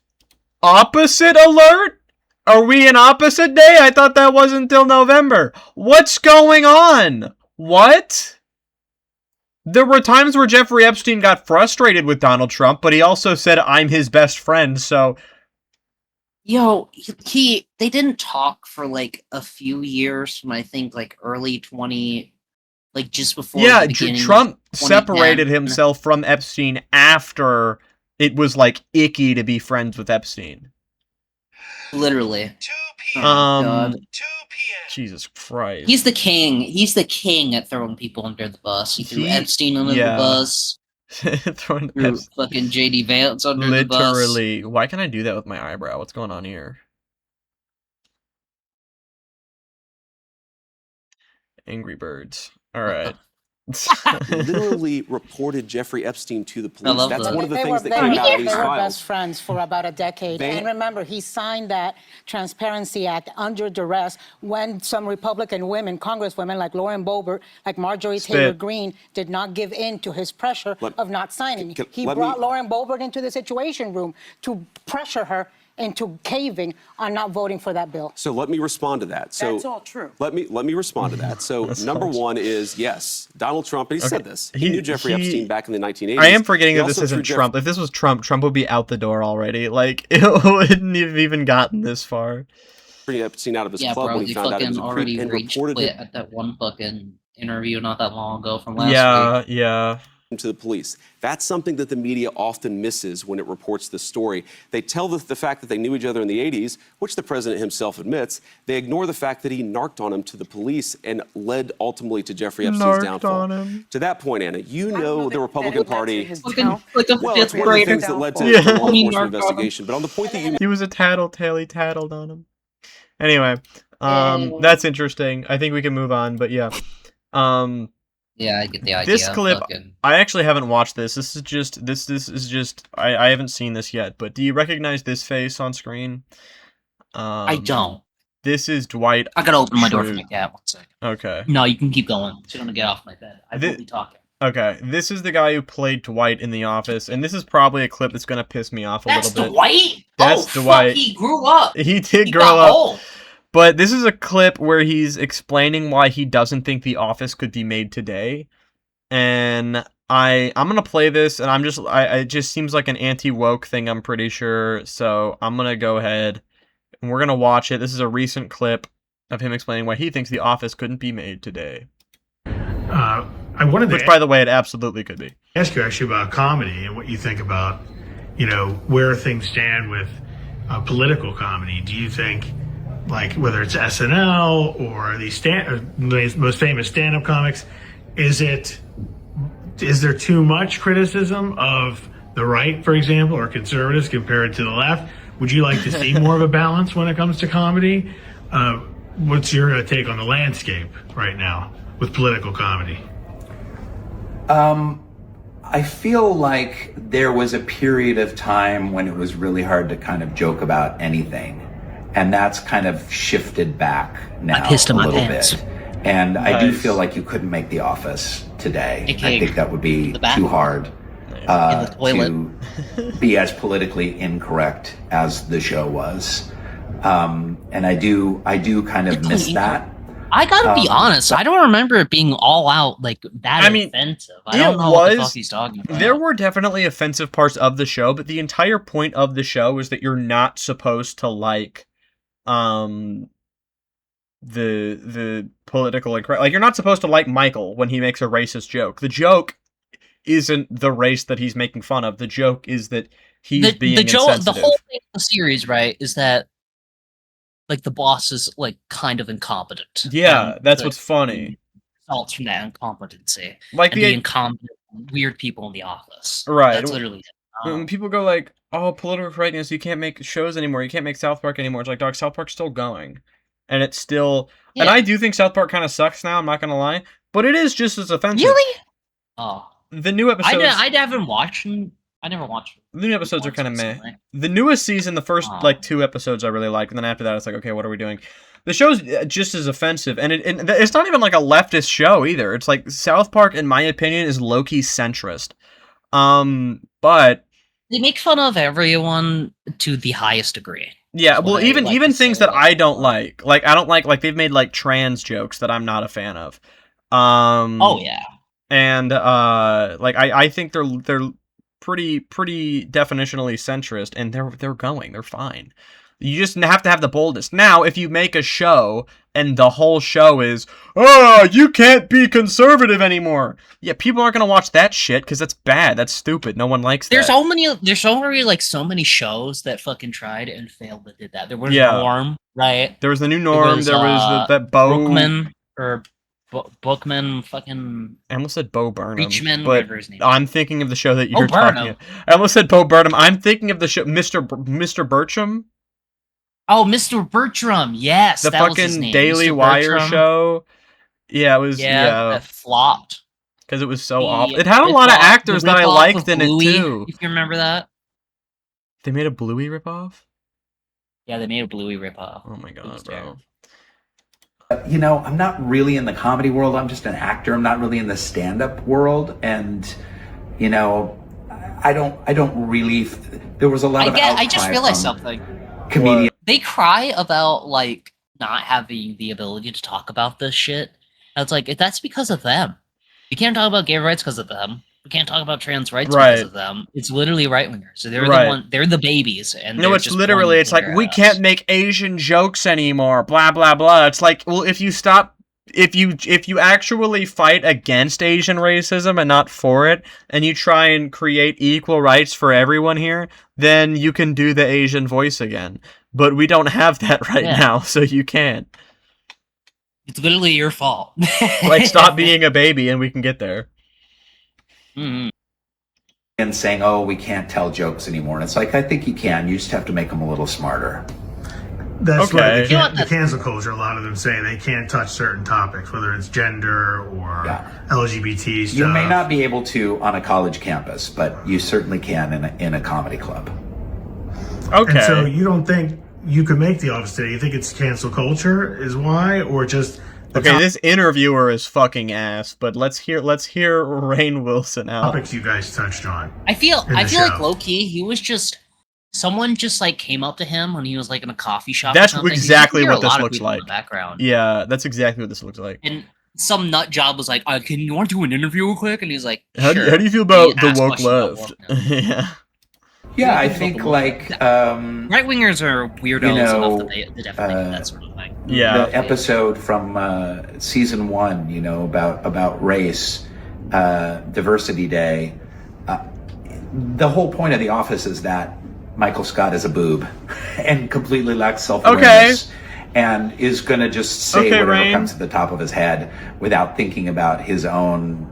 Opposite alert? Are we in opposite day? I thought that wasn't until November. What's going on? What? There were times where Jeffrey Epstein got frustrated with Donald Trump, but he also said, I'm his best friend, so... Yo, they didn't talk for like a few years from I think like early 20, like just before the beginning Trump of 2010. separated himself from Epstein after it was like icky to be friends with Epstein. Literally. Oh, God. Jesus Christ. He's the king. He's the king at throwing people under the bus. He threw Epstein under the bus. Throwing Threw fucking JD Vance under the bus. Literally. Why can I do that with my eyebrow? What's going on here? Angry Birds. All right. literally reported Jeffrey Epstein to the police. That's one of the things that They came were, out of they these were files. best friends for about a decade. And remember, he signed that Transparency Act under duress when some Republican women, congresswomen like Lauren Boebert, like Marjorie Taylor Greene, did not give in to his pressure of not signing. He brought Lauren Boebert into the Situation Room to pressure her into caving on not voting for that bill. So let me respond to that. So That's all true. Let me respond to that. So number one is, yes, Donald Trump, and he said this. He knew Jeffrey Epstein back in the 1980s. I am forgetting He that this also threw isn't Trump. If this was Trump, Trump would be out the door already. Like, it wouldn't have even gotten this far. Jeffrey Epstein out of his Yeah, club bro, when he he found out it was fucking a already creep and reached reported quit it. at that one fucking interview not that long ago from last week. Yeah. To the police. That's something that the media often misses when it reports this story. They tell the fact that they knew each other in the 80s, which the president himself admits. They ignore the fact that he narked on him to the police and led ultimately to Jeffrey Epstein's downfall. To that point, Anna, you know the Republican Party. Well, it's one of the things that led to the law enforcement investigation. But on the point that you He was a tattletale. He tattled on him. Anyway, that's interesting. I think we can move on, but yeah. Yeah, I get the idea. This clip, I actually haven't watched this. This is just I haven't seen this yet. But do you recognize this face on screen? I don't. This is Dwight. I gotta open my door for my cat. 1 second. Okay. No, you can keep going. She's gonna get off my bed. I will be talking. Okay, this is the guy who played Dwight in The Office, and this is probably a clip that's gonna piss me off a little bit. Dwight? That's Dwight. Fuck, he grew up. He did grow got up. old. But this is a clip where he's explaining why he doesn't think The Office could be made today. And I'm gonna play this, and it just seems like an anti-woke thing, I'm pretty sure. So I'm gonna go ahead And we're going to watch it. This is a recent clip of him explaining why he thinks The Office couldn't be made today. I wanted to Which, by the way, it absolutely could be. ask you actually about comedy and what you think about, where things stand with political comedy. Do you think, like, whether it's SNL or the most famous stand-up comics, is there too much criticism of the right, for example, or conservatives compared to the left? Would you like to see more of a balance when it comes to comedy? What's your take on the landscape right now with political comedy? I feel like there was a period of time when it was really hard to kind of joke about anything. And that's kind of shifted back now a little bit. And I do feel like you couldn't make The Office today. I think that would be too hard to be as politically incorrect as the show was. And I do kind of miss that. I gotta be honest, I don't remember it being all out like that offensive. I don't know what the fuck he's talking about. There were definitely offensive parts of the show, but the entire point of the show is that you're not supposed to like the political incorrect. Like, you're not supposed to like Michael when he makes a racist joke. The joke isn't the race that he's making fun of. The joke is that he's being insensitive. The whole thing of the series, right, is that like the boss is like kind of incompetent. Yeah, that's what's funny. Results from that incompetency, like and the incompetent weird people in the office. Right. That's literally it. When people go like, "Oh, political correctness, you can't make shows anymore. You can't make South Park anymore." It's like, dog, South Park's still going, and it's still. Yeah. And I do think South Park kind of sucks now. I'm not gonna lie, but it is just as offensive. Really? Oh, the new episodes. I haven't watched them. I never watched them. The new episodes are kind of meh. The newest season, the first like 2 episodes I really liked, and then after that it's like, okay, what are we doing? The show's just as offensive, and it's not even like a leftist show either. It's like South Park, in my opinion, is low-key centrist. But they make fun of everyone to the highest degree. Yeah, well, even things that I don't like I don't like they've made like trans jokes that I'm not a fan of. Oh yeah. And like I think they're pretty definitionally centrist, and they're fine. You just have to have the boldness. Now, if you make a show and the whole show is, "Oh, you can't be conservative anymore," yeah, people aren't gonna watch that shit because that's bad. That's stupid. No one likes that. There's so many shows that fucking tried and failed that did that. There was Norm, right? There was the new Norm. There was that Bo Bookman or Bookman, fucking. I almost said Bo Burnham. Beachman, but whatever his name. I'm thinking of the show that you're talking about. I almost said Bo Burnham. I'm thinking of the show Mr. Bertram. Oh, Mr. Bertram, yes, the that fucking was his name. Daily Mr. Wire Bertram. show. Yeah, it was. Yeah, that flopped because it was so awful. It had a lot of actors that I liked in Bluey, it too. If you remember that, they made a Bluey ripoff. Yeah, they made a Bluey ripoff. Oh my god, bro. You know, I'm not really in the comedy world. I'm just an actor. I'm not really in the stand-up world, and you know, I don't really. There was a lot of outcry. I just realized something. Comedian. They cry about like not having the ability to talk about this shit. And it's like that's because of them. You can't talk about gay rights because of them. We can't talk about trans rights because of them. It's literally right wingers. So they're the one. They're the babies, and no, it's literally. It's like we can't make Asian jokes anymore. Blah blah blah. It's like, well, if you stop. If you actually fight against Asian racism and not for it, and you try and create equal rights for everyone here, then you can do the Asian voice again. But we don't have that right now, so you can't. It's literally your fault. Like, stop being a baby and we can get there. Mm-hmm. And saying, "Oh, we can't tell jokes anymore." And it's like, I think you can. You just have to make them a little smarter. That's right. The cancel culture, a lot of them say they can't touch certain topics, whether it's gender or LGBT stuff. You may not be able to on a college campus, but you certainly can in a comedy club. Okay. And so you don't think you could make The Office today? You think it's cancel culture is why, or just... Okay, this interviewer is fucking ass, but let's hear Rainn Wilson out. Topics you guys touched on. I feel like low-key, he was just... Someone just like came up to him when he was like in a coffee shop. That's or something. exactly what this looks like. In the background. Yeah, that's exactly what this looks like. And some nut job was like, "Can you want to do an interview real quick?" And he's like, "Sure." How do you feel about the woke left? Yeah. Yeah, I think like right wingers are weirdos enough that they definitely do that sort of thing. The episode from season 1, you know, about race, Diversity Day. The whole point of The Office is that Michael Scott is a boob and completely lacks self-awareness and is going to just say whatever comes to the top of his head without thinking about his own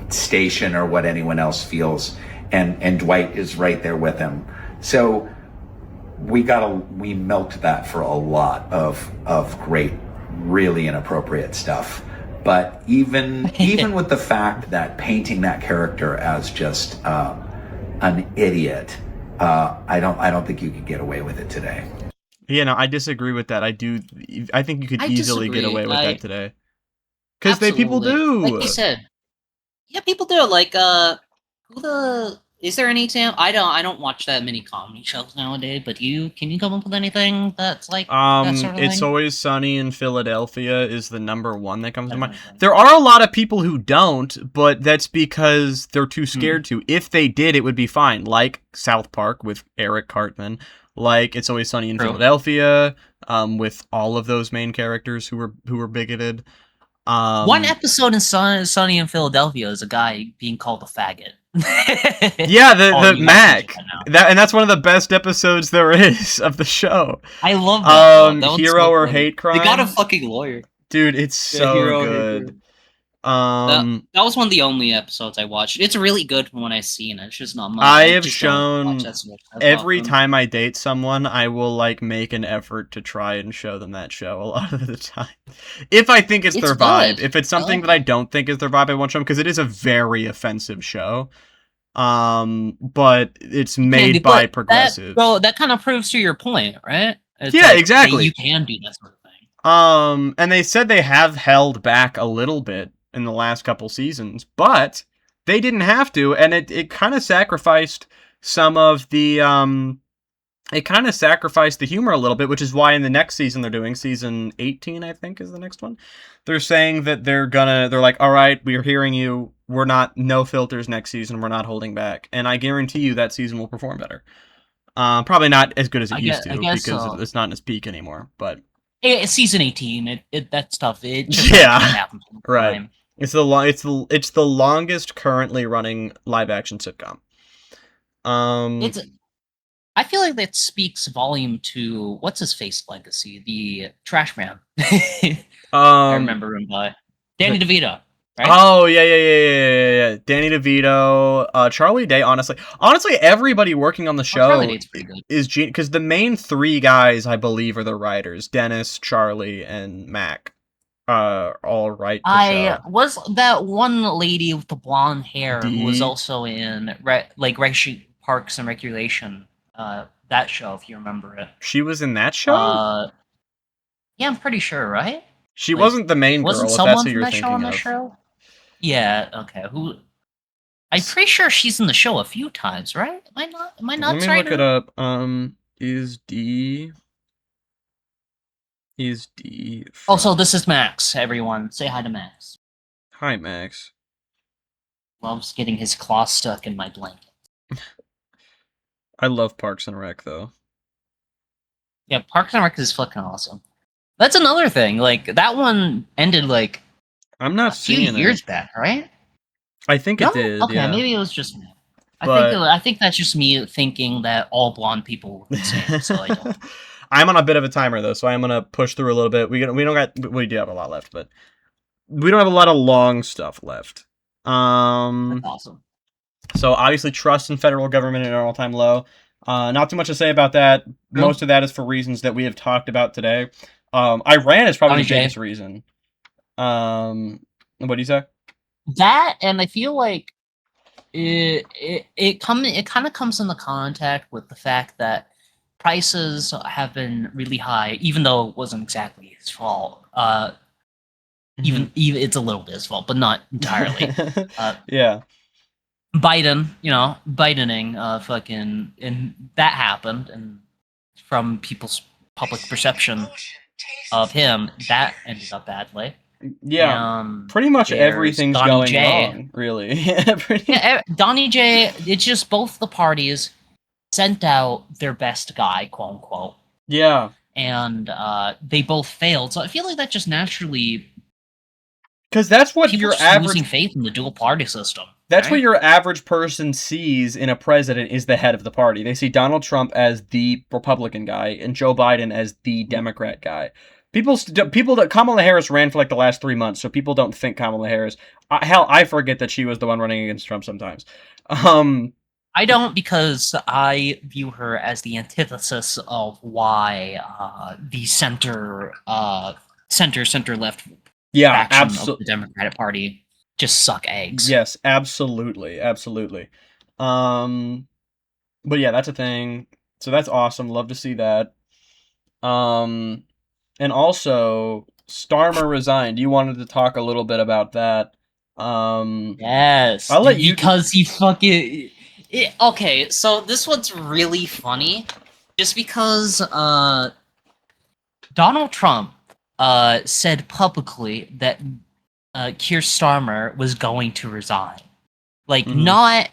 station or what anyone else feels. And Dwight is right there with him. So we milked that for a lot of great, really inappropriate stuff. But even with the fact that painting that character as just an idiot, I don't think you could get away with it today. Yeah, no, I disagree with that. I think you could easily get away with that today. Because people do. Like you said. Yeah, people do. Like, is there any example? I don't watch that many comedy shows nowadays, but can you come up with anything that's like that sort of It's thing? Always Sunny in Philadelphia is the #1 that comes to mind. There are a lot of people who don't, but that's because they're too scared to. If they did, it would be fine. Like South Park with Eric Cartman, like It's Always Sunny in Philadelphia, with all of those main characters who were bigoted. One episode in Sunny in Philadelphia is a guy being called a faggot. Yeah, the Mac. That's one of the best episodes there is of the show. I love that. That Hero or Hate Crime. They got a fucking lawyer. Dude, it's so good. That was one of the only episodes I watched. It's really good when I seen it. It's just not much. I have shown every time I date someone, I will like make an effort to try and show them that show a lot of the time. If I think it's their vibe. If it's something that I don't think is their vibe, I won't show them because it is a very offensive show. But it's made by progressives. That kind of proves to your point, right? It's yeah, exactly. You can do that sort of thing. And they said they have held back a little bit in the last couple seasons, but they didn't have to, and it kind of sacrificed some of the humor a little bit, which is why in the next season they're doing season 18, I think is the next one. They're saying that they're like, all right, we're hearing you. We're not no filters next season. We're not holding back. And I guarantee you that season will perform better. Probably not as good as it used to because it's not in its peak anymore, but it's season 18. That stuff. It just happens. Right. Time. It's the longest currently running live action sitcom. I feel like that speaks volume to what's his face legacy, the Trash Man. I remember him by Danny DeVito. Right? Oh yeah. Danny DeVito, Charlie Day. Honestly, everybody working on the show is because the main 3 guys, I believe, are the writers: Dennis, Charlie, and Mac. All right. Was that one lady with the blonde hair who was also in Parks and Recreation. That show, if you remember it. She was in that show? Yeah, I'm pretty sure, right? She wasn't the main girl, wasn't if someone that's who you're from that thinking show on of. the show? Yeah, okay. I'm pretty sure she's in the show a few times, right? Am I not Let me look it up. Is D... Also, this is Max, everyone. Say hi to Max. Hi, Max. Loves getting his claw stuck in my blanket. I love Parks and Rec, though. Yeah, Parks and Rec is fucking awesome. That's another thing. Like, that one ended, like, I'm not seeing a few years back, right? I think it did, Okay, yeah. maybe it was just me. I think that's just me thinking that all blonde people were the same, so I don't. I'm on a bit of a timer, though, so I'm going to push through a little bit. We do have a lot left, but we don't have a lot of long stuff left. That's awesome. So, obviously, trust in federal government at an all-time low. Not too much to say about that. Most of that is for reasons that we have talked about today. Iran is probably the biggest reason. What do you say? That, and I feel like it kind of comes into contact with the fact that prices have been really high, even though it wasn't exactly his fault. Even it's a little bit his fault, but not entirely. Yeah. Bidening, fucking, and that happened, and from people's public perception of him, that ended up badly. Yeah, pretty much everything's going wrong, really. Donnie J, it's just both the parties sent out their best guy, quote unquote. Yeah. And they both failed. So I feel like that just naturally, because that's what people your just average losing faith in the dual party system. That's what right? your average person sees in a president is the head of the party. They see Donald Trump as the Republican guy and Joe Biden as the Democrat guy. People that Kamala Harris ran for like the last 3 months, so people don't think Kamala Harris. Hell, I forget that she was the one running against Trump sometimes. I don't, because I view her as the antithesis of why the center left Yeah, faction of the Democratic Party just suck eggs. Yes, absolutely, absolutely. But yeah, that's a thing. So that's awesome. Love to see that. And also Starmer resigned. You wanted to talk a little bit about that. Yes, I'll let you because he fucking. Okay, so this one's really funny, just because Donald Trump said publicly that Keir Starmer was going to resign, like not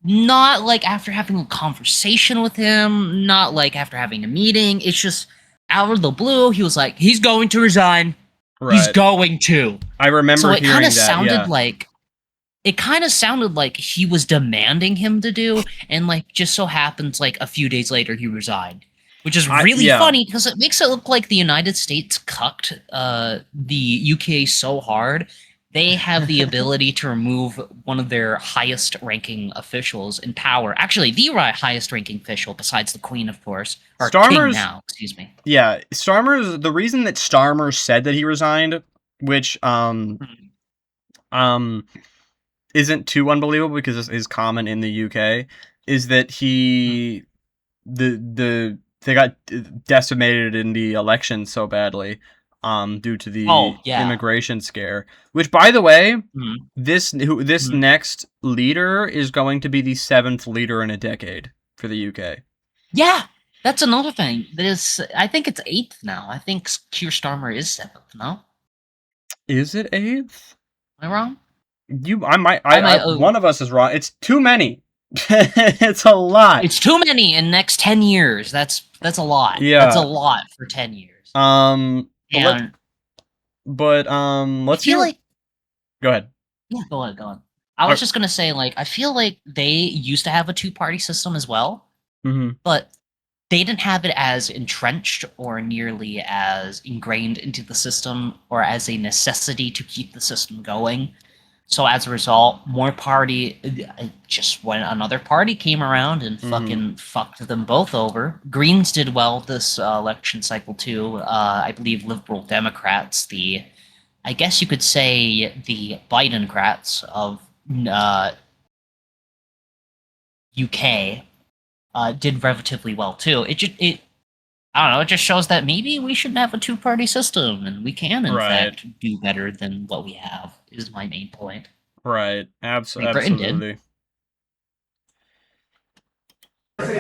like after having a conversation with him, not like after having a meeting. It's just out of the blue. He was like, he's going to resign. Right. He's going to. I remember So it hearing kind of that, sounded yeah. like. It kind of sounded like he was demanding him to do, and like just so happens like a few days later he resigned, which is really funny because it makes it look like the United States cucked the UK so hard. They have the ability to remove one of their highest ranking officials in power. Actually, the highest ranking official besides the Queen, of course, or King now. Excuse me. Yeah, Starmer's the reason that Starmer said that he resigned, which isn't too unbelievable because it is common in the UK, is that they got decimated in the election so badly due to the immigration scare. Which, by the way, this next leader is going to be the 7th leader in a decade for the UK. Yeah, that's another thing. I think it's 8th now. I think Keir Starmer is 7th. No, is it 8th? Am I wrong? One of us is wrong. It's too many. It's a lot. It's too many in the next 10 years. That's a lot. Yeah. That's a lot for 10 years. Let's feel like. Go ahead. Yeah, go on. I was just gonna say, like, I feel like they used to have a 2-party system as well, but they didn't have it as entrenched or nearly as ingrained into the system or as a necessity to keep the system going. So as a result, when another party came around and fucking fucked them both over. Greens did well this election cycle too. I believe Liberal Democrats, I guess you could say the Bidencrats of UK, did relatively well too. I don't know. It just shows that maybe we shouldn't have a 2-party system, and we can, in fact, do better than what we have. Is my main point. Right. Absolutely. Sir,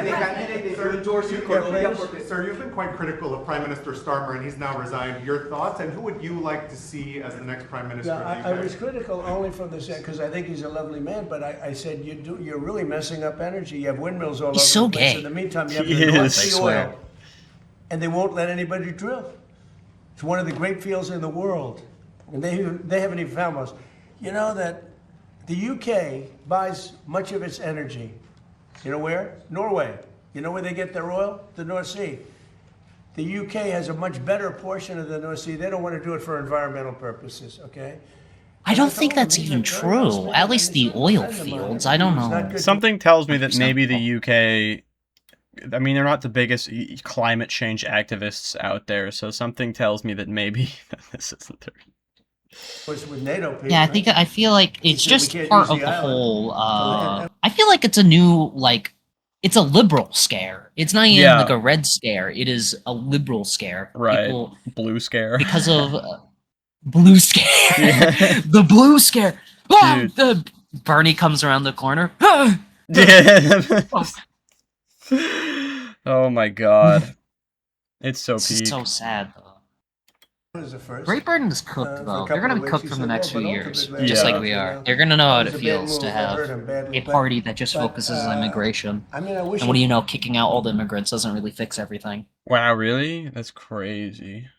you've been quite critical of Prime Minister Starmer, and he's now resigned. Your thoughts, and who would you like to see as the next Prime Minister? Yeah, I was critical only from the because I think he's a lovely man, but I said you're really messing up energy. You have windmills all over so the place. gay. In the meantime, you have the North Sea oil, and they won't let anybody drill. It's one of the great fields in the world, and they haven't even found most. You know that the UK buys much of its energy. You know where? Norway. You know where they get their oil? The North Sea. The UK has a much better portion of the North Sea. They don't want to do it for environmental purposes, okay? I don't think that's even true. At least the oil fields. I don't know. Something tells me that maybe the UK... I mean, they're not the biggest climate change activists out there, so something tells me that maybe this isn't their... With NATO people, Yeah, I feel like it's just part of the whole. I feel like it's a new, like, it's a liberal scare. It's not even like a red scare. It is a liberal scare. Right. Blue scare. Because of blue scare. The blue scare. The Bernie comes around the corner. Oh my god. It's so peak. It's so sad though. Great Britain is cooked, though. They're going to be cooked for the next few years, just Yeah. like we are. They're going to know how it feels to have a party that just focuses on immigration. And what do you know, kicking out all the immigrants doesn't really fix everything. Wow, really? That's crazy.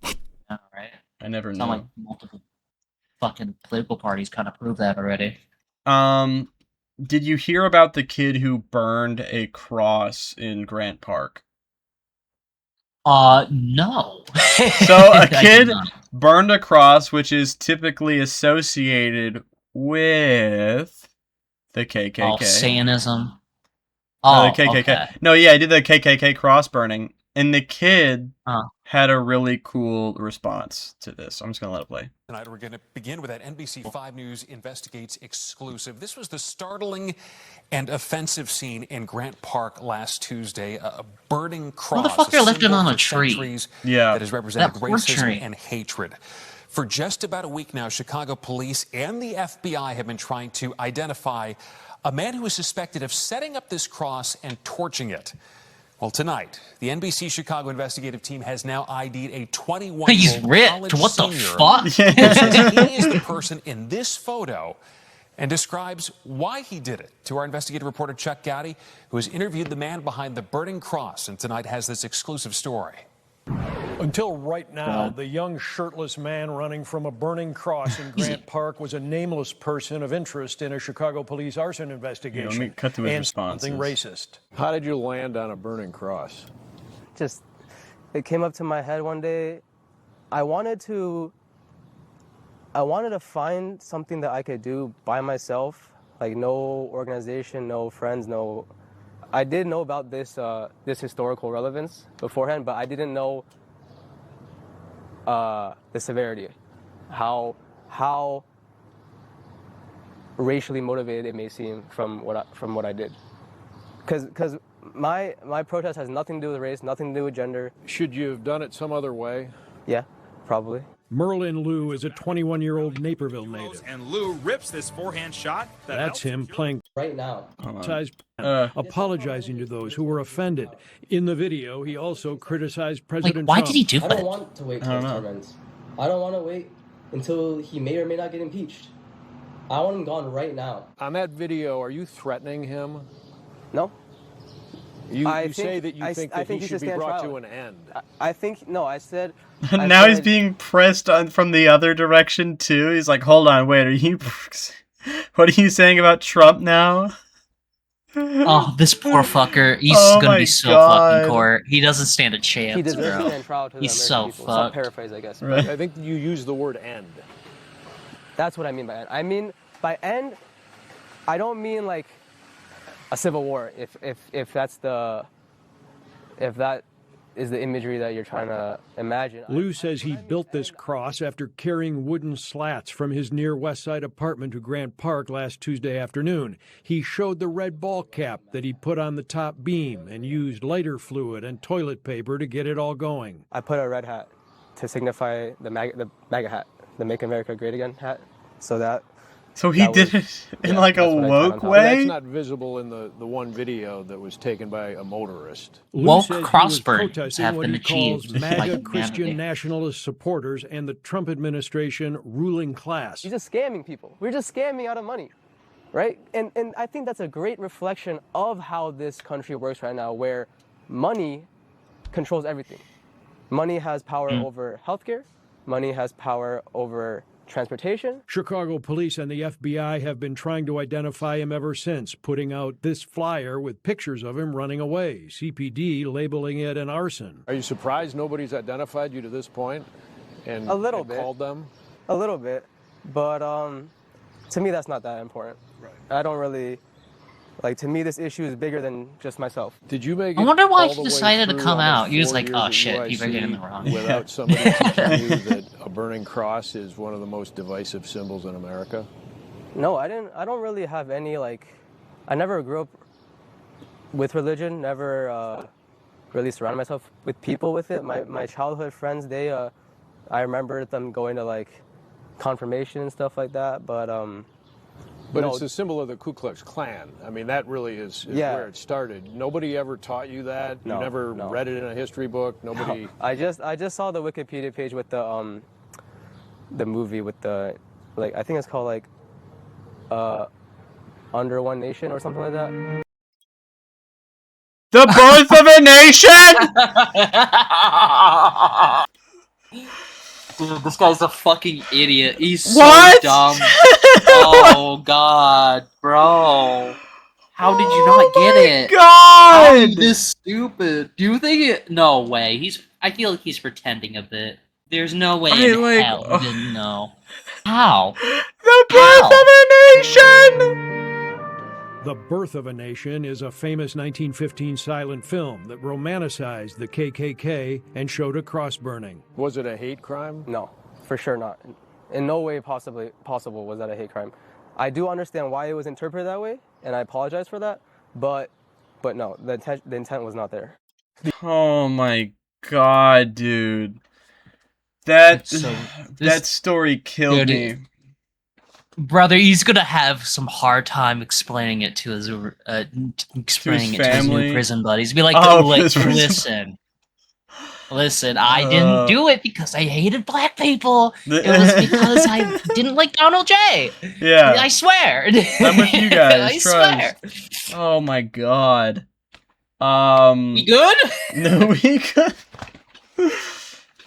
All right. I never It's knew. not like multiple fucking political parties kind of prove that already. Did you hear about the kid who burned a cross in Grant Park? No. So a kid burned a cross, which is typically associated with the KKK. Oh, Satanism. No, the KKK. Okay. No, yeah, I did the KKK cross burning, and the kid had a really cool response to this. I'm just gonna let it play. Tonight we're going to begin with that NBC 5 News Investigates exclusive. This was the startling and offensive scene in Grant Park last Tuesday. A burning cross. Motherfucker lifted on a tree. That has represented That poor racism tree. and hatred. For just about a week now, Chicago police and the FBI have been trying to identify a man who is suspected of setting up this cross and torching it. Well, tonight, the NBC Chicago investigative team has now ID'd a 21-year-old He's rich. college What the senior fuck? who says he is the person in this photo and describes why he did it. To our investigative reporter Chuck Gowdy, who has interviewed the man behind the burning cross and tonight has this exclusive story. Until right now, the young shirtless man running from a burning cross in Grant Park was a nameless person of interest in a Chicago police arson investigation. Let me cut to his and responses. something racist. How did you land on a burning cross? Just, it came up to my head one day. I wanted to find something that I could do by myself, like no organization, no friends, no. I did know about this this historical relevance beforehand, but I didn't know the severity, how racially motivated it may seem from what I did, because my protest has nothing to do with race, nothing to do with gender. Should you have done it some other way? Yeah, probably. Merlin Liu is a 21-year-old Naperville native. And Liu rips this forehand shot. That's him playing right now. Apologizing to those who were offended. In the video, he also criticized President why Trump. did he do I don't want to wait till his term ends. I don't want to wait until he may or may not get impeached. I want him gone right now. On that video, are you threatening him? No. You say that you think that he should be brought to an end. I think, no, I said... Now he's being pressed on from the other direction, too. He's like, hold on, wait, are you... What are you saying about Trump now? Oh, this poor fucker. He's gonna be so fucking court. He doesn't stand a chance, He deserves bro. to stand trial to the He's American so people. It's not fucked. paraphrase, I guess. Right. I think you use the word end. That's what I mean by end. I mean, by end, I don't mean like a civil war, if that is the imagery that you're trying to imagine. Liu says he built this cross after carrying wooden slats from his near West Side apartment to Grant Park last Tuesday afternoon. He showed the red ball cap that he put on the top beam and used lighter fluid and toilet paper to get it all going. I put a red hat to signify the MAGA hat, the Make America Great Again hat, So he did it in like a woke But way? that's not visible in the one video that was taken by a motorist. Woke Liu says crossburns he was protesting have what been he calls achieved MAGA by humanity. Christian nationalist supporters and the Trump administration ruling class. You're just scamming people. We're just scamming out of money, right? And I think that's a great reflection of how this country works right now, where money controls everything. Money has power over healthcare. Money has power over transportation. Chicago police and the FBI have been trying to identify him ever since, putting out this flyer with pictures of him running away, CPD labeling it an arson. Are you surprised nobody's identified you to this point and, A little bit. called them? A little bit, but to me that's not that important. Right. I don't really, to me this issue is bigger than just myself. Did you make I wonder why he decided to come out. He was like, oh shit, you better get in the wrong. Without somebody teaching you that a burning cross is one of the most divisive symbols in America? No, I don't really have any, I never grew up with religion, never really surrounded myself with people with it. My childhood friends, I remember them going to confirmation and stuff like that, but But it's a symbol of the Ku Klux Klan. I mean, that really is where it started. Nobody ever taught you that. You never read it in a history book. Nobody. No. I just saw the Wikipedia page with the movie with the, like, I think it's called like Under One Nation or something like that. The Birth of a Nation. Dude, this guy's a fucking idiot. He's so dumb. Oh god, bro. How did you not get it? God! How are you this stupid? Do you think it? No way. I feel like he's pretending a bit. There's no way in hell he didn't know. How? The Birth of a Nation! The Birth of a Nation is a famous 1915 silent film that romanticized the KKK and showed a cross burning. Was it a hate crime? No, for sure not. In no way possible was that a hate crime. I do understand why it was interpreted that way, and I apologize for that, but no, the intent was not there. Oh my god, dude. That story killed me. Brother, he's gonna have some hard time explaining it to his to his new prison buddies. Be like, listen, I didn't do it because I hated black people. It was because I didn't like Donald J. Yeah, I swear. I'm with you guys. I swear. Oh my god. We good? No, we good.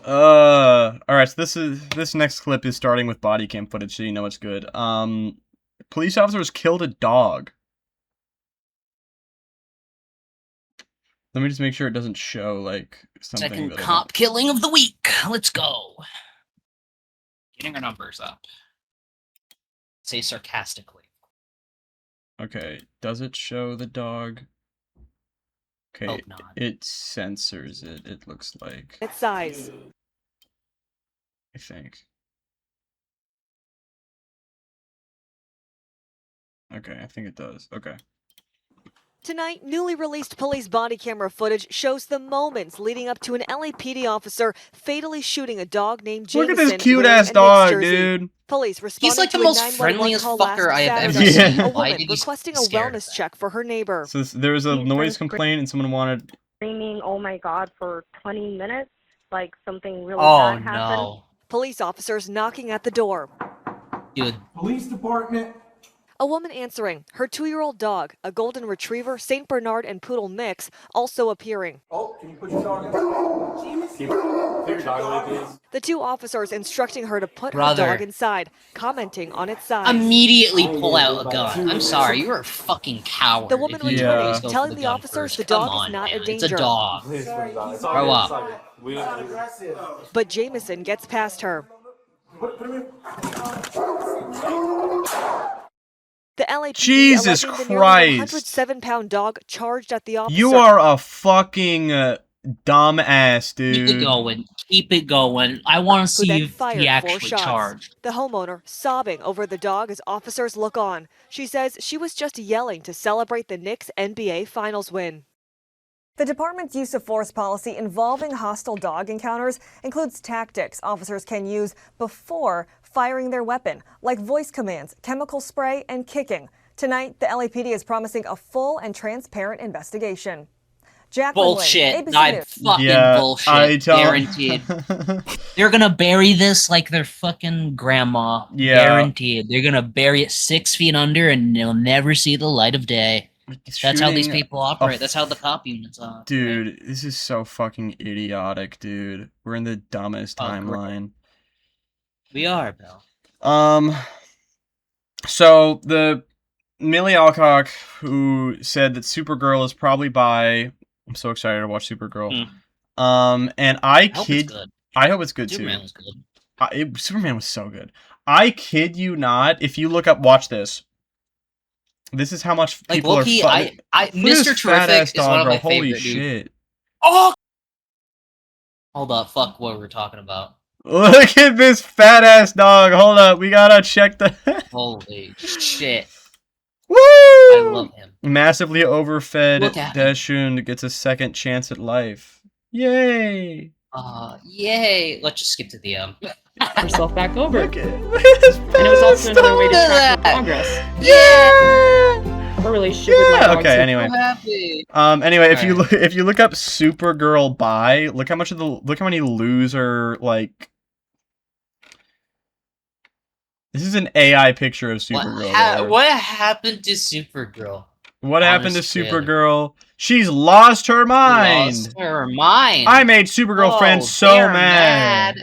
Alright, so this next clip is starting with body cam footage, so you know it's good. Police officers killed a dog. Let me just make sure it doesn't show, like, something. Second cop killing of the week. Let's go. Getting our numbers up. Say sarcastically. Okay, does it show the dog? Okay, it censors it, it looks like. Its size. I think. Okay, I think it does. Okay. Tonight, newly released police body camera footage shows the moments leading up to an LAPD officer fatally shooting a dog named Jameson. Look at this cute-ass dog, dude. Police responded He's like the to most a 911 friendliest call fucker I have ever Saturday. seen. A Why woman did he requesting a scare wellness check for her neighbor. So there was a noise complaint and someone wanted... Screaming, oh my god, for 20 minutes, like something really bad happened. No. Police officers knocking at the door. Dude. Police department. A woman answering, her 2-year-old dog, a golden retriever, St. Bernard and poodle mix, also appearing. Oh, can you put your dog in? Keep your dog away, please. The two officers instructing her to put Brother. her dog inside, commenting on its size. Immediately pull out a gun. I'm sorry, you're a fucking coward. The woman if you returning, always go for telling the the gun officers first. the Come dog on, is not man. a danger. It's a dog. Grow up. But Jameson gets past her. The LAPD Jesus alleging the Christ. nearly 107-pound dog charged at the officer. You are a fucking dumbass, dude. Keep it going. Keep it going. I want to who see then if fired he 4 actually shots. charged. The homeowner sobbing over the dog as officers look on. She says she was just yelling to celebrate the Knicks' NBA Finals win. The department's use of force policy involving hostile dog encounters includes tactics officers can use before firing their weapon, like voice commands, chemical spray, and kicking. Tonight, the LAPD is promising a full and transparent investigation. Jacqueline Bullshit. Wing, ABC I News. fucking bullshit. Guaranteed. They're gonna bury this like their fucking grandma. Yeah. Guaranteed. They're gonna bury it 6 feet under and they'll never see the light of day. That's how these Shooting people operate. That's how the cop units are. Dude, this is so fucking idiotic, dude. We're in the dumbest timeline. We are, Bill. So the Millie Alcock, who said that Supergirl is probably bi. I'm so excited to watch Supergirl. And I hope it's good Superman too. was good. Superman was so good. I kid you not. If you look up, watch this. This is how much people are. Mr. Terrific is one of my Holy favorite. shit! Dude. Oh, hold up! Fuck what we're talking about. Look at this fat ass dog. Hold up, we gotta check the. Holy shit! Woo! I love him. Massively overfed Look at him. Deshun gets a second chance at life. Yay! Yay! Let's just skip to the herself back over. Look at And it was also another way to track her progress. Yeah. Her relationship with my dog. Okay. too. Anyway. So happy. Anyway, if you look up Supergirl buy, look how many loser like. This is an AI picture of Supergirl. What happened to Supergirl? What happened to Supergirl? She's lost her mind. Lost her mind. I made Supergirl friends so mad.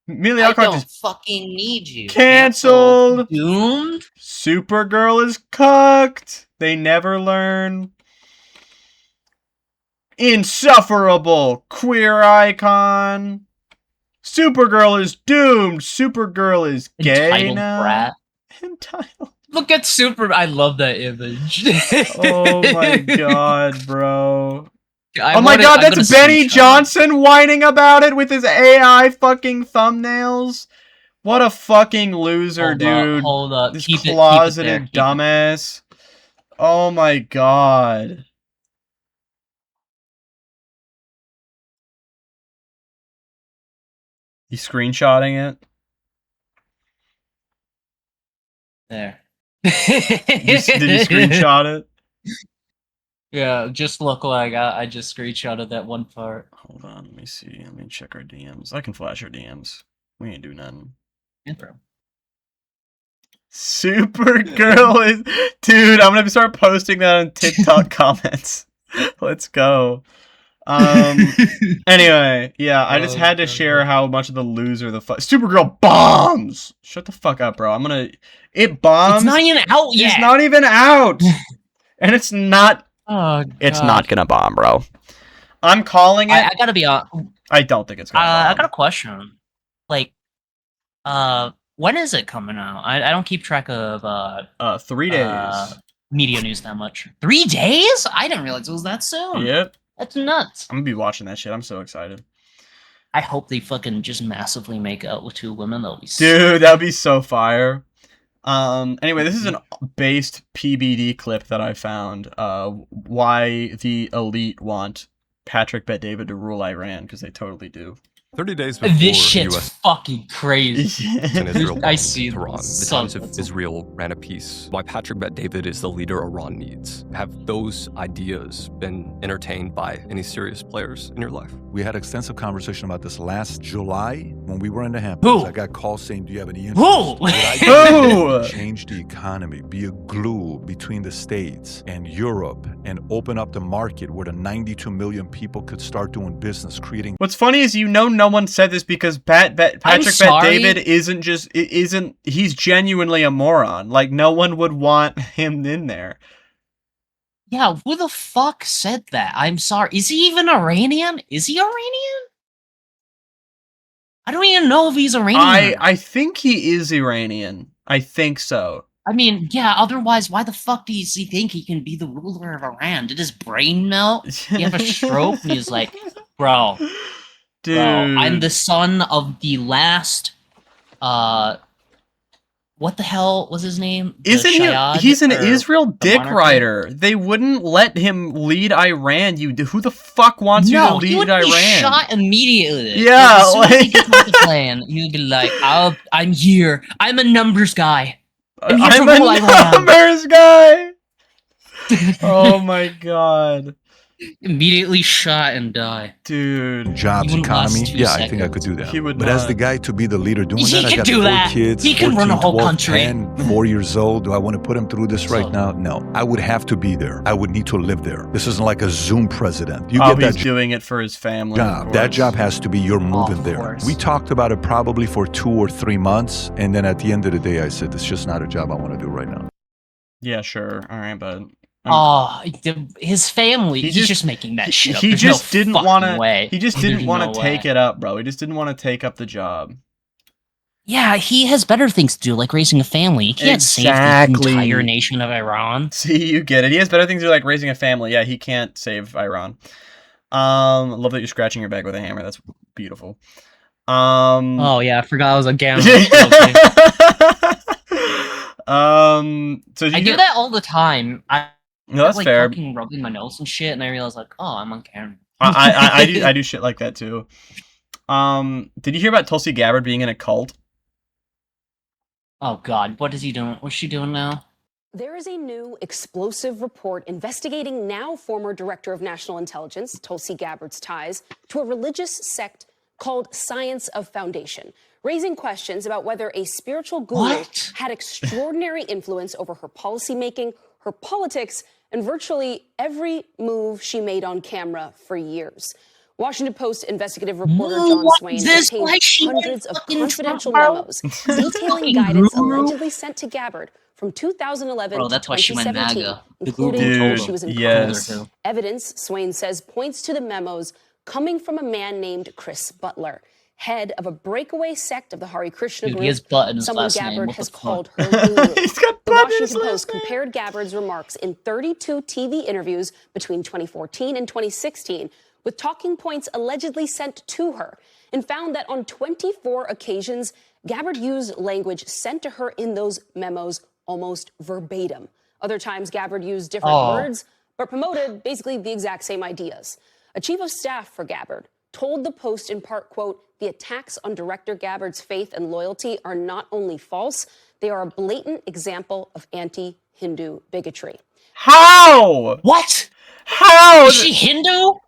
I don't fucking need you. Canceled. Doomed. Supergirl is cucked. They never learn. Insufferable queer icon. Supergirl is doomed. Supergirl is gay Entitled now. brat. Entitled. Look at I love that image. Oh my god, bro. Oh my god, that's Benny Johnson whining about it with his AI fucking thumbnails. What a fucking loser, dude. Hold up. This Keep closeted dumbass. Oh my god. He's screenshotting it. There. Did you screenshot it? Yeah, just look like I just screenshotted that one part. Hold on, let me see. Let me check our DMs. I can flash our DMs. We ain't do nothing. Intro. Supergirl is... Dude, I'm gonna start posting that on TikTok comments. Let's go. Anyway, yeah, I just had to share how much of the loser the Supergirl bombs! Shut the fuck up, bro. It bombs. It's not even out yet. It's not even out! And it's not... Oh, it's not gonna bomb, bro. I'm calling it. I gotta be honest. I don't think it's gonna bomb. I got a question. Like, when is it coming out? I don't keep track of 3 days. Media news that much. 3 days? I didn't realize it was that soon. Yep. That's nuts. I'm gonna be watching that shit. I'm so excited. I hope they fucking just massively make out with 2 women. That'll be dude, that'd be so fire. Anyway, this is an based PBD clip that I found. Why the elite want Patrick Bet-David to rule Iran, because they totally do. 30 days before this shit's US fucking crazy. in Israel I see Tehran. The Times of Israel ran a piece why Patrick Bet-David is the leader Iran needs. Have those ideas been entertained by any serious players in your life? We had extensive conversation about this last July when we were in the Hamptons. I got calls saying, do you have any interest? Who? Who? Change the economy, be a glue between the States and Europe, and open up the market where the 92 million people could start doing business, creating... What's funny is, no one said this because Patrick Bet-David he's genuinely a moron. Like, no one would want him in there. Yeah, who the fuck said that? I'm sorry. Is he even Iranian? Is he Iranian? I don't even know if he's Iranian. I think he is Iranian. I think so. I mean, yeah, otherwise, why the fuck does he think he can be the ruler of Iran? Did his brain melt? He have a stroke? And he's like, bro... Dude. Bro, I'm the son of the last, what the hell was his name? Isn't he? He's an Israel dick rider. They wouldn't let him lead Iran. Who the fuck wants you to lead he would Iran? Be shot immediately. Yeah, as soon as he gets off the plane, he'd be like, I'm here. I'm a numbers guy. I'm here I'm a numbers guy. Oh my god. Immediately shot and die. Dude. Jobs, economy. Yeah, I think I could do that. But as the guy to be the leader doing that, I got 4 kids, he can 14, run a whole 12, country. 10, 4 years old. Do I want to put him through this right now? No. I would have to be there. I would need to live there. This isn't like a Zoom president. You get that he's doing it for his family. Job. That job has to be you're moving there. We talked about it probably for 2 or 3 months, and then at the end of the day, I said, it's just not a job I want to do right now. Yeah, sure. All right, bud. His family. He's just making that shit up. He There's just no didn't want to. way. He just didn't There's want no to way. take it up, bro. He just didn't want to take up the job. Yeah, he has better things to do, like raising a family. He can't save the entire nation of Iran. See, you get it. He has better things to do, like raising a family. Yeah, he can't save Iran. Love that you're scratching your back with a hammer. That's beautiful. Oh yeah, I forgot I was a gamma. So I do that all the time. No, that's like fair. fucking rubbing my nose and shit, and I realize like, oh, I'm on camera. I do shit like that too. Did you hear about Tulsi Gabbard being in a cult? Oh God, what is he doing? What's she doing now? There is a new explosive report investigating now former Director of National Intelligence, Tulsi Gabbard's ties to a religious sect called Science of Foundation, raising questions about whether a spiritual guru had extraordinary influence over her policymaking, her politics, and virtually every move she made on camera for years. Washington Post investigative reporter John Swain obtained hundreds of confidential memos detailing guidance allegedly sent to Gabbard from 2011 to 2017, including when she was in college. Evidence, Swain says, points to the memos coming from a man named Chris Butler, head of a breakaway sect of the Hare Krishna group, someone Gabbard has called her guru. The Washington Post compared Gabbard's remarks in 32 TV interviews between 2014 and 2016 with talking points allegedly sent to her, and found that on 24 occasions, Gabbard used language sent to her in those memos almost verbatim. Other times, Gabbard used different words, but promoted basically the exact same ideas. A chief of staff for Gabbard told the Post in part, quote, "The attacks on Director Gabbard's faith and loyalty are not only false, they are a blatant example of anti-Hindu bigotry." How? What? How? Is she Hindu?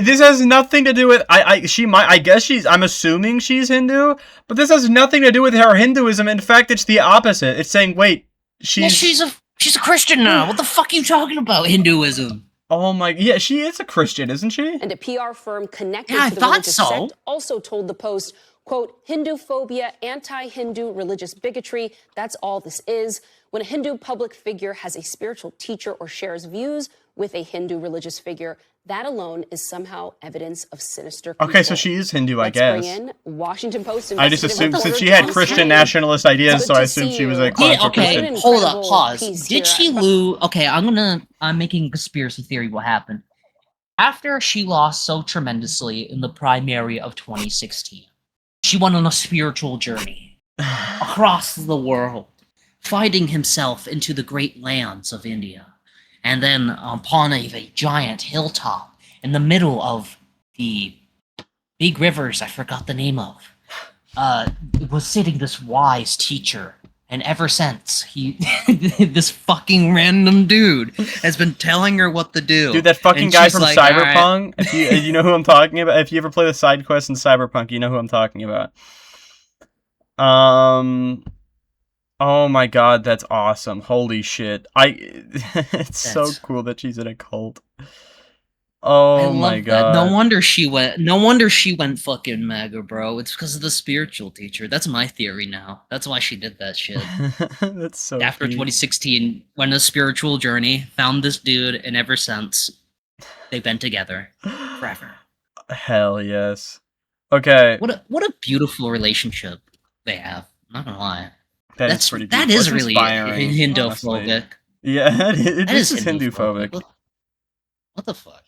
This has nothing to do with I'm assuming she's Hindu, but this has nothing to do with her Hinduism. In fact, it's the opposite. It's saying, wait, she's a Christian now. What the fuck are you talking about, Hinduism? Oh my, yeah, she is a Christian, isn't she? And a PR firm connected to the religious sect also told the Post, quote, "Hindu-phobia, anti-Hindu religious bigotry, that's all this is. When a Hindu public figure has a spiritual teacher or shares views with a Hindu religious figure, that alone is somehow evidence of sinister control." Okay, so she is Hindu, I guess. Bring in Washington Post. I just assumed, since she had Christian nationalist ideas, so I assumed she was a quote-unquote Christian. Hold up, pause. Did she lose? Okay, I'm making a conspiracy theory what happened. After she lost so tremendously in the primary of 2016, she went on a spiritual journey across the world, finding himself into the great lands of India. And then upon a giant hilltop in the middle of the big rivers I forgot the name of, was sitting this wise teacher. And ever since, this fucking random dude has been telling her what to do. Dude, that fucking guy from Cyberpunk, if you know who I'm talking about, if you ever play the side quest in Cyberpunk, you know who I'm talking about. Oh my god, that's awesome. Holy shit. It's so cool that she's in a cult. Oh my god. No wonder she went fucking MAGA, bro. It's because of the spiritual teacher. That's my theory now. That's why she did that shit. That's so After cute. 2016, went on a spiritual journey, found this dude, and ever since, they've been together forever. Hell yes. Okay. What a beautiful relationship they have. I'm not gonna lie. That's pretty that beautiful. is It's really inspiring, Hindu-phobic. honestly. Yeah, this is Hindu-phobic. What the fuck?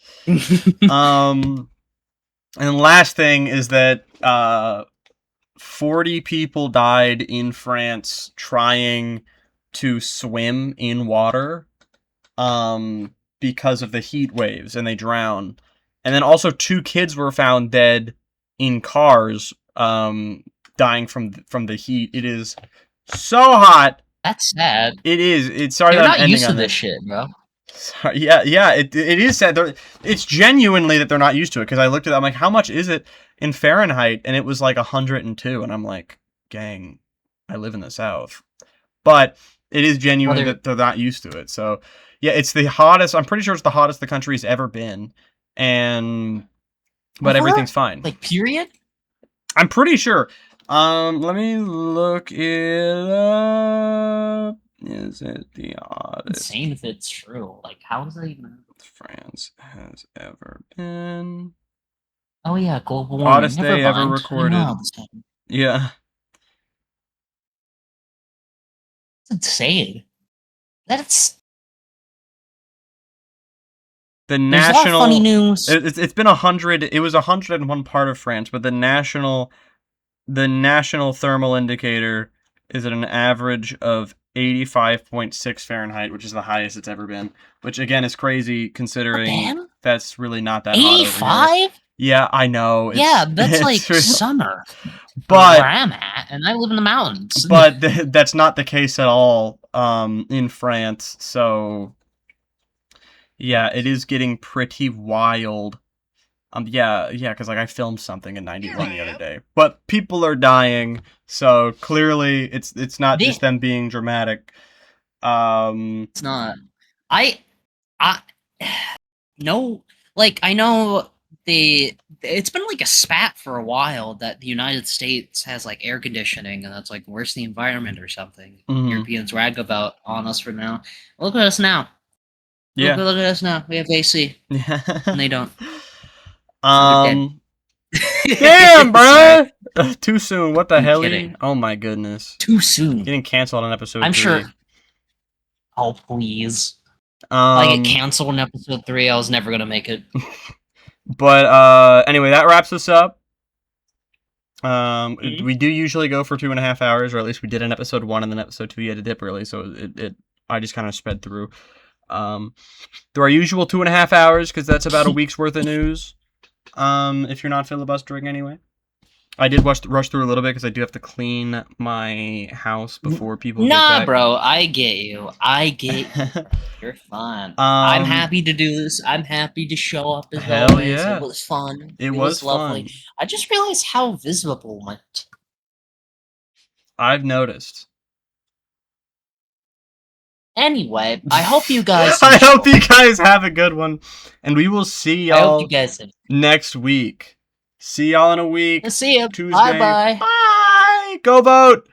And last thing is that 40 people died in France trying to swim in water because of the heat waves, and they drowned. And then also 2 kids were found dead in cars, dying from the heat. It is so hot. That's sad. It is. It's sorry They're that not I'm ending used to on this shit, bro. Sorry, yeah. It is sad. It's genuinely that they're not used to it, because I looked at it. I'm like, how much is it in Fahrenheit? And it was like 102, and I'm like, gang, I live in the South. But it is genuine that they're not used to it. So yeah, it's the hottest. I'm pretty sure it's the hottest the country's ever been, but everything's fine. Like, period. I'm pretty sure. Let me look it up. Is it the hottest? Insane if it's true. Like, how does that even? France has ever been. Oh yeah, global warming. Hottest Never day ever mind. recorded. I know how this happened. Yeah. It's insane. That's the There's national. a lot of funny news. It's been 100. It was 101 part of France, but the national thermal indicator is at an average of 85.6 Fahrenheit, which is the highest it's ever been. Which again is crazy considering that's really not that hot over here. 85? Yeah, I know. Yeah, that's like real. summer. But where I'm at, and I live in the mountains. But that's not the case at all in France. So yeah, it is getting pretty wild. Yeah, because like I filmed something in 91 the other day, but people are dying. So clearly, it's not just them being dramatic. It's not. I no, like I know it's been like a spat for a while that the United States has like air conditioning, and that's like worse the environment or something. Mhm. Europeans rag about on us for now. Look at us now. Yeah. Look at us now. We have AC. And they don't. Damn, bro. Too soon. What the I'm hell? kidding. Oh my goodness. Too soon. Getting canceled on episode 3. I'm sure. Oh please. If I get canceled in episode 3, I was never gonna make it. But anyway, that wraps us up. We do usually go for 2.5 hours, or at least we did in episode 1, and then episode 2 you had to dip early, so I just kind of sped through. Through our usual 2.5 hours, because that's about a week's worth of news. If you're not filibustering anyway. I did rush through a little bit because I do have to clean my house before people get back. Bro, I get you. You're fine. I'm happy to do this. I'm happy to show up as hell always. yeah. It was fun. It was lovely. fun. I just realized how visible my... I've noticed. Anyway, I hope you guys... I hope you guys have a good one. And we will see y'all next week. See y'all in a week. See ya. Tuesday. Bye-bye. Bye. Go vote.